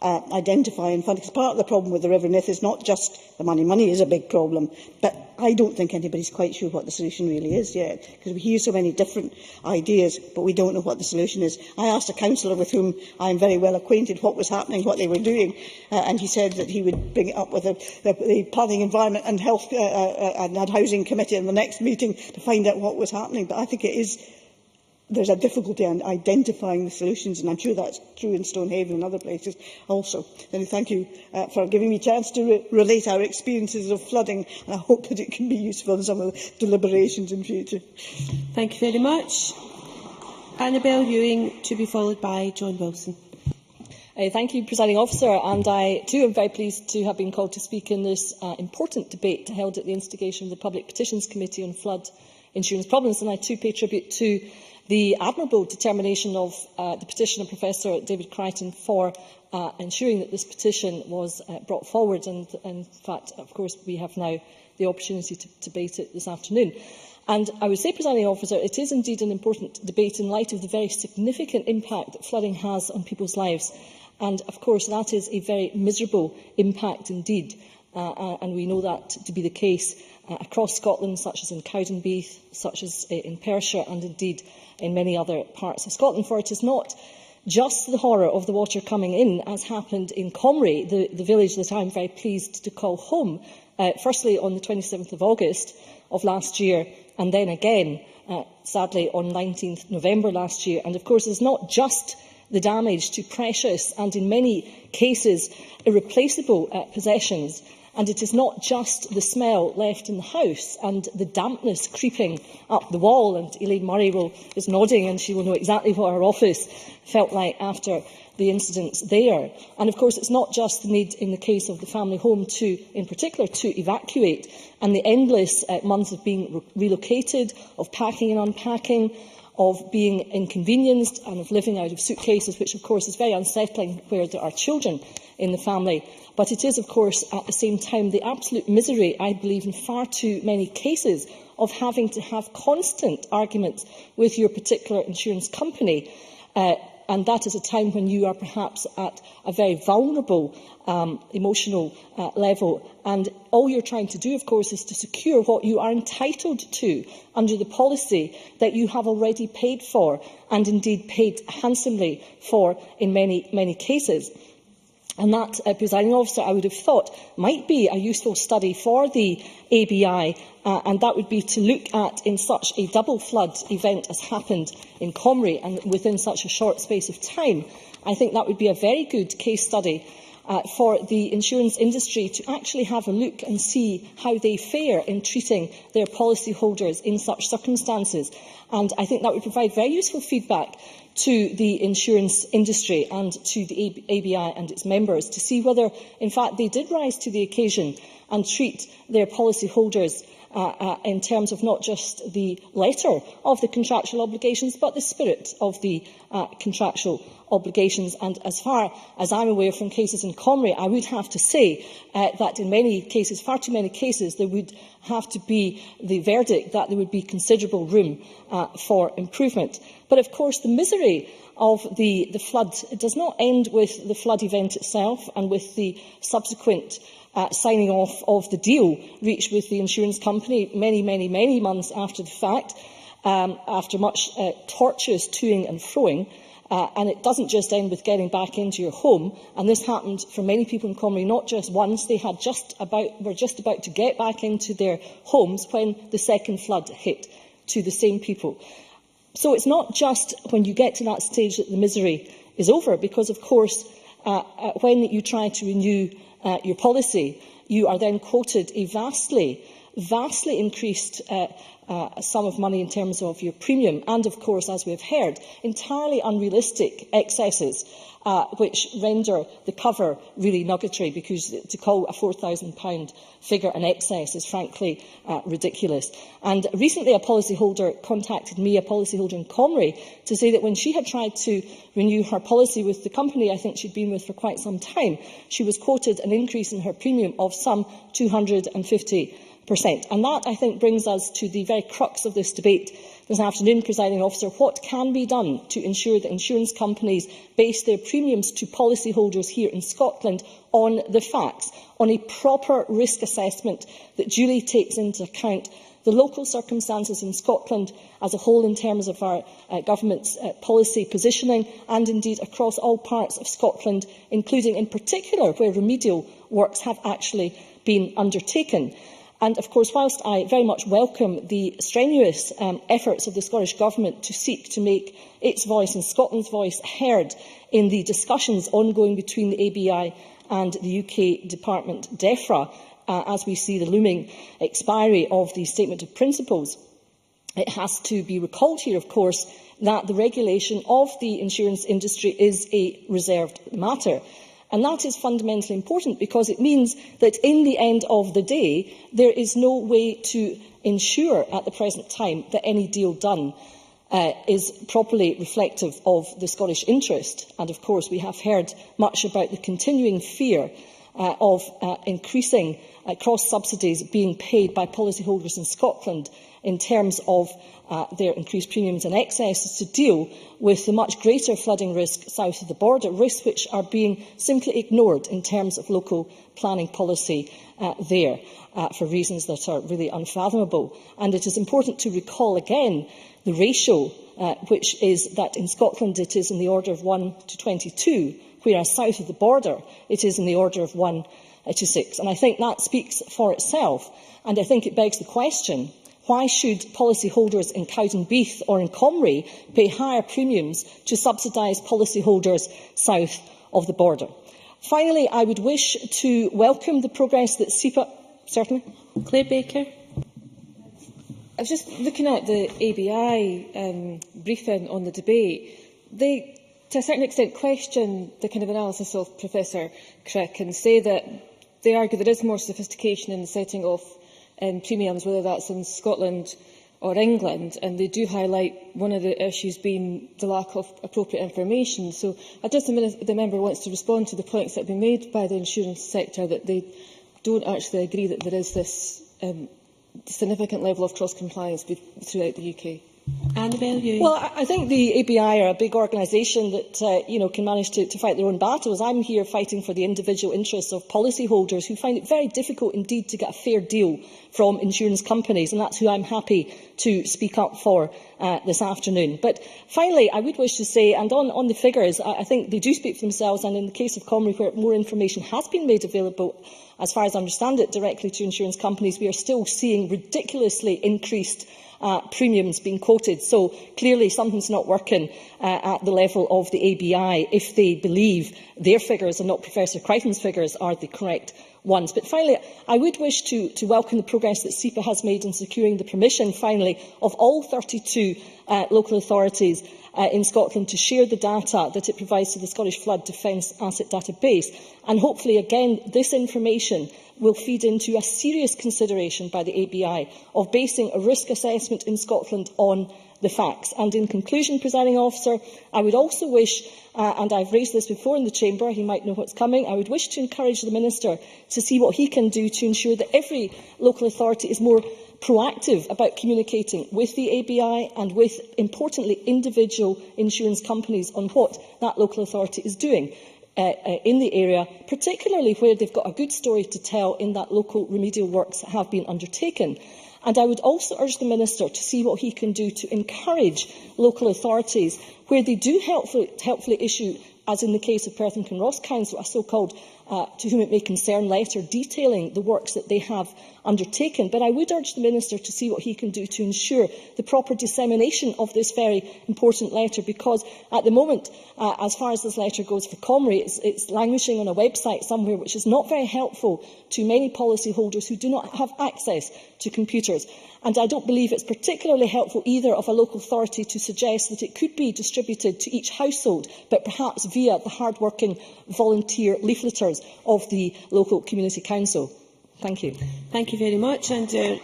identify and fund. Because part of the problem with the River Nith is not just the money. Money is a big problem, but I don't think anybody's quite sure what the solution really is yet, because we hear so many different ideas, but we don't know what the solution is. I asked a councillor with whom I am very well acquainted what was happening, what they were doing, and he said that he would bring it up with the Planning, Environment and Health and Housing Committee in the next meeting to find out what was happening. But I think there's a difficulty in identifying the solutions, and I'm sure that's true in Stonehaven and other places also. And thank you for giving me a chance to relate our experiences of flooding, and I hope that it can be useful in some of the deliberations in future. Thank you very much. Annabel Ewing, to be followed by John Wilson. Thank you, Presiding Officer, and I too am very pleased to have been called to speak in this important debate held at the instigation of the Public Petitions Committee on Flood Insurance Problems, and I too pay tribute to the admirable determination of the petitioner, Professor David Crichton, for ensuring that this petition was brought forward. And in fact, of course, we have now the opportunity to debate it this afternoon. And I would say, Presiding Officer, it is indeed an important debate in light of the very significant impact that flooding has on people's lives. And, of course, that is a very miserable impact indeed. And we know that to be the case across Scotland, such as in Cowdenbeath, such as in Perthshire, and indeed in many other parts of Scotland. For it is not just the horror of the water coming in, as happened in Comrie, the village that I am very pleased to call home, firstly on the 27th of August of last year, and then again, sadly, on 19th November last year. And of course, it is not just the damage to precious and, in many cases, irreplaceable possessions. And it is not just the smell left in the house and the dampness creeping up the wall. And Elaine Murray is nodding, and she will know exactly what her office felt like after the incidents there. And of course, it's not just the need in the case of the family home in particular, to evacuate, and the endless months of being relocated, of packing and unpacking, of being inconvenienced and of living out of suitcases, which of course is very unsettling where there are children in the family. But it is, of course, at the same time, the absolute misery, I believe, in far too many cases of having to have constant arguments with your particular insurance company and that is a time when you are perhaps at a very vulnerable emotional level, and all you're trying to do, of course, is to secure what you are entitled to under the policy that you have already paid for, and indeed paid handsomely for in many cases. And that, Presiding Officer, I would have thought might be a useful study for the ABI, and that would be to look at, in such a double flood event as happened in Comrie, and within such a short space of time, I think that would be a very good case study for the insurance industry to actually have a look and see how they fare in treating their policyholders in such circumstances. And I think that would provide very useful feedback to the insurance industry and to the ABI and its members to see whether, in fact, they did rise to the occasion and treat their policyholders in terms of not just the letter of the contractual obligations, but the spirit of the contractual obligations. And as far as I'm aware from cases in Comrie, I would have to say that in many cases, far too many cases, there would have to be the verdict that there would be considerable room for improvement. But of course, the misery of the flood does not end with the flood event itself and with the subsequent signing off of the deal reached with the insurance company many months after the fact, after much tortuous toing and froing. And it doesn't just end with getting back into your home. And this happened for many people in Comrie not just once. They were just about to get back into their homes when the second flood hit, to the same people. So it's not just when you get to that stage that the misery is over, because, of course, when you try to renew your policy, you are then quoted a vastly increased sum of money in terms of your premium, and, of course, as we have heard, entirely unrealistic excesses, which render the cover really nugatory, because to call a £4,000 figure an excess is frankly ridiculous. And recently a policyholder contacted me, a policyholder in Comrie, to say that when she had tried to renew her policy with the company I think she'd been with for quite some time, she was quoted an increase in her premium of some 250%. And that, I think, brings us to the very crux of this debate this afternoon, Presiding Officer. What can be done to ensure that insurance companies base their premiums to policyholders here in Scotland on the facts, on a proper risk assessment that duly takes into account the local circumstances in Scotland as a whole in terms of our government's policy positioning, and indeed across all parts of Scotland, including in particular where remedial works have actually been undertaken. And, of course, whilst I very much welcome the strenuous efforts of the Scottish Government to seek to make its voice and Scotland's voice heard in the discussions ongoing between the ABI and the UK Department DEFRA, as we see the looming expiry of the Statement of Principles, it has to be recalled here, of course, that the regulation of the insurance industry is a reserved matter. And that is fundamentally important, because it means that in the end of the day, there is no way to ensure at the present time that any deal done is properly reflective of the Scottish interest. And, of course, we have heard much about the continuing fear of increasing cross-subsidies being paid by policyholders in Scotland in terms of their increased premiums and excesses to deal with the much greater flooding risk south of the border, risks which are being simply ignored in terms of local planning policy there for reasons that are really unfathomable. And it is important to recall again the ratio, which is that in Scotland it is in the order of 1 to 22, whereas south of the border it is in the order of 1 to 6. And I think that speaks for itself. And I think it begs the question, why should policyholders in Cowdenbeath or in Comrie pay higher premiums to subsidise policyholders south of the border? Finally, I would wish to welcome the progress that SEPA... Certainly. Claire Baker. I was just looking at the ABI briefing on the debate. They, to a certain extent, question the kind of analysis of Professor Crick and say that they argue there is more sophistication in the setting of premiums, whether that's in Scotland or England, and they do highlight one of the issues being the lack of appropriate information. So I just wonder if the member wants to respond to the points that have been made by the insurance sector, that they don't actually agree that there is this significant level of cross-compliance throughout the UK. Well, I think the ABI are a big organisation that can manage to fight their own battles. I'm here fighting for the individual interests of policyholders who find it very difficult indeed to get a fair deal from insurance companies, and that's who I'm happy to speak up for this afternoon. But finally, I would wish to say, and on the figures, I think they do speak for themselves, and in the case of Comrie, where more information has been made available, as far as I understand it, directly to insurance companies, we are still seeing ridiculously increased premiums being quoted. So clearly something's not working at the level of the ABI if they believe their figures and not Professor Crichton's figures are the correct ones. But finally, I would wish to welcome the progress that SEPA has made in securing the permission, finally, of all 32 local authorities in Scotland to share the data that it provides to the Scottish Flood Defence Asset Database. And hopefully, again, this information will feed into a serious consideration by the ABI of basing a risk assessment in Scotland on the facts. And in conclusion, Presiding Officer, I would also wish, and I've raised this before in the Chamber, he might know what's coming, I would wish to encourage the Minister to see what he can do to ensure that every local authority is more proactive about communicating with the ABI and with, importantly, individual insurance companies on what that local authority is doing in the area, particularly where they've got a good story to tell in that local remedial works that have been undertaken. And I would also urge the Minister to see what he can do to encourage local authorities where they do helpfully issue, as in the case of Perth and Kinross Council, a so-called to whom it may concern letter detailing the works that they have undertaken. But I would urge the Minister to see what he can do to ensure the proper dissemination of this very important letter, because at the moment, as far as this letter goes for Comrie, it's languishing on a website somewhere which is not very helpful to many policyholders who do not have access to computers. And I don't believe it's particularly helpful either of a local authority to suggest that it could be distributed to each household, but perhaps via the hard-working volunteer leafleters of the local community council. Thank you. Thank you very much. And our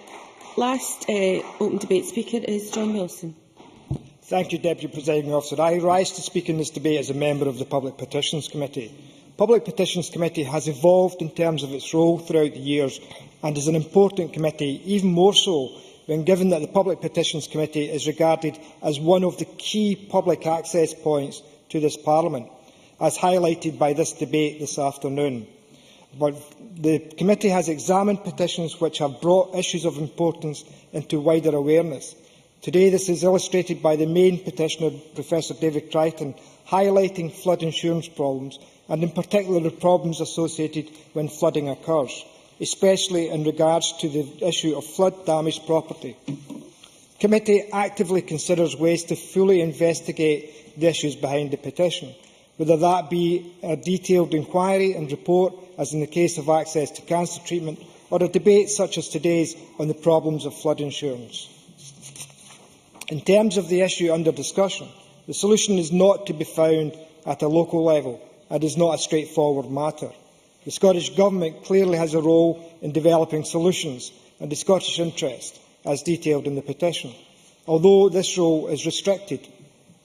last open debate speaker is John Wilson. Thank you, Deputy Presiding Officer. I rise to speak in this debate as a member of the Public Petitions Committee. The Public Petitions Committee has evolved in terms of its role throughout the years and is an important committee, even more so when given that the Public Petitions Committee is regarded as one of the key public access points to this Parliament, as highlighted by this debate this afternoon. But the committee has examined petitions which have brought issues of importance into wider awareness. Today, this is illustrated by the main petitioner, Professor David Crichton, highlighting flood insurance problems, and in particular the problems associated when flooding occurs, especially in regards to the issue of flood-damaged property. The committee actively considers ways to fully investigate the issues behind the petition, whether that be a detailed inquiry and report, as in the case of access to cancer treatment, or a debate such as today's on the problems of flood insurance. In terms of the issue under discussion, the solution is not to be found at a local level and is not a straightforward matter. The Scottish Government clearly has a role in developing solutions and the Scottish interest, as detailed in the petition, although this role is restricted,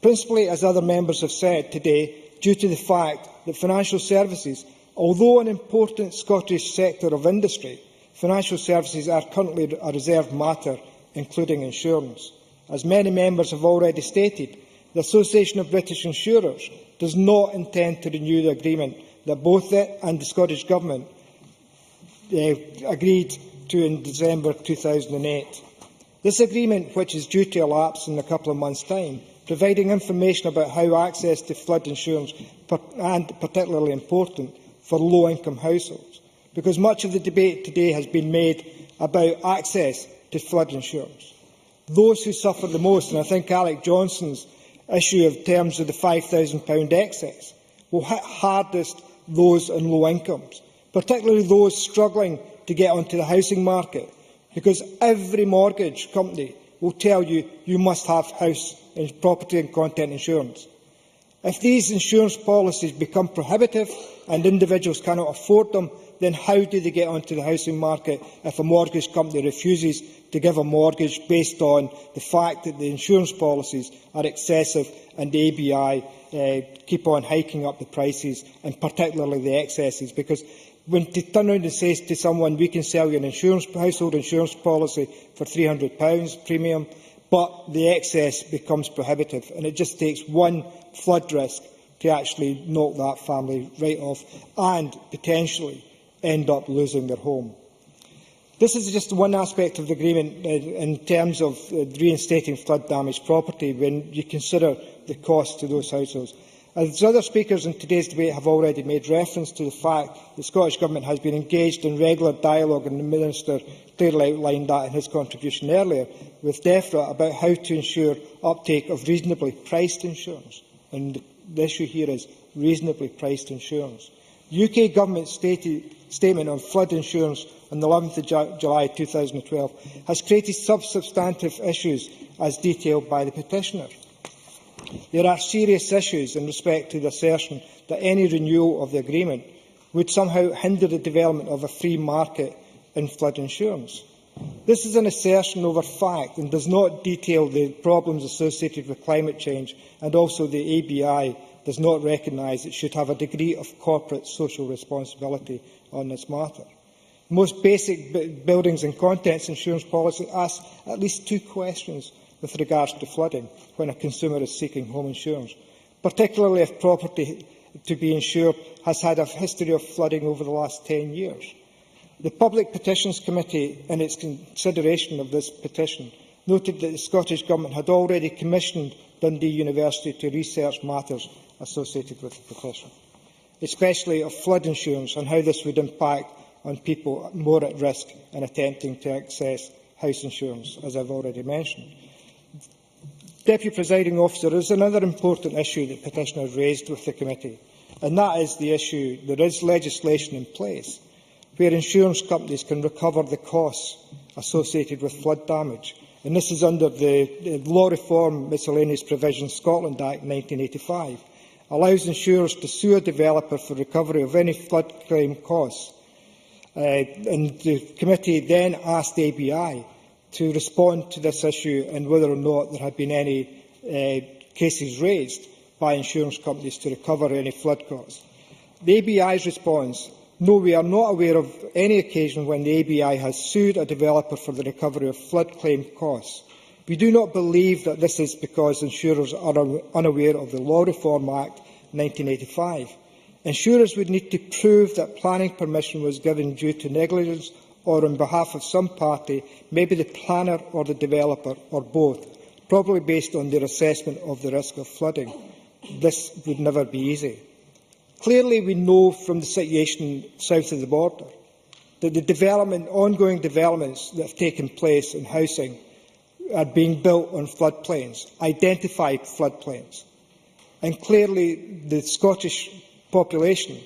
principally, as other members have said today, due to the fact that financial services, although an important Scottish sector of industry, financial services are currently a reserved matter, including insurance. As many members have already stated, the Association of British Insurers does not intend to renew the agreement that both it and the Scottish Government agreed to in December 2008. This agreement, which is due to elapse in a couple of months' time, providing information about how access to flood insurance and particularly important for low-income households, because much of the debate today has been made about access to flood insurance. Those who suffer the most, and I think Alec Johnson's issue in terms of the £5,000 excess, will hit hardest those on low incomes, particularly those struggling to get onto the housing market, because every mortgage company will tell you you must have house and property and content insurance. If these insurance policies become prohibitive and individuals cannot afford them, then how do they get onto the housing market if a mortgage company refuses to give a mortgage based on the fact that the insurance policies are excessive and the ABI keep on hiking up the prices, and particularly the excesses? Because when to turn around and say to someone, we can sell you an household insurance policy for £300 premium, but the excess becomes prohibitive, and it just takes one flood risk to actually knock that family right off and potentially end up losing their home. This is just one aspect of the agreement in terms of reinstating flood-damaged property when you consider the cost to those households. As other speakers in today's debate have already made reference to the fact that the Scottish Government has been engaged in regular dialogue, and the Minister clearly outlined that in his contribution earlier, with DEFRA about how to ensure uptake of reasonably priced insurance. And the issue here is reasonably priced insurance. The UK Government's statement on flood insurance on the 11th of July 2012 has created substantive issues as detailed by the petitioner. There are serious issues in respect to the assertion that any renewal of the agreement would somehow hinder the development of a free market in flood insurance. This is an assertion over fact and does not detail the problems associated with climate change, and also the ABI does not recognise it should have a degree of corporate social responsibility on this matter. The most basic buildings and contents insurance policy asks at least two questions with regards to flooding when a consumer is seeking home insurance, particularly if property to be insured has had a history of flooding over the last 10 years. The Public Petitions Committee, in its consideration of this petition, noted that the Scottish Government had already commissioned Dundee University to research matters associated with the petition, especially of flood insurance and how this would impact on people more at risk in attempting to access house insurance, as I have already mentioned. Deputy Presiding Officer, there is another important issue that the petitioner has raised with the committee, and that is the issue there is legislation in place where insurance companies can recover the costs associated with flood damage. And this is under the Law Reform Miscellaneous Provisions Scotland Act 1985. Allows insurers to sue a developer for recovery of any flood claim costs. And the committee then asked the ABI to respond to this issue and whether or not there had been any cases raised by insurance companies to recover any flood costs. The ABI's response: no, we are not aware of any occasion when the ABI has sued a developer for the recovery of flood claim costs. We do not believe that this is because insurers are unaware of the Law Reform Act 1985. Insurers would need to prove that planning permission was given due to negligence or on behalf of some party, maybe the planner or the developer, or both, probably based on their assessment of the risk of flooding. This would never be easy. Clearly, we know from the situation south of the border that the ongoing developments that have taken place in housing are being built on floodplains, identified floodplains. And clearly, the Scottish population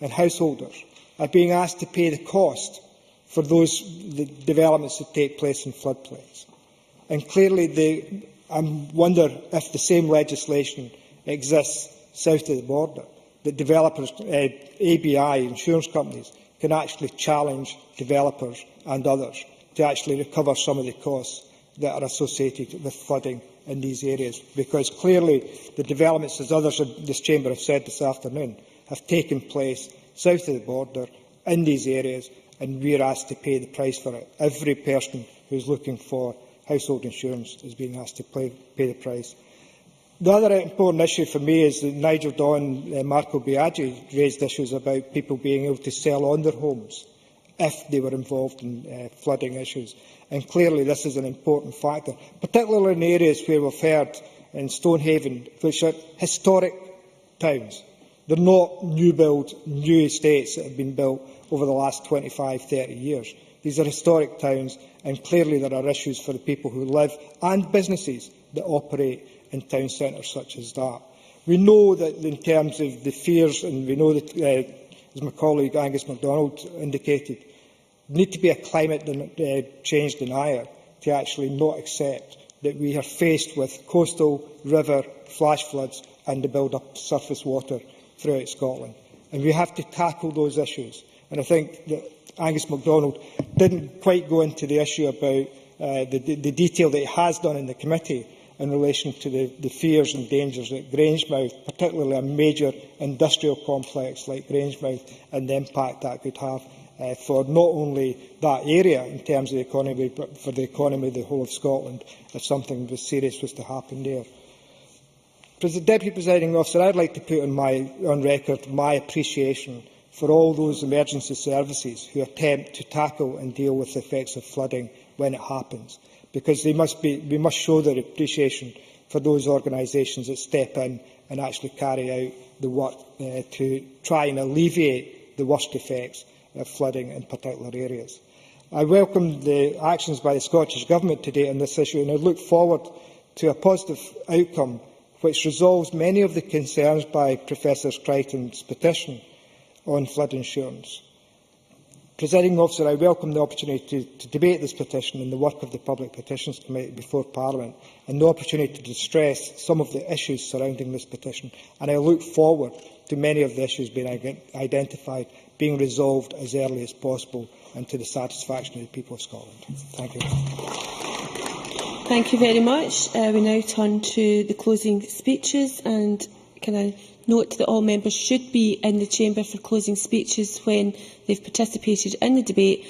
and householders are being asked to pay the cost for the developments that take place in floodplains. And clearly, I wonder if the same legislation exists south of the border, that developers, ABI, insurance companies, can actually challenge developers and others to actually recover some of the costs that are associated with flooding in these areas. Because clearly the developments, as others in this chamber have said this afternoon, have taken place south of the border in these areas, and we are asked to pay the price for it. Every person who is looking for household insurance is being asked to pay the price. The other important issue for me is that Nigel Dawn and Marco Biaggi raised issues about people being able to sell on their homes if they were involved in flooding issues. And clearly this is an important factor, particularly in areas where we've heard in Stonehaven, which are historic towns. They're not new estates that have been built over the last 25, 30 years. These are historic towns, and clearly there are issues for the people who live and businesses that operate in town centres such as that. We know that in terms of the fears, and we know that, as my colleague Angus MacDonald indicated, there need to be a climate change denier to actually not accept that we are faced with coastal, river, flash floods and the build-up of surface water throughout Scotland. And we have to tackle those issues. And I think that Angus MacDonald didn't quite go into the issue about the detail that he has done in the committee in relation to the fears and dangers at Grangemouth, particularly a major industrial complex like Grangemouth, and the impact that could have for not only that area in terms of the economy, but for the economy of the whole of Scotland, if something serious was to happen there. Deputy Presiding Officer, I'd like to put on record my appreciation for all those emergency services who attempt to tackle and deal with the effects of flooding when it happens, because we must show their appreciation for those organisations that step in and actually carry out the work to try and alleviate the worst effects of flooding in particular areas. I welcome the actions by the Scottish Government today on this issue, and I look forward to a positive outcome which resolves many of the concerns by Professor Crichton's petition on flood insurance. Presiding Officer, I welcome the opportunity to debate this petition and the work of the Public Petitions Committee before Parliament, and the opportunity to stress some of the issues surrounding this petition. And I look forward to many of the issues being identified being resolved as early as possible and to the satisfaction of the people of Scotland. Thank you. Thank you very much. We now turn to the closing speeches, and can I note that all members should be in the chamber for closing speeches when they've participated in the debate,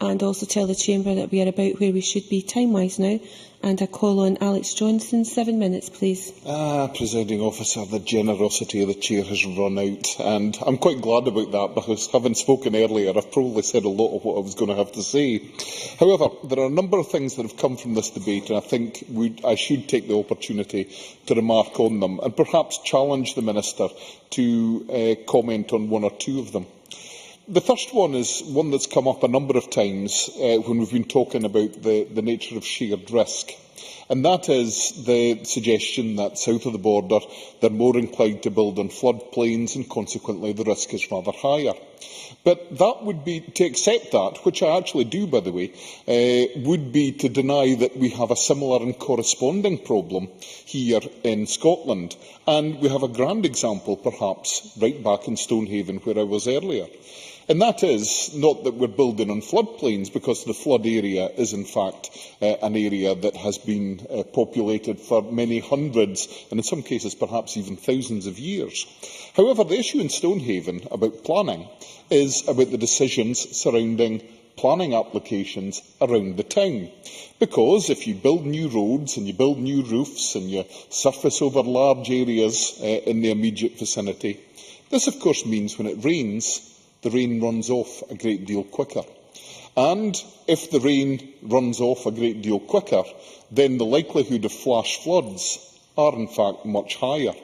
and also tell the chamber that we are about where we should be time-wise now. And I call on Alex Johnson. 7 minutes, please. Presiding Officer, the generosity of the Chair has run out, and I'm quite glad about that, because having spoken earlier, I've probably said a lot of what I was going to have to say. However, there are a number of things that have come from this debate, and I think I should take the opportunity to remark on them, and perhaps challenge the Minister to comment on one or two of them. The first one is one that's come up a number of times when we've been talking about the nature of shared risk, and that is the suggestion that south of the border they're more inclined to build on floodplains, and consequently the risk is rather higher. But that would be, to accept that, which I actually do, by the way, would be to deny that we have a similar and corresponding problem here in Scotland. And we have a grand example, perhaps, right back in Stonehaven, where I was earlier. And that is not that we're building on floodplains, because the flood area is, in fact, an area that has been populated for many hundreds, and in some cases perhaps even thousands of years. However, the issue in Stonehaven about planning is about the decisions surrounding planning applications around the town. Because if you build new roads and you build new roofs and you surface over large areas in the immediate vicinity, this of course means when it rains, the rain runs off a great deal quicker. And if the rain runs off a great deal quicker, then the likelihood of flash floods are in fact much higher.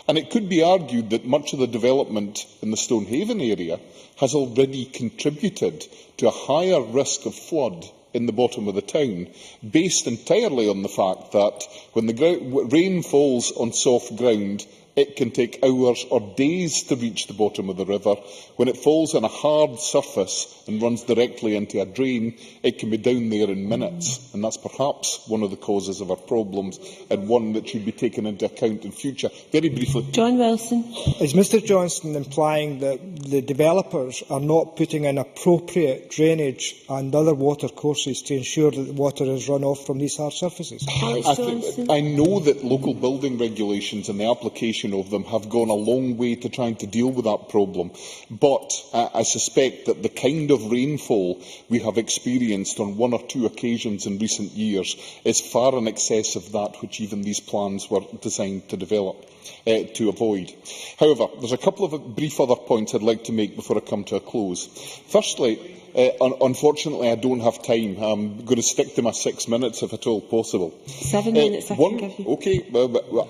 And it could be argued that much of the development in the Stonehaven area has already contributed to a higher risk of flood in the bottom of the town, based entirely on the fact that when the rain falls on soft ground, it can take hours or days to reach the bottom of the river. When it falls on a hard surface and runs directly into a drain, it can be down there in minutes. And that's perhaps one of the causes of our problems, and one that should be taken into account in future. Very briefly. John Wilson. Is Mr Johnston implying that the developers are not putting in appropriate drainage and other water courses to ensure that the water is run off from these hard surfaces? I know that local building regulations and the application of them have gone a long way to trying to deal with that problem, but I suspect that the kind of rainfall we have experienced on one or two occasions in recent years is far in excess of that which even these plans were designed to develop. To avoid. However, there's a couple of brief other points I'd like to make before I come to a close. Firstly, unfortunately, I don't have time. I'm going to stick to my 6 minutes if at all possible. 7 minutes, I can give you. OK,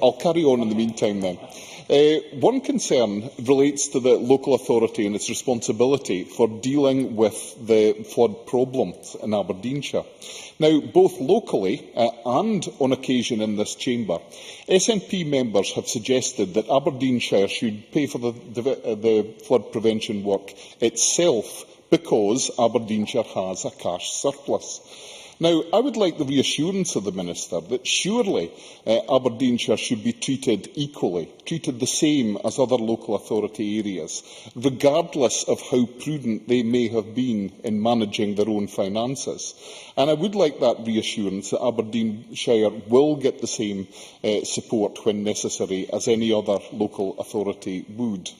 I'll carry on in the meantime then. One concern relates to the local authority and its responsibility for dealing with the flood problems in Aberdeenshire. Now, both locally and on occasion in this chamber, SNP members have suggested that Aberdeenshire should pay for the flood prevention work itself because Aberdeenshire has a cash surplus. Now, I would like the reassurance of the Minister that surely Aberdeenshire should be treated equally, treated the same as other local authority areas, regardless of how prudent they may have been in managing their own finances. And I would like that reassurance that Aberdeenshire will get the same support when necessary as any other local authority would.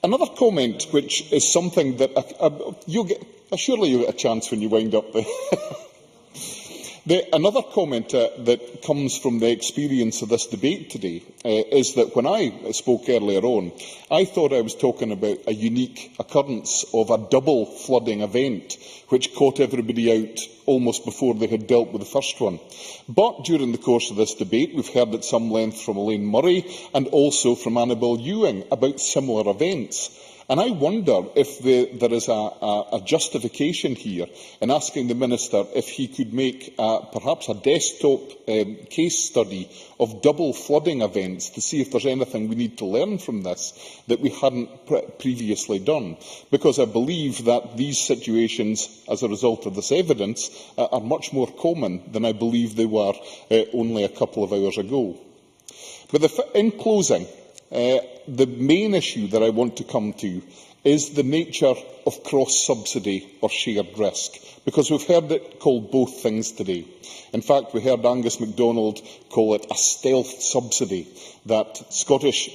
Another comment, which is something that surely you'll get a chance when you wind up there. Another comment that comes from the experience of this debate today is that when I spoke earlier on, I thought I was talking about a unique occurrence of a double flooding event which caught everybody out almost before they had dealt with the first one. But during the course of this debate, we've heard at some length from Elaine Murray and also from Annabel Ewing about similar events. And I wonder if there is a justification here in asking the Minister if he could make perhaps a desktop case study of double flooding events to see if there's anything we need to learn from this that we hadn't previously done. Because I believe that these situations, as a result of this evidence, are much more common than I believe they were only a couple of hours ago. But in closing, the main issue that I want to come to is the nature of cross-subsidy or shared risk, because we've heard it called both things today. In fact, we heard Angus MacDonald call it a stealth subsidy, that Scottish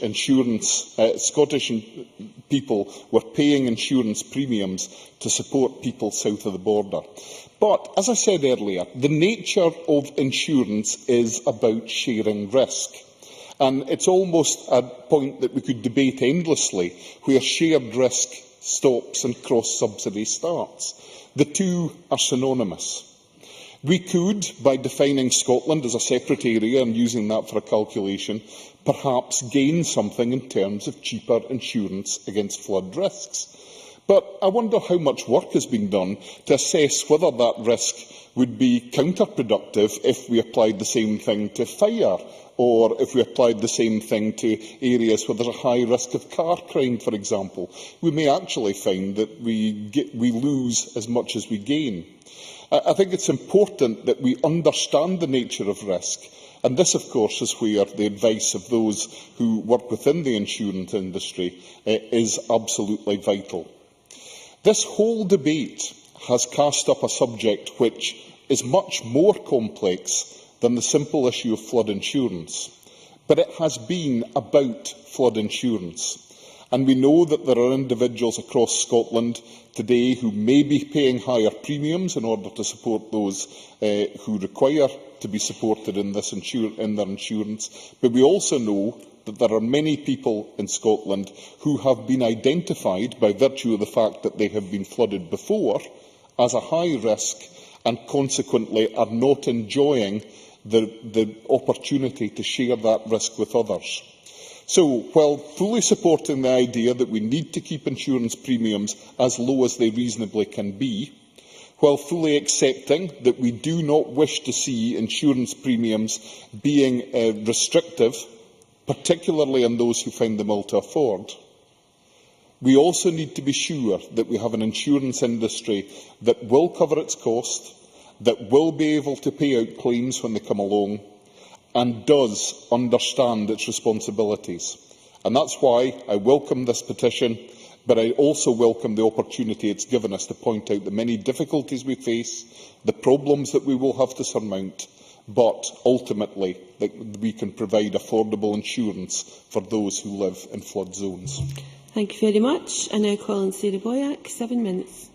people were paying insurance premiums to support people south of the border. But, as I said earlier, the nature of insurance is about sharing risk. And it's almost a point that we could debate endlessly, where shared risk stops and cross-subsidy starts. The two are synonymous. We could, by defining Scotland as a separate area and using that for a calculation, perhaps gain something in terms of cheaper insurance against flood risks. But I wonder how much work has been done to assess whether that risk would be counterproductive if we applied the same thing to fire, or if we applied the same thing to areas where there's a high risk of car crime, for example. We may actually find that we lose as much as we gain. I think it's important that we understand the nature of risk, and this, of course, is where the advice of those who work within the insurance industry is absolutely vital. This whole debate has cast up a subject which is much more complex than the simple issue of flood insurance. But it has been about flood insurance. And we know that there are individuals across Scotland today who may be paying higher premiums in order to support those who require to be supported in their insurance. But we also know that there are many people in Scotland who have been identified, by virtue of the fact that they have been flooded before, as a high risk, and consequently are not enjoying the opportunity to share that risk with others. So, while fully supporting the idea that we need to keep insurance premiums as low as they reasonably can be, while fully accepting that we do not wish to see insurance premiums being restrictive, particularly on those who find them ill to afford, we also need to be sure that we have an insurance industry that will cover its cost, that will be able to pay out claims when they come along, and does understand its responsibilities. And that's why I welcome this petition, but I also welcome the opportunity it's given us to point out the many difficulties we face, the problems that we will have to surmount, but ultimately that we can provide affordable insurance for those who live in flood zones. Thank you very much. I now call on Sarah Boyack, 7 minutes.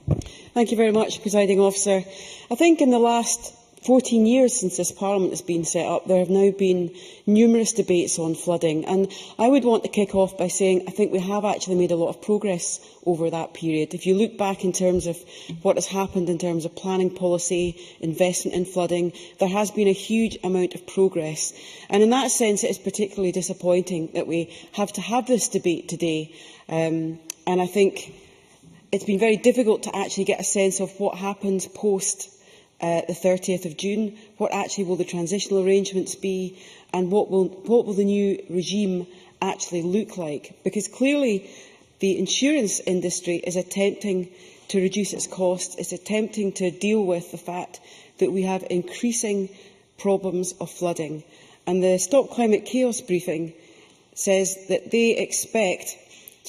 Thank you very much, Presiding Officer. I think in the last 14 years since this Parliament has been set up, there have now been numerous debates on flooding. And I would want to kick off by saying I think we have actually made a lot of progress over that period. If you look back in terms of what has happened in terms of planning policy, investment in flooding, there has been a huge amount of progress. And in that sense, it is particularly disappointing that we have to have this debate today. And I think it's been very difficult to actually get a sense of what happens post the 30th of June, what actually will the transitional arrangements be, and what will the new regime actually look like. Because clearly the insurance industry is attempting to reduce its costs, is attempting to deal with the fact that we have increasing problems of flooding. And the Stop Climate Chaos briefing says that they expect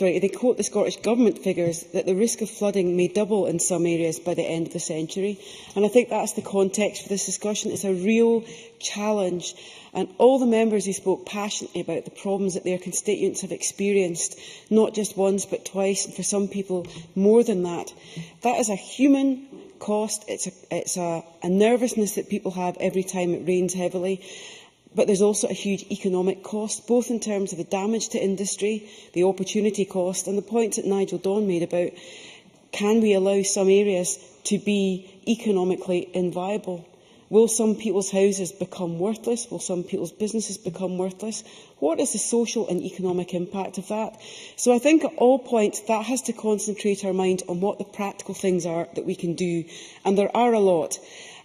they quote the Scottish Government figures that the risk of flooding may double in some areas by the end of the century. And I think that's the context for this discussion. It's a real challenge. And all the members who spoke passionately about the problems that their constituents have experienced, not just once but twice, and for some people more than that, that is a human cost. It's a nervousness that people have every time it rains heavily. But there's also a huge economic cost, both in terms of the damage to industry, the opportunity cost, and the points that Nigel Dawn made about can we allow some areas to be economically inviable? Will some people's houses become worthless? Will some people's businesses become worthless? What is the social and economic impact of that? So I think at all points that has to concentrate our mind on what the practical things are that we can do, and there are a lot.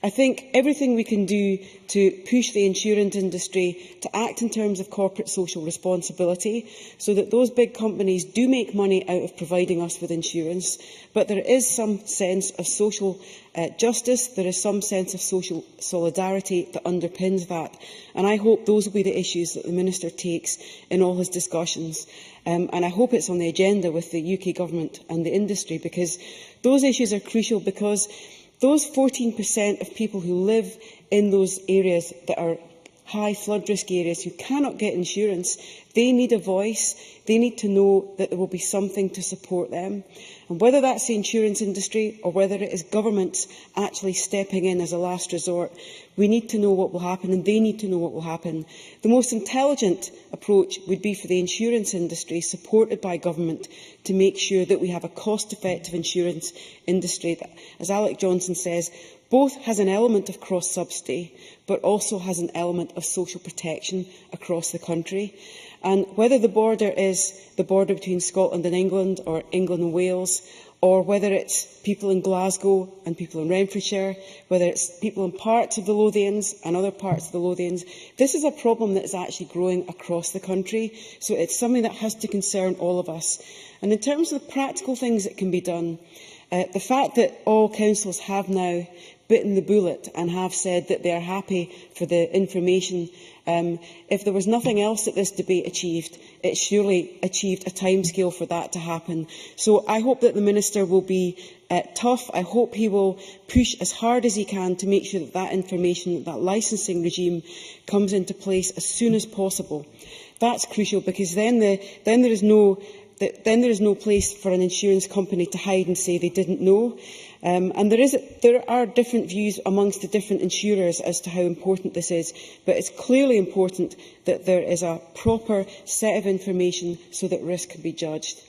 I think everything we can do to push the insurance industry to act in terms of corporate social responsibility so that those big companies do make money out of providing us with insurance, but there is some sense of social justice, there is some sense of social solidarity that underpins that. And I hope those will be the issues that the Minister takes in all his discussions. And I hope it's on the agenda with the UK Government and the industry, because those issues are crucial, because those 14% of people who live in those areas that are high flood risk areas who cannot get insurance, they need a voice. They need to know that there will be something to support them. And whether that's the insurance industry or whether it is governments actually stepping in as a last resort, we need to know what will happen, and they need to know what will happen. The most intelligent approach would be for the insurance industry, supported by government, to make sure that we have a cost-effective insurance industry that, as Alec Johnson says, both has an element of cross-subsidy but also has an element of social protection across the country. And whether the border is the border between Scotland and England, or England and Wales, or whether it's people in Glasgow and people in Renfrewshire, whether it's people in parts of the Lothians and other parts of the Lothians, this is a problem that is actually growing across the country. So it's something that has to concern all of us. And in terms of the practical things that can be done, the fact that all councils have now bitten the bullet and have said that they are happy for the information, if there was nothing else that this debate achieved, it surely achieved a timescale for that to happen. So I hope that the Minister will be tough. I hope he will push as hard as he can to make sure that that information, that licensing regime, comes into place as soon as possible. That's crucial, because then there is no place for an insurance company to hide and say they didn't know. And there are different views amongst the different insurers as to how important this is, but it's clearly important that there is a proper set of information so that risk can be judged.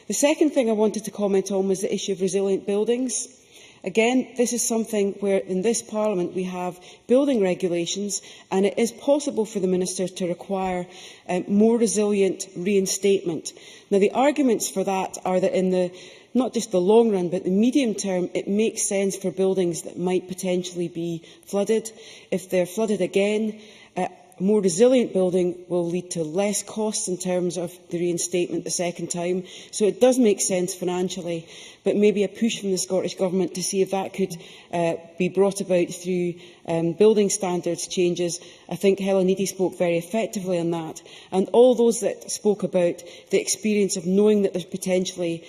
The second thing I wanted to comment on was the issue of resilient buildings. Again, this is something where in this Parliament we have building regulations, and it is possible for the Minister to require more resilient reinstatement. Now, the arguments for that are that in the not just the long run, but the medium term, it makes sense for buildings that might potentially be flooded. If they're flooded again, a more resilient building will lead to less costs in terms of the reinstatement the second time. So it does make sense financially, but maybe a push from the Scottish Government to see if that could be brought about through building standards changes. I think Helen Eadie spoke very effectively on that. And all those that spoke about the experience of knowing that there's potentially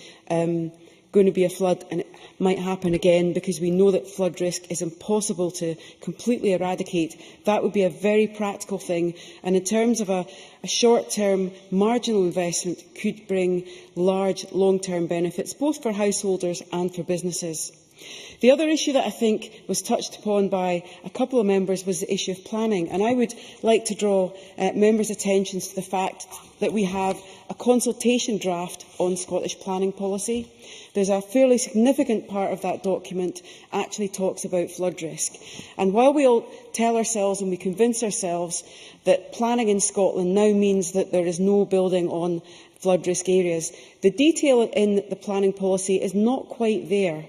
going to be a flood, and it might happen again because we know that flood risk is impossible to completely eradicate. That would be a very practical thing, and in terms of a short-term marginal investment, could bring large long-term benefits both for householders and for businesses. The other issue that I think was touched upon by a couple of members was the issue of planning, and I would like to draw members' attention to the fact that we have a consultation draft on Scottish planning policy. There's a fairly significant part of that document actually talks about flood risk. And while we all tell ourselves and we convince ourselves that planning in Scotland now means that there is no building on flood risk areas, the detail in the planning policy is not quite there.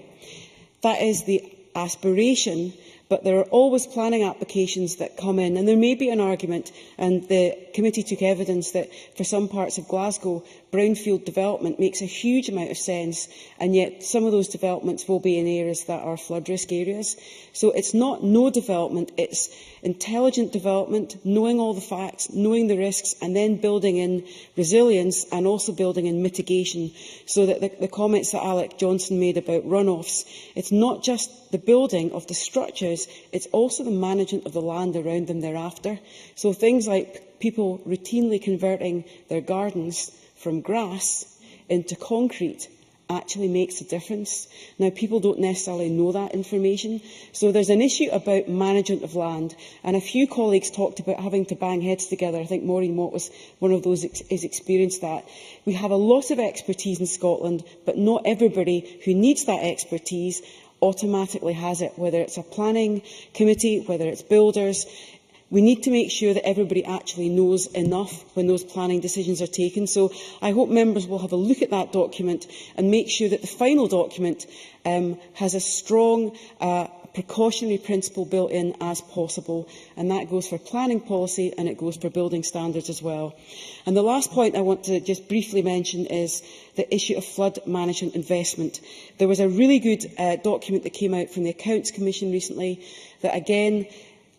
That is the aspiration, But there are always planning applications that come in, and there may be an argument, and the committee took evidence that for some parts of Glasgow, brownfield development makes a huge amount of sense, and yet some of those developments will be in areas that are flood risk areas. So it's not no development, it's intelligent development, knowing all the facts, knowing the risks, and then building in resilience and also building in mitigation, so that the comments that Alec Johnson made about runoffs, it's not just the building of the structures, it's also the management of the land around them thereafter. So things like people routinely converting their gardens from grass into concrete actually makes a difference. Now, people don't necessarily know that information. So there's an issue about management of land, and a few colleagues talked about having to bang heads together. I think Maureen Watt was one of those who's experienced that. We have a lot of expertise in Scotland, but not everybody who needs that expertise automatically has it, whether it's a planning committee, whether it's builders. We need to make sure that everybody actually knows enough when those planning decisions are taken. So I hope members will have a look at that document and make sure that the final document has a strong precautionary principle built in as possible, and that goes for planning policy and it goes for building standards as well. And the last point I want to just briefly mention is the issue of flood management investment. There was a really good document that came out from the Accounts Commission recently that again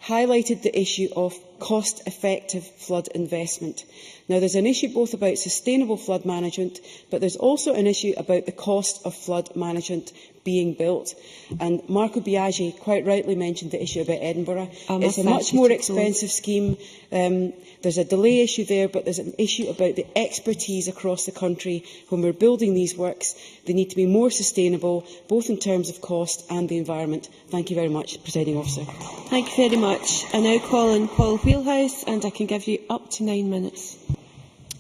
highlighted the issue of cost-effective flood investment. Now, there's an issue both about sustainable flood management, but there's also an issue about the cost of flood management being built. And Marco Biagi quite rightly mentioned the issue about Edinburgh. It's a much more expensive scheme. There's a delay issue there, but there's an issue about the expertise across the country. When we're building these works, they need to be more sustainable, both in terms of cost and the environment. Thank you very much, Presiding Officer. Thank you very much. I now call on Paul Wheelhouse, and I can give you up to 9 minutes.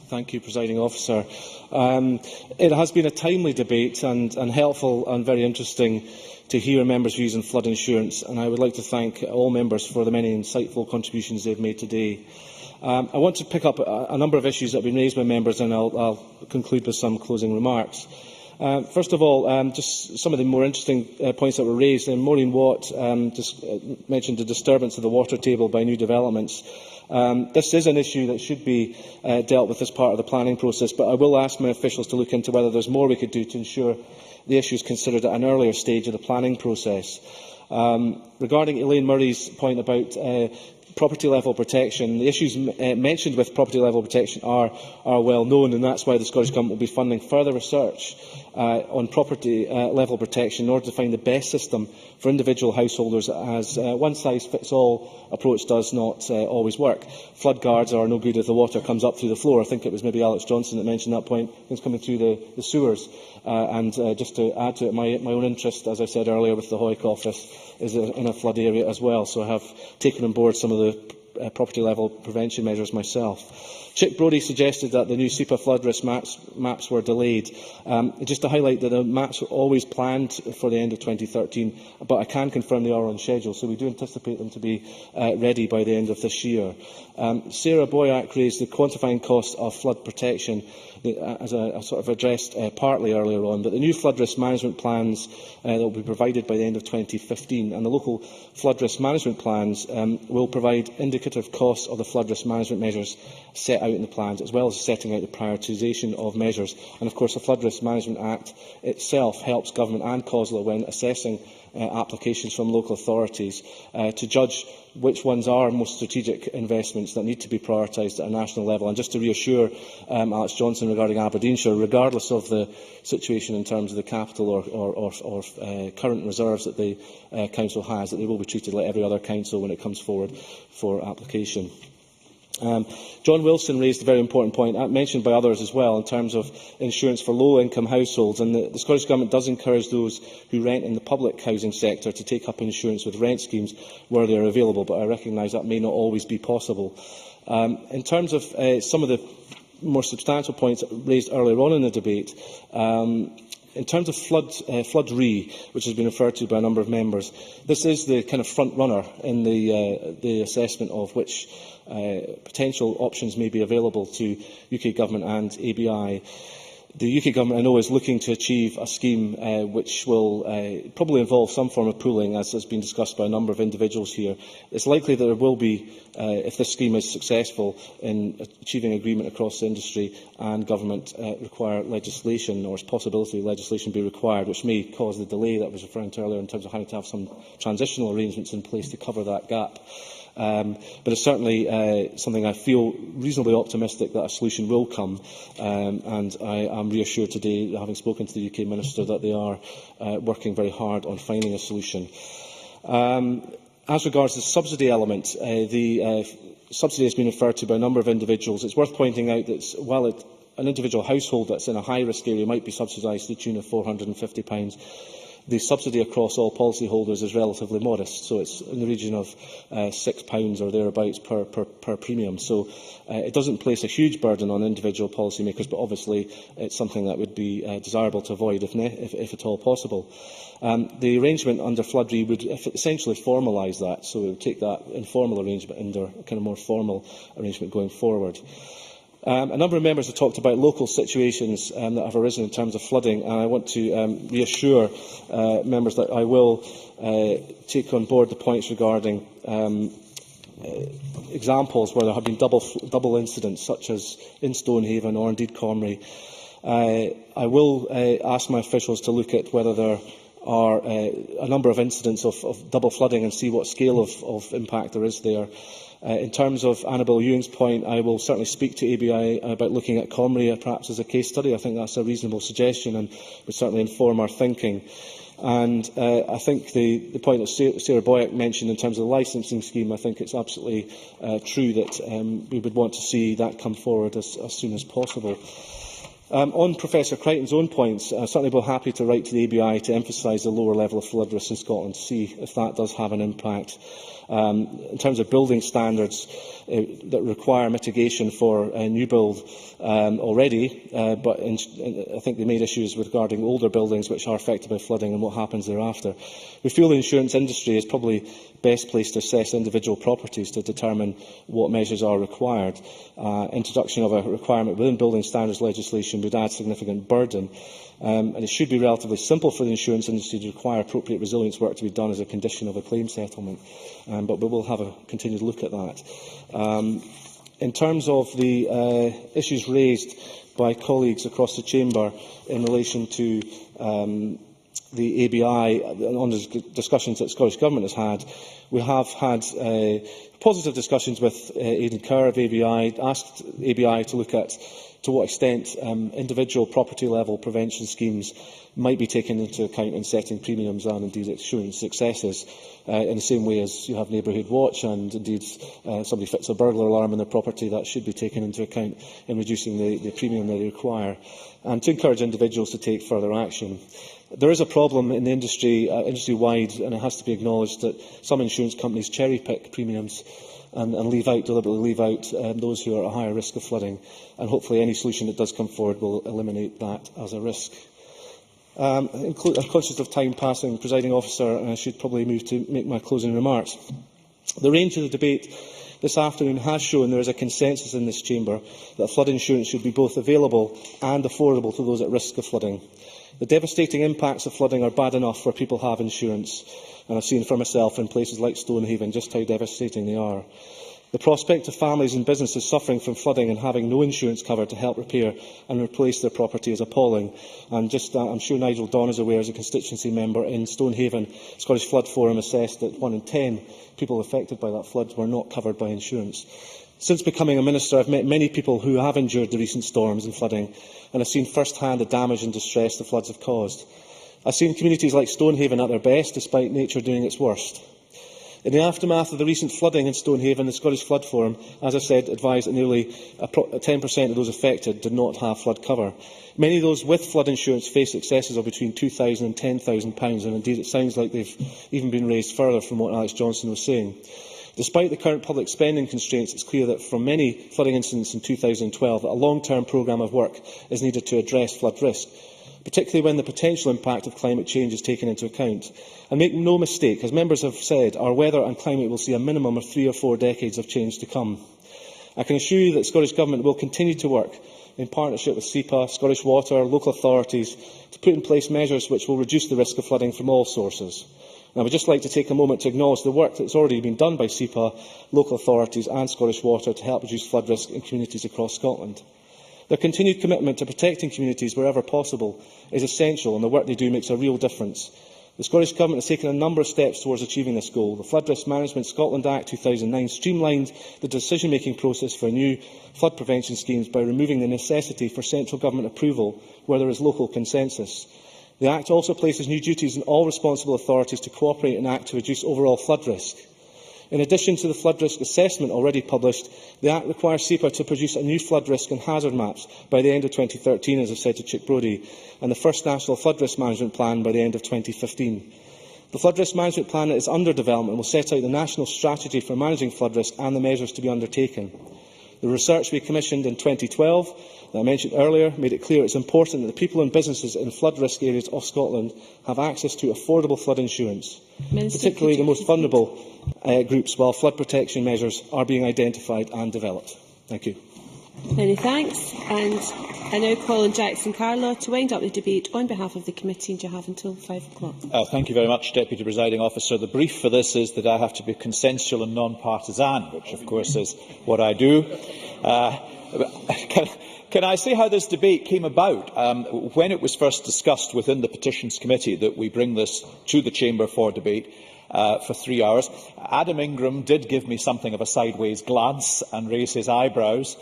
Thank you, Presiding Officer. It has been a timely debate and helpful and very interesting to hear members' views on flood insurance, and I would like to thank all members for the many insightful contributions they've made today. I want to pick up a number of issues that have been raised by members, and I'll conclude with some closing remarks. First of all, just some of the more interesting points that were raised. Maureen Watt just mentioned the disturbance of the water table by new developments. This is an issue that should be dealt with as part of the planning process, but I will ask my officials to look into whether there is more we could do to ensure the issue is considered at an earlier stage of the planning process. Regarding Elaine Murray's point about property level protection, the issues mentioned with property level protection are well known, and that's why the Scottish Government will be funding further research on property level protection in order to find the best system for individual householders, as one-size-fits-all approach does not always work. Flood guards are no good if the water comes up through the floor. I think it was maybe Alex Johnson that mentioned that point. It's coming through the sewers. And just to add to it, my own interest, as I said earlier, with the Hoyk office is in a flood area as well, so I have taken on board some of the property level prevention measures myself. Chic-Brodie suggested that the new SEPA flood risk maps were delayed. Just to highlight that the maps were always planned for the end of 2013, but I can confirm they are on schedule, so we do anticipate them to be ready by the end of this year. Sarah Boyack raised the quantifying cost of flood protection, as I sort of addressed partly earlier on, but the new flood risk management plans that will be provided by the end of 2015, and the local flood risk management plans will provide indicative costs of the flood risk management measures set out in the plans, as well as setting out the prioritisation of measures. And of course, the Flood Risk Management Act itself helps Government and COSLA when assessing applications from local authorities to judge which ones are most strategic investments that need to be prioritised at a national level. And just to reassure Alex Johnson regarding Aberdeenshire, regardless of the situation in terms of the capital or current reserves that the council has, that they will be treated like every other council when it comes forward for application. John Wilson raised a very important point, mentioned by others as well, in terms of insurance for low-income households. And the Scottish Government does encourage those who rent in the public housing sector to take up insurance with rent schemes where they are available, but I recognise that may not always be possible. In terms of some of the more substantial points raised earlier on in the debate, in terms of flood re, which has been referred to by a number of members, this is the kind of front runner in the assessment of which potential options may be available to UK Government and ABI. The UK Government, I know, is looking to achieve a scheme which will probably involve some form of pooling, as has been discussed by a number of individuals here. It's likely that there will be, if this scheme is successful in achieving agreement across the industry and government, require legislation, or possibility legislation be required, which may cause the delay that I was referring to earlier in terms of having to have some transitional arrangements in place to cover that gap. But it's certainly something I feel reasonably optimistic that a solution will come, and I am reassured today, having spoken to the UK Minister, that they are working very hard on finding a solution. As regards the subsidy element, the subsidy has been referred to by a number of individuals. It's worth pointing out that while an individual household that's in a high-risk area might be subsidised to the tune of £450, the subsidy across all policyholders is relatively modest, so it's in the region of £6 or thereabouts per premium. So it doesn't place a huge burden on individual policymakers, but obviously it's something that would be desirable to avoid if at all possible. The arrangement under Flood Re would essentially formalise that, so it would take that informal arrangement under a kind of more formal arrangement going forward. A number of members have talked about local situations that have arisen in terms of flooding, and I want to reassure members that I will take on board the points regarding examples where there have been double incidents, such as in Stonehaven or indeed Comrie. I will ask my officials to look at whether there are a number of incidents of double flooding and see what scale of impact there is there. In terms of Annabel Ewing's point, I will certainly speak to ABI about looking at Comrie perhaps as a case study. I think that's a reasonable suggestion and would certainly inform our thinking. And I think the point that Sarah Boyack mentioned in terms of the licensing scheme, I think it's absolutely true that we would want to see that come forward as soon as possible. On Professor Crichton's own points, I certainly will be happy to write to the ABI to emphasise the lower level of flood risk in Scotland to see if that does have an impact. In terms of building standards that require mitigation for new build already, but I think the main issue is regarding older buildings which are affected by flooding and what happens thereafter. We feel the insurance industry is probably best placed to assess individual properties to determine what measures are required. Introduction of a requirement within building standards legislation would add significant burden. And it should be relatively simple for the insurance industry to require appropriate resilience work to be done as a condition of a claim settlement. But we will have a continued look at that. In terms of the issues raised by colleagues across the chamber in relation to the ABI, on the discussions that the Scottish Government has had, we have had positive discussions with Aidan Kerr of ABI, asked ABI to look at to what extent individual property-level prevention schemes might be taken into account in setting premiums and indeed insurance successes, in the same way as you have neighbourhood watch and indeed somebody fits a burglar alarm in their property, that should be taken into account in reducing the premium they require, and to encourage individuals to take further action. There is a problem in the industry, industry-wide, and it has to be acknowledged that some insurance companies cherry-pick premiums and deliberately leave out those who are at a higher risk of flooding. And hopefully any solution that does come forward will eliminate that as a risk. I'm conscious of time passing, Presiding Officer, and I should probably move to make my closing remarks. The range of the debate this afternoon has shown there is a consensus in this chamber that flood insurance should be both available and affordable to those at risk of flooding. The devastating impacts of flooding are bad enough where people have insurance, and I've seen for myself in places like Stonehaven just how devastating they are. The prospect of families and businesses suffering from flooding and having no insurance cover to help repair and replace their property is appalling. And I'm sure Nigel Donn is aware, as a constituency member in Stonehaven, Scottish Flood Forum assessed that 1 in 10 people affected by that flood were not covered by insurance. Since becoming a minister, I've met many people who have endured the recent storms and flooding, and have seen first-hand the damage and distress the floods have caused. I've seen communities like Stonehaven at their best, despite nature doing its worst. In the aftermath of the recent flooding in Stonehaven, the Scottish Flood Forum, as I said, advised that nearly 10% of those affected did not have flood cover. Many of those with flood insurance face excesses of between £2,000 and £10,000, and indeed it sounds like they've even been raised further from what Alex Johnson was saying. Despite the current public spending constraints, it's clear that from many flooding incidents in 2012 that a long-term programme of work is needed to address flood risk, particularly when the potential impact of climate change is taken into account. And make no mistake, as members have said, our weather and climate will see a minimum of 3 or 4 decades of change to come. I can assure you that the Scottish Government will continue to work in partnership with SEPA, Scottish Water, local authorities, to put in place measures which will reduce the risk of flooding from all sources. And I would just like to take a moment to acknowledge the work that has already been done by SEPA, local authorities and Scottish Water to help reduce flood risk in communities across Scotland. Their continued commitment to protecting communities wherever possible is essential, and the work they do makes a real difference. The Scottish Government has taken a number of steps towards achieving this goal. The Flood Risk Management Scotland Act 2009 streamlined the decision-making process for new flood prevention schemes by removing the necessity for central government approval where there is local consensus. The Act also places new duties on all responsible authorities to cooperate and act to reduce overall flood risk. In addition to the flood risk assessment already published, the Act requires SEPA to produce a new flood risk and hazard maps by the end of 2013, as I said to Chic-Brodie, and the first National Flood Risk Management Plan by the end of 2015. The Flood Risk Management Plan that is under development will set out the national strategy for managing flood risk and the measures to be undertaken. The research we commissioned in 2012, that I mentioned earlier, made it clear it is important that the people and businesses in flood risk areas of Scotland have access to affordable flood insurance, particularly the most vulnerable groups, while flood protection measures are being identified and developed. Thank you. Many thanks. And I now call on Jackson Carlaw to wind up the debate on behalf of the committee, and you have until 5 o'clock. Thank you very much, Deputy Presiding Officer. The brief for this is that I have to be consensual and non-partisan, which of course is what I do. Can I say how this debate came about? When it was first discussed within the Petitions Committee that we bring this to the Chamber for debate for 3 hours, Adam Ingram did give me something of a sideways glance and raise his eyebrows.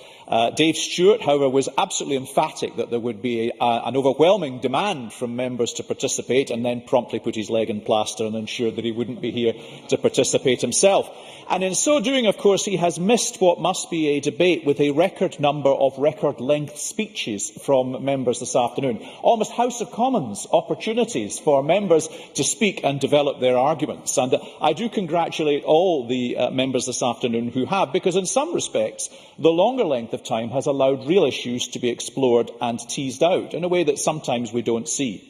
Dave Stewart, however, was absolutely emphatic that there would be an overwhelming demand from members to participate, and then promptly put his leg in plaster and ensured that he wouldn't be here to participate himself. And in so doing, of course, he has missed what must be a debate with a record number of record-length speeches from members this afternoon. Almost House of Commons opportunities for members to speak and develop their arguments. And I do congratulate all the members this afternoon who have, because in some respects, the longer length of time has allowed real issues to be explored and teased out in a way that sometimes we don't see.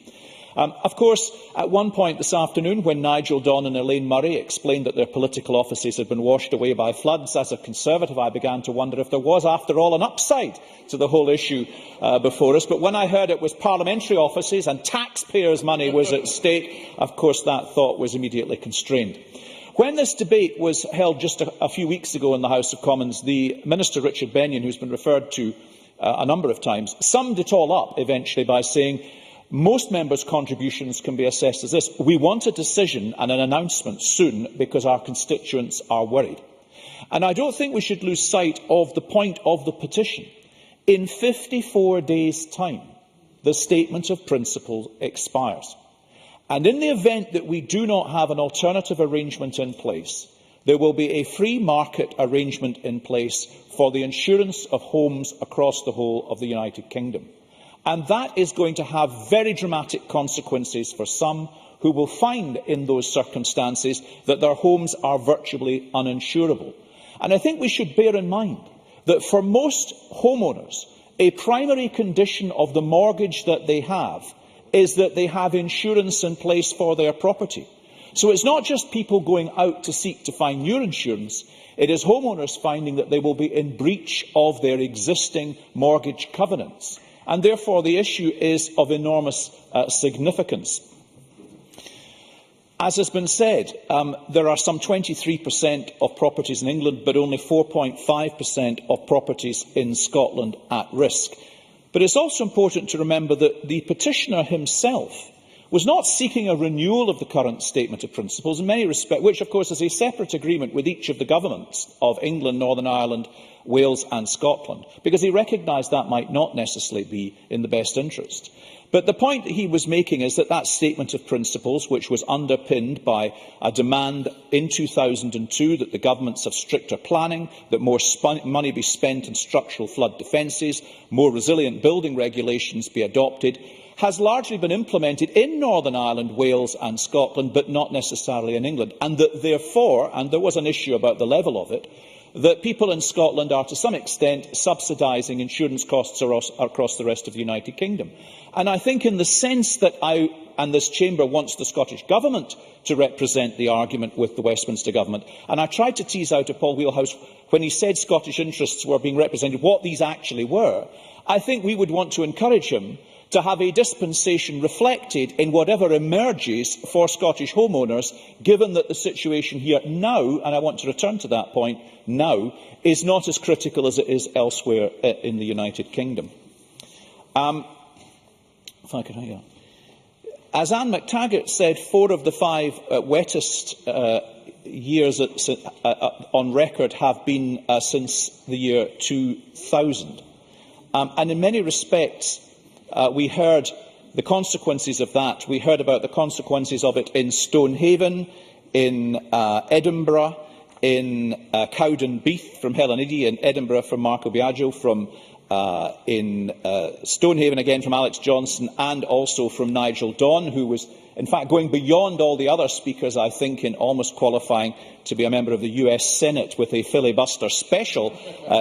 Of course, at one point this afternoon, when Nigel Donn and Elaine Murray explained that their political offices had been washed away by floods, as a Conservative, I began to wonder if there was, after all, an upside to the whole issue before us. But when I heard it was parliamentary offices and taxpayers' money was at stake, of course that thought was immediately constrained. When this debate was held just a few weeks ago in the House of Commons, the Minister Richard Bennion, who has been referred to a number of times, summed it all up eventually by saying, most members' contributions can be assessed as this: we want a decision and an announcement soon because our constituents are worried. And I don't think we should lose sight of the point of the petition. In 54 days' time, the statement of principle expires. And in the event that we do not have an alternative arrangement in place, there will be a free market arrangement in place for the insurance of homes across the whole of the United Kingdom. And that is going to have very dramatic consequences for some who will find in those circumstances that their homes are virtually uninsurable. And I think we should bear in mind that for most homeowners, a primary condition of the mortgage that they have is that they have insurance in place for their property. So it's not just people going out to seek to find new insurance, it is homeowners finding that they will be in breach of their existing mortgage covenants. And therefore the issue is of enormous significance. As has been said, there are some 23% of properties in England, but only 4.5% of properties in Scotland at risk. But it's also important to remember that the petitioner himself was not seeking a renewal of the current Statement of Principles in many respects, which of course is a separate agreement with each of the governments of England, Northern Ireland, Wales and Scotland, because he recognised that might not necessarily be in the best interest. But the point that he was making is that that Statement of Principles, which was underpinned by a demand in 2002 that the governments have stricter planning, that more money be spent on structural flood defences, more resilient building regulations be adopted, has largely been implemented in Northern Ireland, Wales and Scotland, but not necessarily in England, and that therefore, and there was an issue about the level of it, that people in Scotland are to some extent subsidising insurance costs across the rest of the United Kingdom. And I think in the sense that I and this Chamber wants the Scottish Government to represent the argument with the Westminster Government, and I tried to tease out of Paul Wheelhouse when he said Scottish interests were being represented what these actually were, I think we would want to encourage him to have a dispensation reflected in whatever emerges for Scottish homeowners, given that the situation here now, and I want to return to that point now, is not as critical as it is elsewhere in the United Kingdom. If I could hang on. As Anne McTaggart said, 4 of the 5 wettest years on record have been since the year 2000. And in many respects, we heard the consequences of that. We heard about the consequences of it in Stonehaven, in Edinburgh, in Cowdenbeath from Helen Eadie, in Edinburgh from Marco Biagio, in Stonehaven again from Alex Johnson, and also from Nigel Dawn, who was in fact going beyond all the other speakers, I think, in almost qualifying to be a member of the US Senate with a filibuster special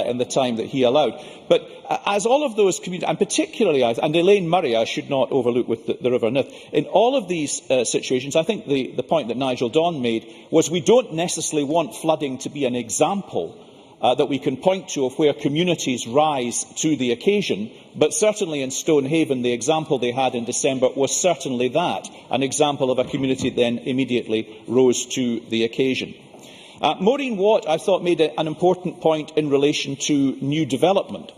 in the time that he allowed. But as all of those communities, and particularly, and Elaine Murray, I should not overlook with the River Nith, in all of these situations, I think the point that Nigel Dawn made was we don't necessarily want flooding to be an example that we can point to of where communities rise to the occasion, but certainly in Stonehaven, the example they had in December was certainly that, an example of a community then immediately rose to the occasion. Maureen Watt, I thought, made an important point in relation to new development.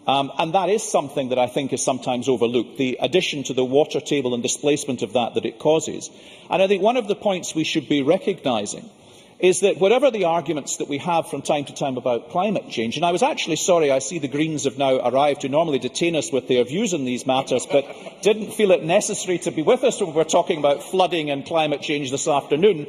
And that is something that I think is sometimes overlooked, the addition to the water table and displacement of that it causes. And I think one of the points we should be recognising is that whatever the arguments that we have from time to time about climate change, and I was actually sorry, I see the Greens have now arrived, who normally detain us with their views on these matters, but didn't feel it necessary to be with us when we're talking about flooding and climate change this afternoon.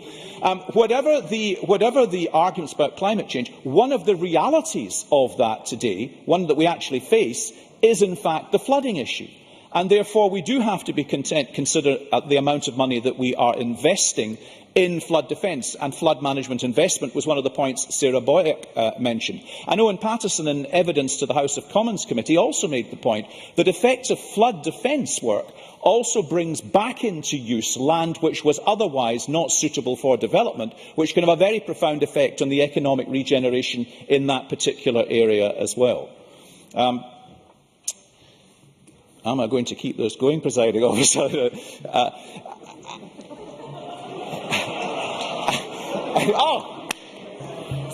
Whatever the arguments about climate change, one of the realities of that today, one that we actually face, is in fact the flooding issue. And therefore we do have to be consider the amount of money that we are investing in flood defence, and flood management investment was one of the points Sarah Boyack mentioned. I know Owen Paterson, in evidence to the House of Commons Committee, also made the point that effective flood defence work also brings back into use land which was otherwise not suitable for development, which can have a very profound effect on the economic regeneration in that particular area as well. Am I going to keep those going, Presiding Officer?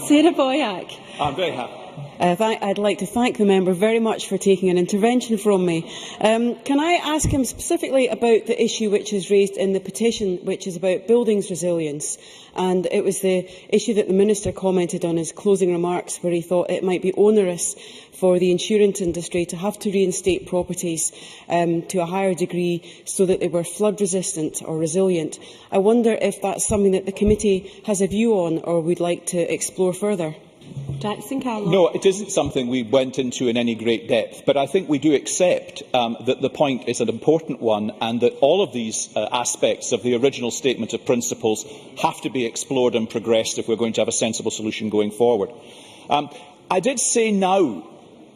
Sarah Boyack. I'm very happy. I'd like to thank the member very much for taking an intervention from me. Can I ask him specifically about the issue which is raised in the petition, which is about buildings resilience? And it was the issue that the Minister commented on his closing remarks, where he thought it might be onerous for the insurance industry to have to reinstate properties to a higher degree so that they were flood resistant or resilient. I wonder if that's something that the committee has a view on or would like to explore further. No, it isn't something we went into in any great depth, but I think we do accept that the point is an important one, and that all of these aspects of the original statement of principles have to be explored and progressed if we're going to have a sensible solution going forward. I did say now,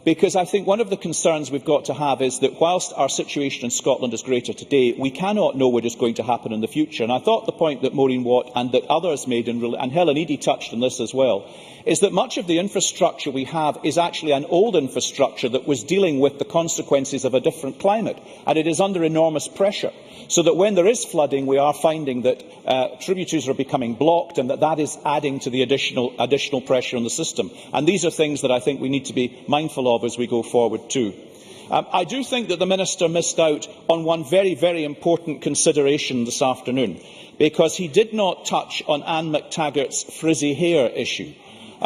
because I think one of the concerns we've got to have is that whilst our situation in Scotland is greater today, we cannot know what is going to happen in the future. And I thought the point that Maureen Watt and that others made, and Helen Eadie touched on this as well, is that much of the infrastructure we have is actually an old infrastructure that was dealing with the consequences of a different climate, and it is under enormous pressure. So that when there is flooding, we are finding that tributaries are becoming blocked, and that is adding to the additional pressure on the system. And these are things that I think we need to be mindful of as we go forward too. I do think that the Minister missed out on one very, very important consideration this afternoon, because he did not touch on Anne McTaggart's frizzy hair issue.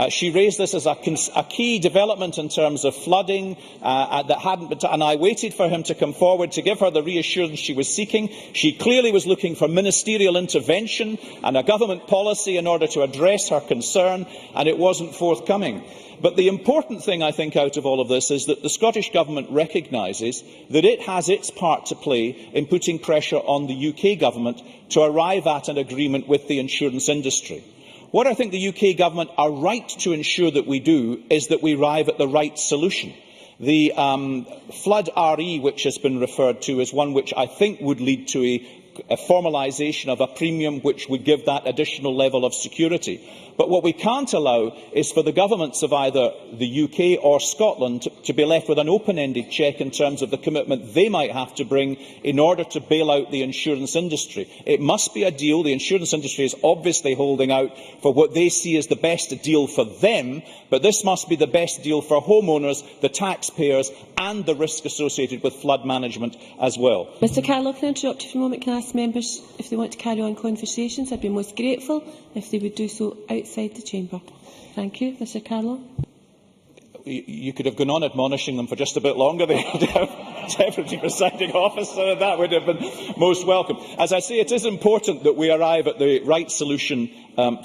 She raised this as a key development in terms of flooding that hadn't been, and I waited for him to come forward to give her the reassurance she was seeking. She clearly was looking for ministerial intervention and a government policy in order to address her concern, and it wasn't forthcoming. But the important thing, I think, out of all of this is that the Scottish Government recognises that it has its part to play in putting pressure on the UK Government to arrive at an agreement with the insurance industry. What I think the UK Government are right to ensure that we do is that we arrive at the right solution. The flood RE, which has been referred to, is one which I think would lead to a formalisation of a premium which would give that additional level of security. But what we can't allow is for the governments of either the UK or Scotland to be left with an open-ended cheque in terms of the commitment they might have to bring in order to bail out the insurance industry. It must be a deal. The insurance industry is obviously holding out for what they see as the best deal for them, but this must be the best deal for homeowners, the taxpayers and the risk associated with flood management as well. Mr Carlow, can I interrupt you for a moment? Can I ask members if they want to carry on conversations? I'd be most grateful if they would do so outside the chamber. Thank you. Mr Carlow. You could have gone on admonishing them for just a bit longer, the Deputy Presiding Officer, and that would have been most welcome. As I say, it is important that we arrive at the right solution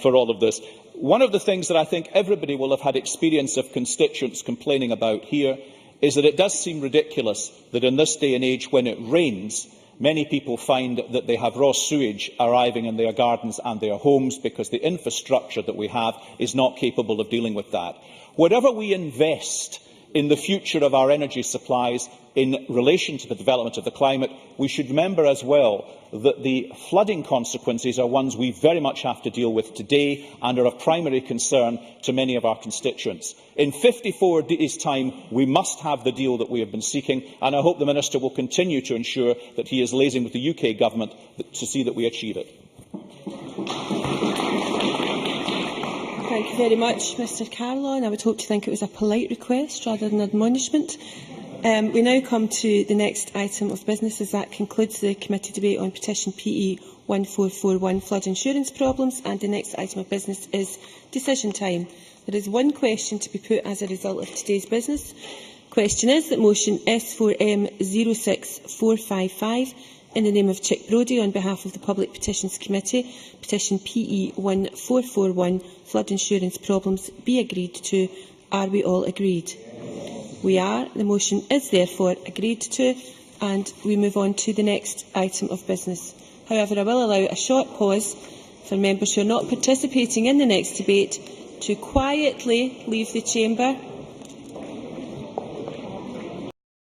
for all of this. One of the things that I think everybody will have had experience of constituents complaining about here is that it does seem ridiculous that in this day and age, when it rains, many people find that they have raw sewage arriving in their gardens and their homes because the infrastructure that we have is not capable of dealing with that. Whatever we invest in the future of our energy supplies in relation to the development of the climate, we should remember as well that the flooding consequences are ones we very much have to deal with today and are of primary concern to many of our constituents. In 54 days' time, we must have the deal that we have been seeking, and I hope the Minister will continue to ensure that he is liaising with the UK Government to see that we achieve it. Thank you very much, Mr Carlow, and I would hope to think it was a polite request rather than admonishment. We now come to the next item of business, as that concludes the committee debate on petition PE 1441, flood insurance problems, and the next item of business is decision time. There is one question to be put as a result of today's business. The question is that motion S4M 06455, in the name of Chic-Brodie, on behalf of the Public Petitions Committee, petition PE 1441, flood insurance problems, be agreed to. Are we all agreed? We are. The motion is therefore agreed to, and we move on to the next item of business. However, I will allow a short pause for members who are not participating in the next debate to quietly leave the chamber